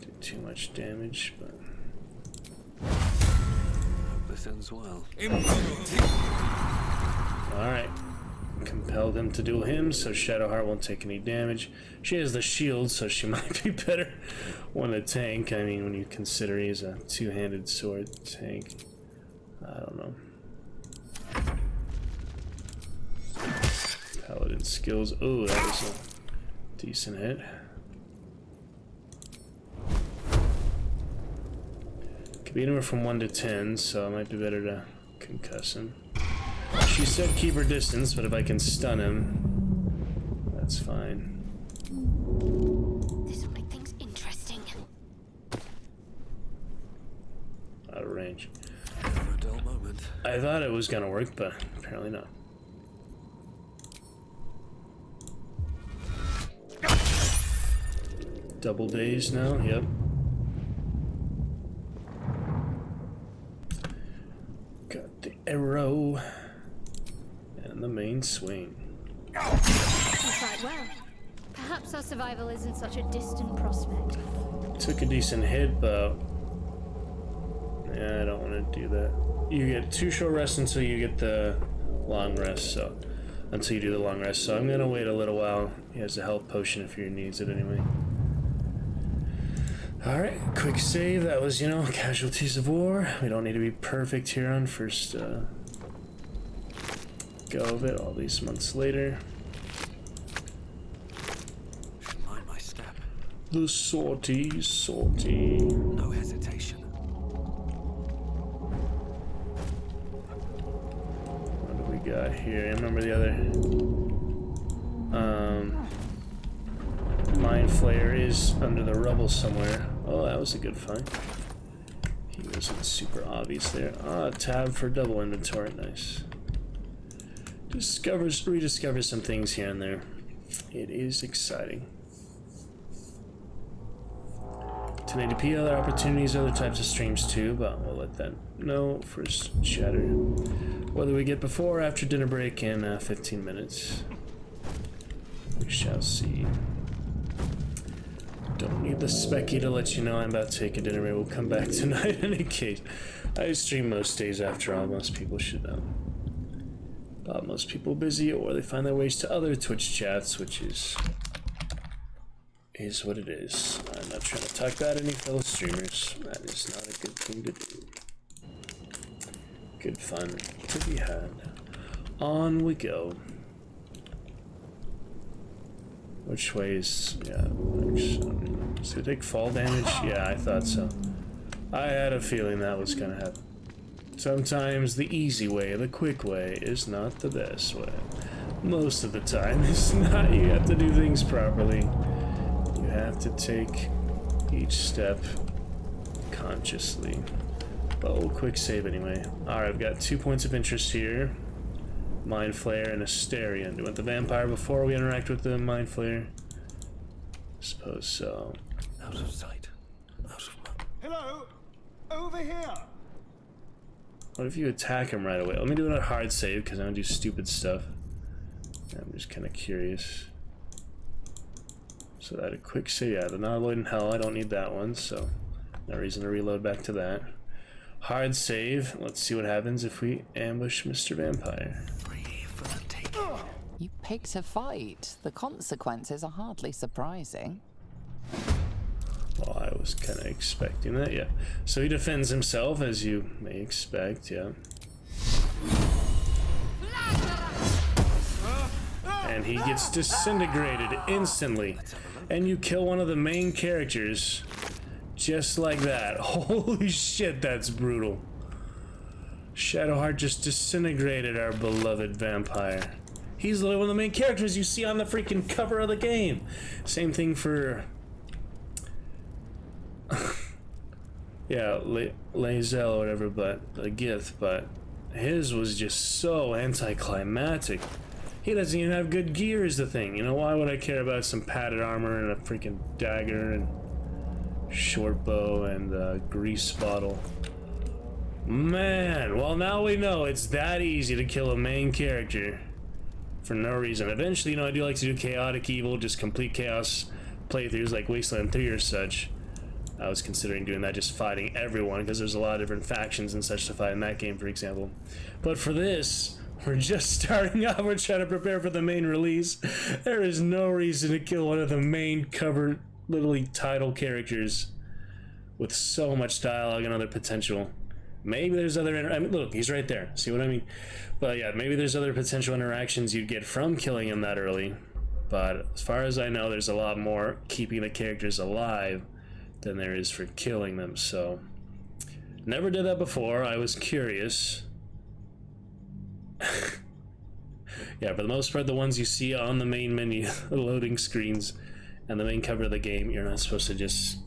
Do too much damage, but... Hope this ends well. Alright. Compelled him to duel him, so Shadowheart won't take any damage. She has the shield, so she might be better on a tank. I mean, when you consider he's a two-handed sword tank. I don't know. Paladin skills. Oh, that was a decent hit. Could be anywhere from 1 to 10, so it might be better to concuss him. She said keep her distance, but if I can stun him, that's fine. This'll make things interesting. Out of range. For a dull moment. I thought it was gonna work, but apparently not. Double days now, yep. Got the arrow and the main swing. You fight well. Perhaps our survival isn't such a distant prospect. Took a decent hit, but yeah, I don't want to do that. You get 2 short rests until you get the long rest, so until you do the long rest. So I'm gonna wait a little while. He has a health potion if he needs it anyway. Alright, quick save. That was, you know, casualties of war. We don't need to be perfect here on first go of it all these months later. Mind my step. The sortie. No hesitation. What do we got here? I remember the other Mind Flayer is under the rubble somewhere. Oh, that was a good find. He wasn't super obvious there. Ah, tab for double inventory. Nice. Rediscovers some things here and there. It is exciting. 1080p, other opportunities, other types of streams too, but we'll let that know. First chatter. Whether we get before or after dinner break in 15 minutes. We shall see. Don't need the specky to let you know I'm about to take a dinner break. We'll come back tonight in any case. I stream most days after all. Most people should know. But most people busy or they find their ways to other Twitch chats, which is what it is. I'm not trying to talk about any fellow streamers. That is not a good thing to do. Good fun to be had. On we go. Which way is... yeah, so take fall damage? Yeah, I thought so. I had a feeling that was gonna happen. Sometimes the easy way, the quick way, is not the best way. Most of the time, it's not. You have to do things properly. You have to take each step consciously. But we'll quick save anyway. Alright, I've got 2 points of interest here. Mind Flayer and Asterion. Do we want the vampire before we interact with the Mind Flayer? Suppose so. Out of sight. Out of mind. Hello? Over here! What if you attack him right away? Let me do a hard save because I don't do stupid stuff. I'm just kind of curious. So that a quick save. Yeah, the not avoiding hell. I don't need that one, so no reason to reload back to that. Hard save. Let's see what happens if we ambush Mr. Vampire. You picked a fight. The consequences are hardly surprising. Well, I was kind of expecting that, yeah. So he defends himself, as you may expect, yeah. And he gets disintegrated instantly. And you kill one of the main characters just like that. Holy shit, that's brutal. Shadowheart just disintegrated our beloved vampire. He's literally one of the main characters you see on the freaking cover of the game. Same thing for... yeah, Lae'zel or whatever, but the Gith, but his was just so anticlimactic. He doesn't even have good gear is the thing. You know, why would I care about some padded armor and a freaking dagger and short bow and a grease bottle? Man, well now we know it's that easy to kill a main character for no reason. Eventually, you know, I do like to do chaotic evil, just complete chaos playthroughs like Wasteland 3 or such. I was considering doing that, just fighting everyone, because there's a lot of different factions and such to fight in that game, for example. But for this, we're just starting out, we're trying to prepare for the main release. There is no reason to kill one of the main cover, literally title characters with so much dialogue and other potential. Maybe there's other, I mean, look, he's right there, see what I mean? But yeah, maybe there's other potential interactions you'd get from killing him that early. But as far as I know, there's a lot more keeping the characters alive than there is for killing them, so... Never did that before, I was curious. Yeah, for the most part, the ones you see on the main menu, the loading screens, and the main cover of the game, you're not supposed to just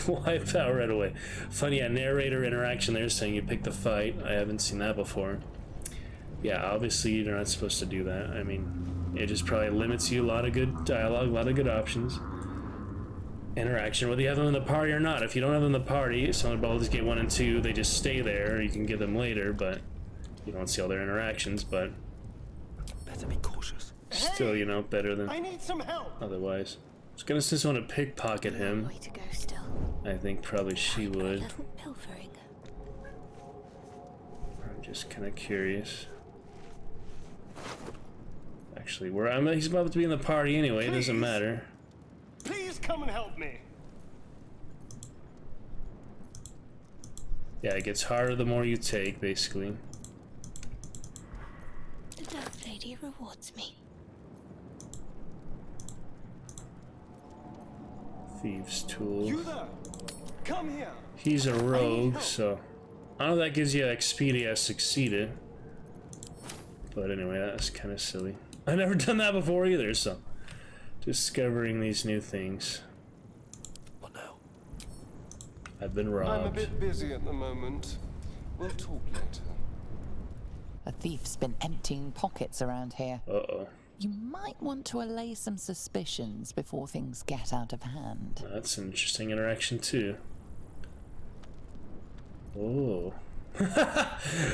wipe out right away. Funny, yeah, narrator interaction there saying you pick the fight. I haven't seen that before. Yeah, obviously you're not supposed to do that. I mean, it just probably limits you a lot of good dialogue, a lot of good options. Interaction, whether you have them in the party or not. If you don't have them in the party, some of the Baldur's Gate 1 and 2, they just stay there. You can get them later, but you don't see all their interactions, but better be cautious. Still, you know, better than I need some help. Otherwise. I was gonna just want to pickpocket him. Way to go still. I think probably she would. Little pilfering. I'm just kind of curious. Actually, he's about to be in the party anyway. It doesn't matter. Please come and help me. Yeah, it gets harder the more you take, basically. The Dark Lady rewards me. Thieves' tool. You there? Come here. He's a rogue, so I don't know if that gives you XP to succeeded. But anyway, that's kind of silly. I've never done that before either, so discovering these new things. What now? I've been robbed. I'm a bit busy at the moment. We'll talk later. A thief's been emptying pockets around here. Uh-oh. You might want to allay some suspicions before things get out of hand. That's an interesting interaction too. Oh.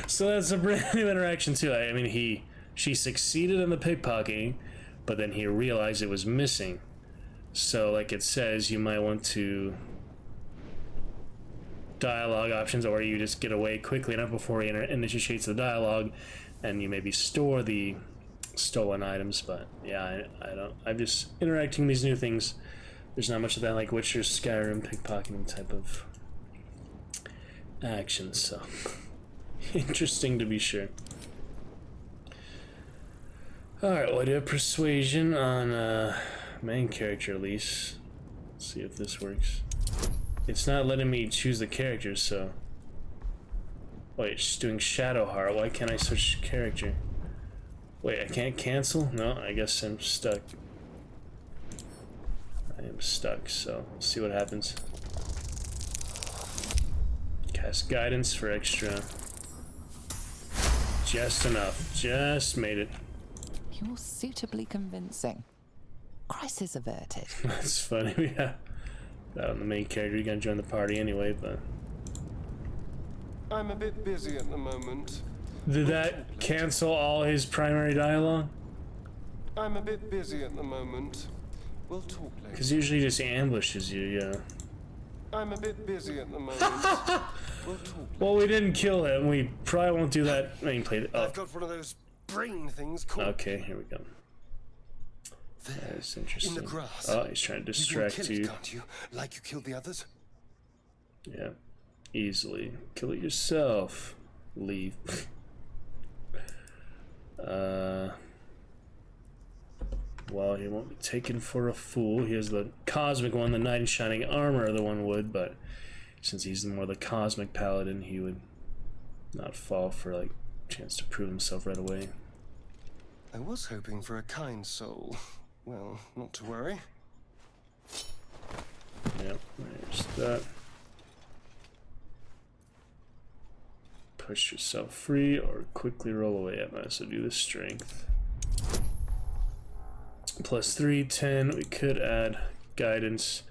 So that's a brand new interaction too. I mean, she succeeded in the pickpocketing, but then he realized it was missing. So like it says, you might want to dialogue options, or you just get away quickly enough before he initiates the dialogue, and you maybe store the stolen items. But yeah, I'm just interacting these new things. There's not much of that like Witcher, Skyrim, pickpocketing type of action, so interesting to be sure. Alright, well, I do have persuasion on main character at least. Let's see if this works. It's not letting me choose the characters, so Wait, she's doing Shadowheart. Why can't I switch character? Wait, I can't cancel? No, I guess I'm stuck. I am stuck, so we'll see what happens. Cast guidance for extra. Just enough. Just made it. You're suitably convincing. Crisis averted. That's funny. Yeah. That on the main character, you're gonna join the party anyway, but. I'm a bit busy at the moment. Did that cancel all his primary dialogue? I'm a bit busy at the moment. We'll talk later. Because usually he just ambushes you, yeah. I'm a bit busy at the moment. We'll talk. Well, we didn't kill him. We probably won't do that. I mean, played. Oh. I've got one of those brain things called. Okay, here we go. That's interesting. In the grass. Oh, he's trying to distract you. Can kill it, can't you? Like you killed the others? Yeah. Easily. Kill it yourself. Leave. Well, he won't be taken for a fool. He has the cosmic one, the knight in shining armor, the one would, but since he's more the cosmic paladin, he would not fall for like a chance to prove himself right away. I was hoping for a kind soul. Well, not to worry. Yep, there's that. Push yourself free or quickly roll away. I might also do the strength. +3, 10. We could add guidance.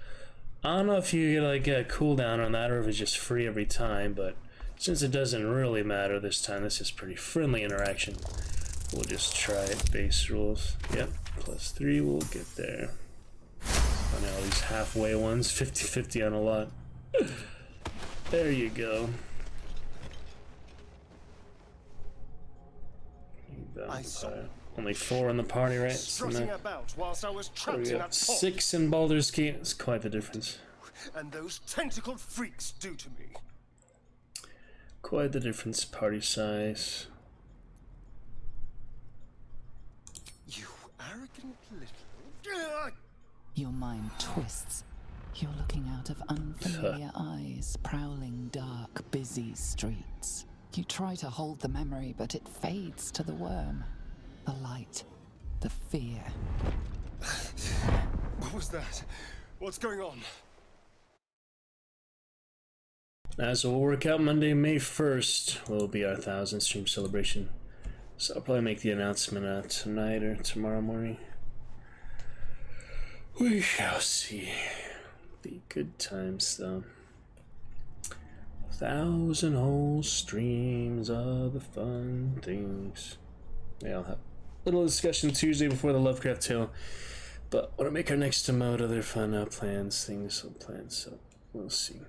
I don't know if you get like a cooldown on that or if it's just free every time, but since it doesn't really matter this time, this is pretty friendly interaction. We'll just try it. Base rules. Yep, +3. We'll get there. Funny, all these halfway ones. 50-50 on a lot. There you go. I saw. Only 4 in the party, right? Strutting about whilst I was trapped in that pot. 6 in Baldur's Gate. It's quite the difference. And those tentacled freaks do to me. Quite the difference, party size. You arrogant little. Your mind twists. You're looking out of unfamiliar eyes, prowling dark, busy streets. You try to hold the memory, but it fades to the worm. The light, the fear. What was that? What's going on? As we'll work out, Monday, May 1st will be our 1,000 stream celebration. So I'll probably make the announcement tonight or tomorrow morning. We shall see. Be good times though. 1,000 whole streams of the fun things. Yeah, I'll have a little discussion Tuesday before the Lovecraft tale. But want to make our next mode, other fun plans, so we'll see.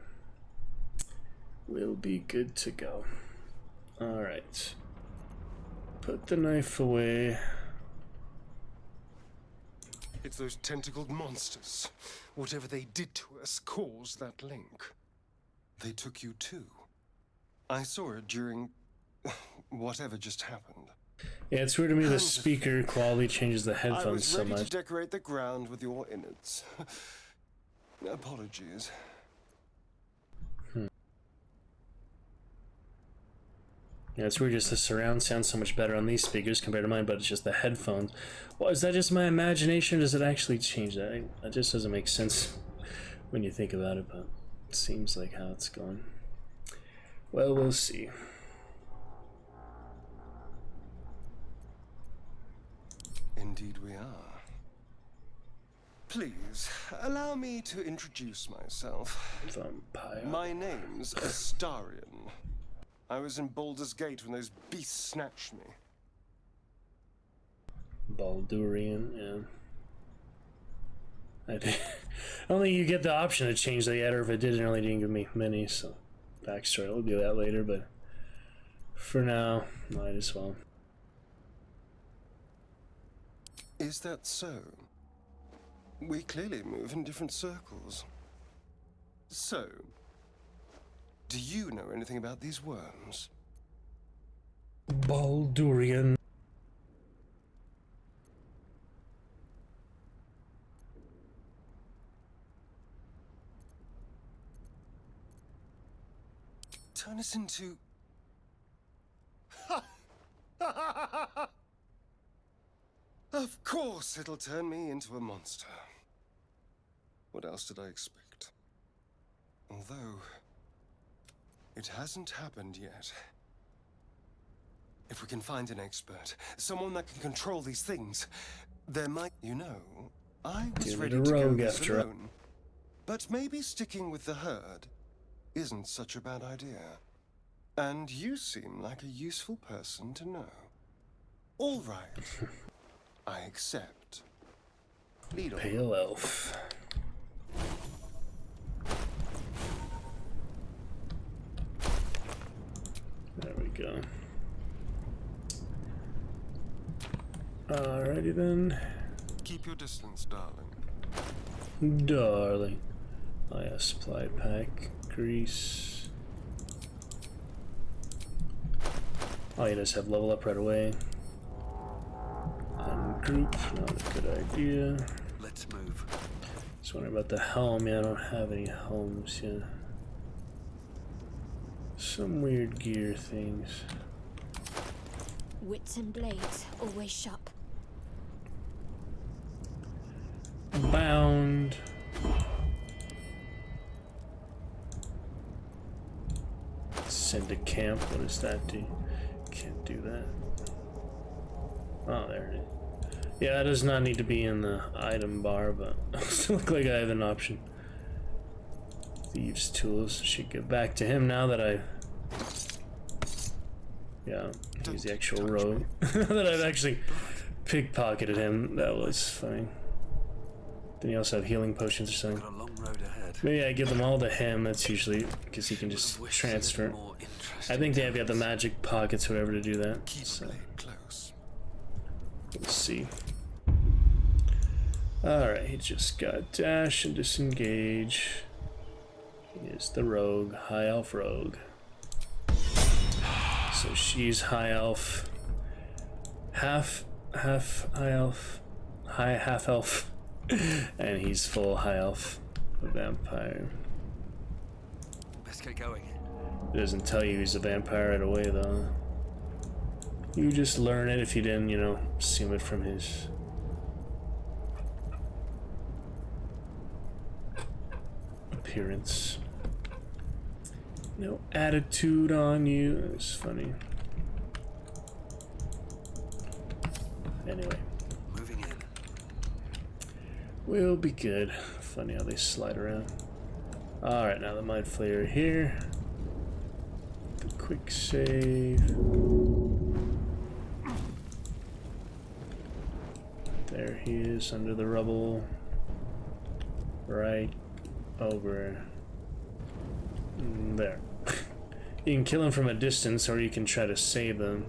We'll be good to go. Alright. Put the knife away. It's those tentacled monsters. Whatever they did to us caused that link. They took you too. I saw it during whatever just happened. Yeah, it's weird to me the speaker quality changes the headphones so much. I was ready to decorate the ground with your innards. Apologies. Yeah, it's weird just the surround sounds so much better on these speakers compared to mine, but it's just the headphones. Well, is that just my imagination or does it actually change that? That just doesn't make sense when you think about it, but it seems like how it's going. Well, we'll see. Indeed we are. Please, allow me to introduce myself. Vampire. My name's Astarion. I was in Baldur's Gate when those beasts snatched me. Baldurian, yeah. I don't think you get the option to change that yet, or if it did, it really didn't give me many, so backstory, we'll do that later, but for now, might as well. Is that so? We clearly move in different circles. So, do you know anything about these worms? Baldurian. Turn us into Of course it'll turn me into a monster. What else did I expect? Although, it hasn't happened yet. If we can find an expert, someone that can control these things, there might, you know, I was ready to go this alone. But maybe sticking with the herd isn't such a bad idea. And you seem like a useful person to know. All right. I accept. Lead on. Pale elf. There we go. Alrighty then. Keep your distance, darling. Darling. Oh yeah, supply pack, grease. Oh, he does have level up right away. Group, not a good idea. Let's move. Just wondering about the helm. Yeah, I don't have any helms yet. Some weird gear things. Wits and blades, always sharp. Bound. Send to camp. What does that do? Can't do that. Oh, there it is. Yeah, it does not need to be in the item bar, but I still look like I have an option. Thieves' tools. Should get back to him now that I... Yeah, he's the actual rogue. That I've actually pickpocketed him. That was funny. Then you also have healing potions or something. Got a long road ahead. But yeah, I give them all to him. That's usually because he can just transfer. I think they have got the magic pockets, whatever, to do that. So. Let's see. Alright, he just got dash and disengage. He is the rogue, high elf rogue. So she's high elf, half high elf, half elf, and he's full high elf, a vampire. Let's get going. It doesn't tell you he's a vampire right away though. You just learn it if you didn't, you know, assume it from his appearance. No attitude on you. It's funny. Anyway. Moving in. We'll be good. Funny how they slide around. Alright, now the Mind Flayer here. The quick save. There he is under the rubble. Right over there. You can kill him from a distance or you can try to save them.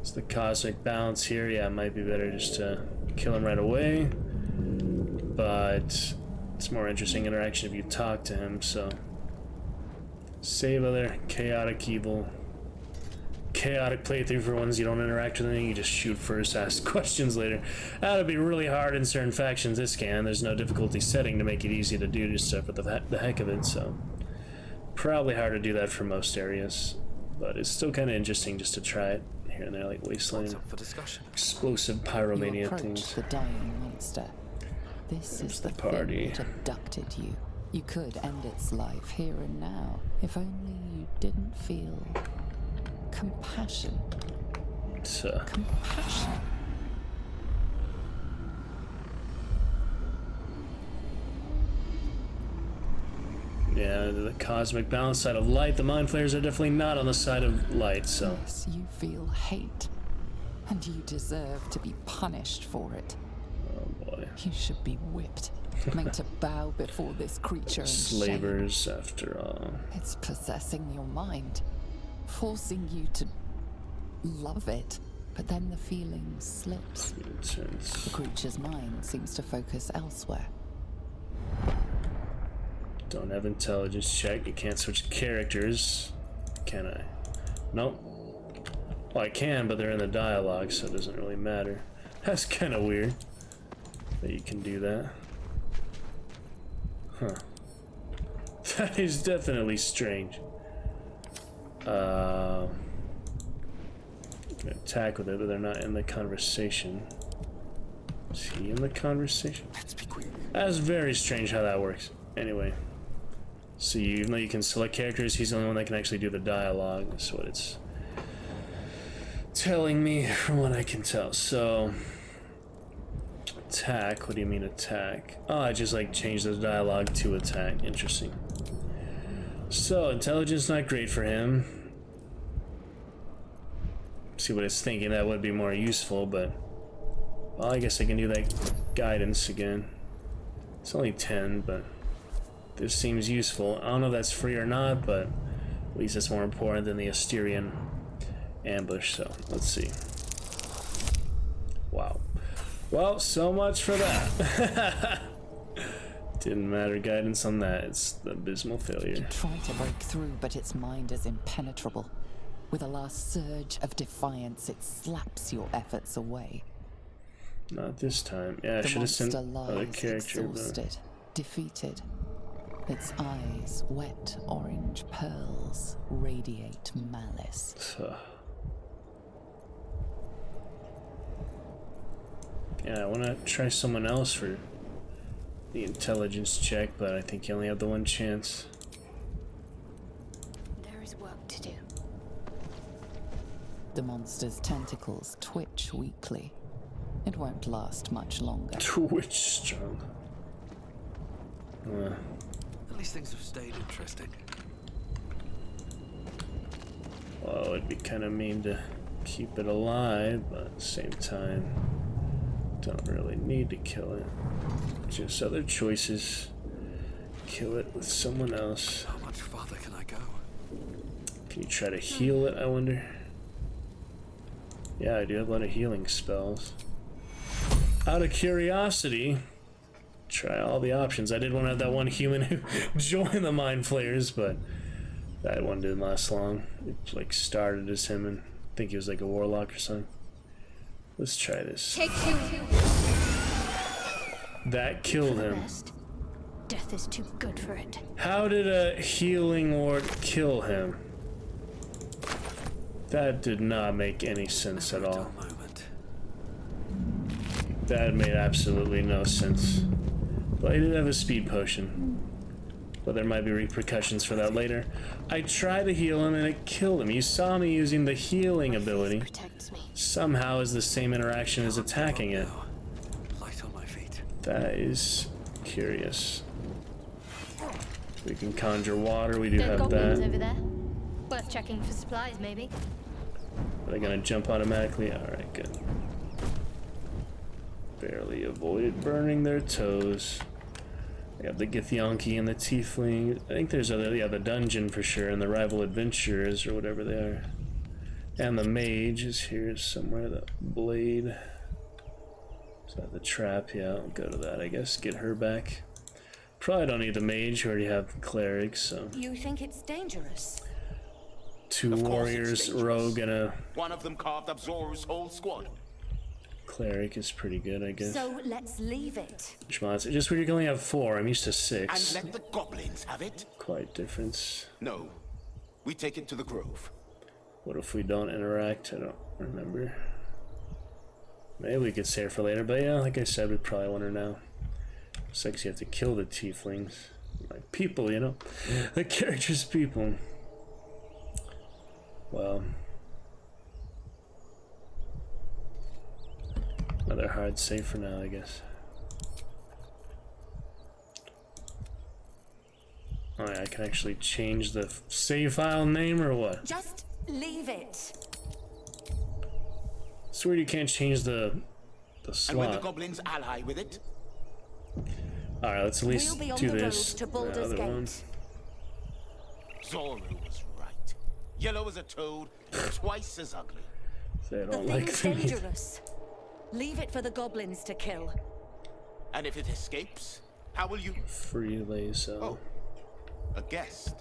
It's the cosmic balance here. Yeah, it might be better just to kill him right away. But it's more interesting interaction if you talk to him, so. Save other chaotic evil. Chaotic playthrough for ones you don't interact with anything, you just shoot first, ask questions later. That'll be really hard in certain factions this can. There's no difficulty setting to make it easy to do just for the heck of it, so. Probably hard to do that for most areas. But it's still kind of interesting just to try it here and there, like Wasteland. For discussion. Explosive pyromania things. The dying monster. This is the party that abducted you. You could end its life here and now, if only you didn't feel compassion. Compassion. Yeah, the cosmic balance side of light. The Mind Flayers are definitely not on the side of light, so. Yes, you feel hate, and you deserve to be punished for it. Oh boy. You should be whipped, made to bow before this creature in Slavers, shame. after all. It's possessing your mind, forcing you to love it, but then the feeling slips. The creature's mind seems to focus elsewhere. Don't have intelligence check. You can't switch characters. Can I? Nope. Well, I can, but they're in the dialogue, so it doesn't really matter. That's kind of weird that you can do that. Huh. That is definitely strange. Can attack with it, but they're not in the conversation. Is he in the conversation? Let's be quick. That's very strange how that works. Anyway. So even though you can select characters, he's the only one that can actually do the dialogue. That's what it's telling me from what I can tell. So attack, what do you mean attack? Oh, I just like changed the dialogue to attack. Interesting. So intelligence not great for him. See what it's thinking, that would be more useful, but well, I guess I can do that guidance again. It's only 10, but this seems useful. I don't know if that's free or not, but at least it's more important than the Asterian ambush, so let's see. Wow. Well, so much for that. Didn't matter guidance on that. It's the abysmal failure. You try to break through, but its mind is impenetrable. With a last surge of defiance, it slaps your efforts away. Not this time. Yeah, I should have sent other character, exhausted, defeated. Its eyes, wet orange pearls, radiate malice. Yeah, I want to try someone else for the intelligence check, but I think you only have the one chance. There is work to do. The monster's tentacles twitch weakly. It won't last much longer. Twitch strong. At least things have stayed interesting. Well, it'd be kind of mean to keep it alive, but at the same time, don't really need to kill it. Just other choices. Kill it with someone else. How much farther can I go? Can you try to heal it, I wonder? Yeah, I do have a lot of healing spells. Out of curiosity, try all the options. I did want to have that one human who joined the Mind Flayers, but that one didn't last long. It like started as him, and I think he was like a warlock or something. Let's try this. Take two. That killed him. Death is too good for it. How did a healing ward kill him? That did not make any sense at all. That made absolutely no sense. But he did have a speed potion. But there might be repercussions for that later. I tried to heal him and it killed him. You saw me using the healing ability. Somehow is the same interaction as attacking it. Light on my feet. That is curious. We can conjure water, we do have goblins that. over there. Worth checking for supplies, maybe. Are they gonna jump automatically? Alright, good. Barely avoided burning their toes. I got the Githyanki and the Tiefling. I think there's other, yeah, the dungeon for sure, and the rival adventurers or whatever they are. And the mage is here somewhere, the blade. Is that the trap? Yeah, I'll go to that, I guess. Get her back. Probably don't need the mage, we already have the cleric, so. You think it's dangerous? Two warriors, rogue, and a one of them carved up Zoru's whole squad. Cleric is pretty good, I guess. So let's leave it. It's just where you can only have 4. I'm used to 6. And let the goblins have it? Quite different. No. We take it to the grove. What if we don't interact? I don't remember. Maybe we could save for later, but yeah, like I said, we probably want her now. It's like you have to kill the tieflings. Like people, you know? The character's people. Well. Another hard save for now, I guess. Oh yeah, I can actually change the save file name or what? Just leave it. It's weird you can't change the slot. And when the goblins ally with it? Alright, let's at least do this. To Baldur's Gate. Zoru was right. Yellow as a toad, twice as ugly. They don't The like thing's them. dangerous. Leave it for the goblins to kill. And if it escapes, how will you? Free laser. Oh, a guest.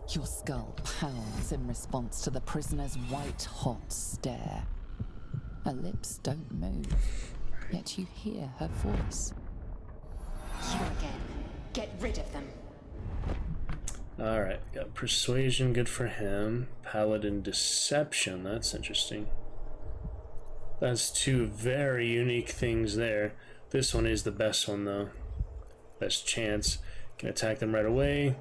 Your skull pounds in response to the prisoner's white-hot stare. Her lips don't move, yet you hear her voice. You again. Get rid of them. Alright, got persuasion, good for him. Paladin deception, that's interesting. That's 2 very unique things there. This one is the best one though. Best chance. Can attack them right away.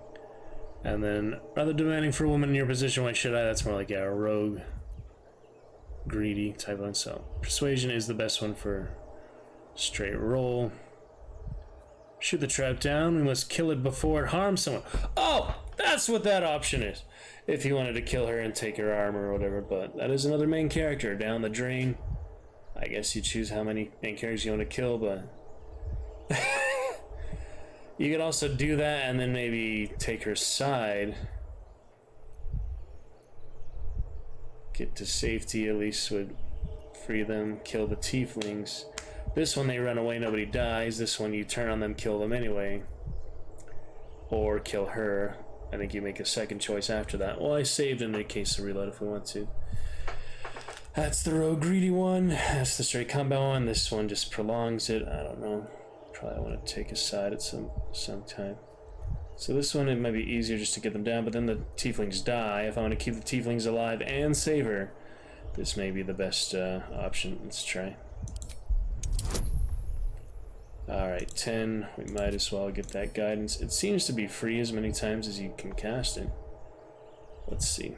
And then, rather demanding for a woman in your position, why should I? That's more like, yeah, a rogue, greedy type one. So, persuasion is the best one for straight roll. Shoot the trap down. We must kill it before it harms someone. Oh, that's what that option is. If you wanted to kill her and take her armor or whatever, but that is another main character down the drain. I guess you choose how many main characters you want to kill, but you could also do that and then maybe take her side. Get to safety, at least would free them, kill the tieflings. This one they run away, nobody dies. This one you turn on them, kill them anyway. Or kill her. I think you make a second choice after that. Well, I saved in the case of reload if we want to. That's the rogue greedy one. That's the straight combat one. This one just prolongs it. I don't know. Probably want to take a side at some time. So this one, it might be easier just to get them down, but then the tieflings die. If I want to keep the tieflings alive and save her, this may be the best option. Let's try. Alright, 10. We might as well get that guidance. It seems to be free as many times as you can cast it. Let's see.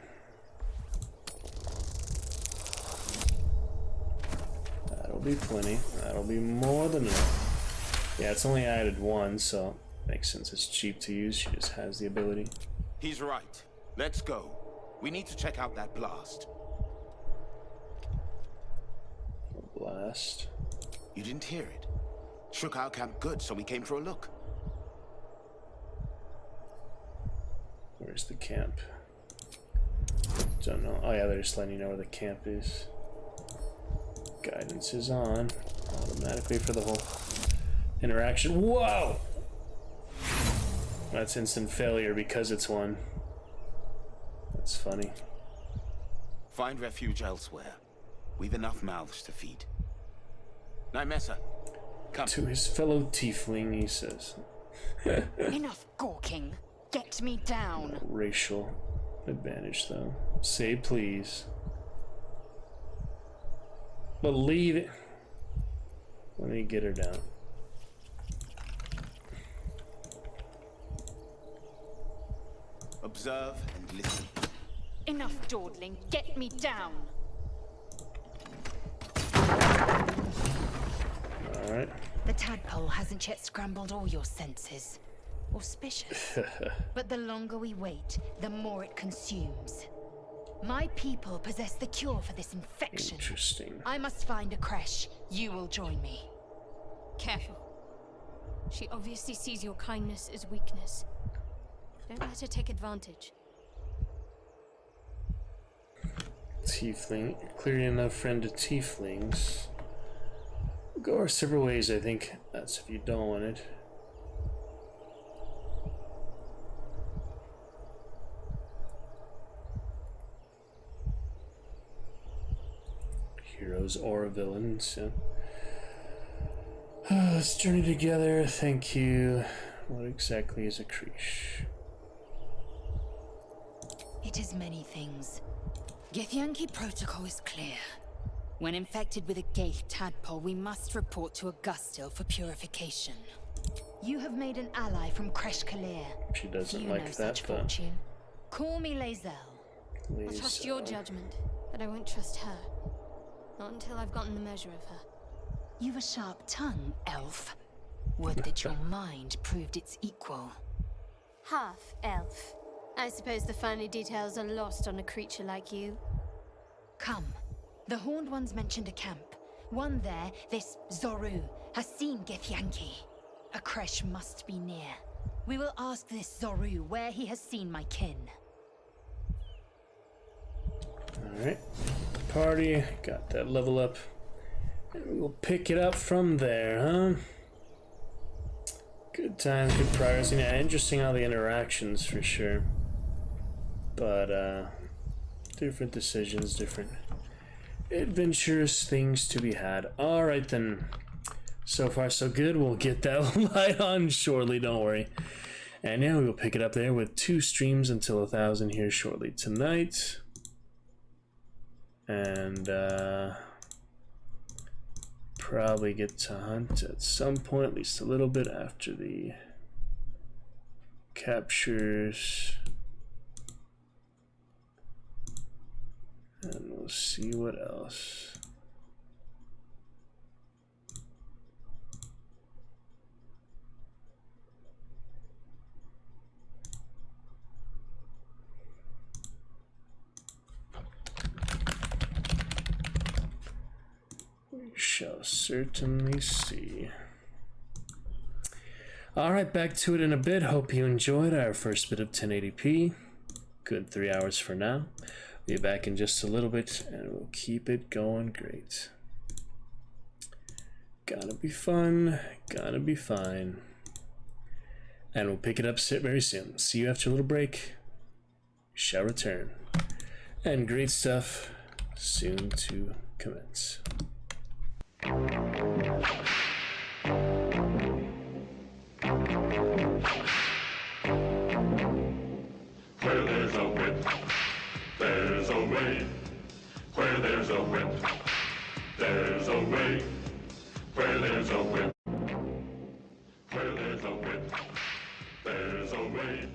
That'll be plenty. That'll be more than enough. Yeah, it's only added 1, so makes sense. It's cheap to use. She just has the ability. He's right. Let's go. We need to check out that blast. Blast. You didn't hear it? Shook our camp good, so we came for a look. Where's the camp? Don't know. Oh yeah, they're just letting you know where the camp is. Guidance is on automatically for the whole interaction. Whoa! That's instant failure because it's 1. That's funny. Find refuge elsewhere. We've enough mouths to feed. Nymessa, come. To his fellow tiefling, he says. Enough gawking. Get me down. No racial advantage, though. Say please. Believe it. Let me get her down. Observe and listen. Enough dawdling. Get me down. Alright. The tadpole hasn't yet scrambled all your senses. Auspicious. But the longer we wait, the more it consumes. My people possess the cure for this infection. Interesting. I must find a creche. You will join me. Careful. She obviously sees your kindness as weakness. Don't let her take advantage. Tiefling. Clearly enough friend to tieflings. We'll go our separate ways, I think. That's if you don't want it. Heroes or villains, yeah. Let's journey together, thank you. What exactly is a creche? It is many things. Githyanki protocol is clear. When infected with a Gaith tadpole, we must report to Augustil for purification. You have made an ally from Kresh Kalir. She doesn't Few like know that, such but... fortune. Call me Lae'zel. I'll trust your judgment, but I won't trust her. Not until I've gotten the measure of her. You've a sharp tongue, elf. Would that your mind proved its equal. Half elf. I suppose the finer details are lost on a creature like you. Come. The Horned Ones mentioned a camp. One there, this Zoru, has seen Githyanki. A creche must be near. We will ask this Zoru where he has seen my kin. Alright. Party. Got that level up. And we'll pick it up from there, huh? Good times, good progress. Yeah, interesting all the interactions for sure. But, different decisions, different adventurous things to be had. Alright then. So far so good. We'll get that light on shortly, don't worry. And yeah, we will pick it up there with 2 streams until 1,000 here shortly tonight. And probably get to hunt at some point, at least a little bit after the captures. And we'll see what else. We shall certainly see. Alright, back to it in a bit. Hope you enjoyed our first bit of 1080p. Good 3 hours for now. Be back in just a little bit and we'll keep it going great. Gonna be fun, gonna be fine. And we'll pick it up very soon. See you after a little break. We shall return. And great stuff soon to commence. Where there's a whip, there's a way. Where there's a whip, there's a way. Where there's a whip, where there's a whip, there's a way.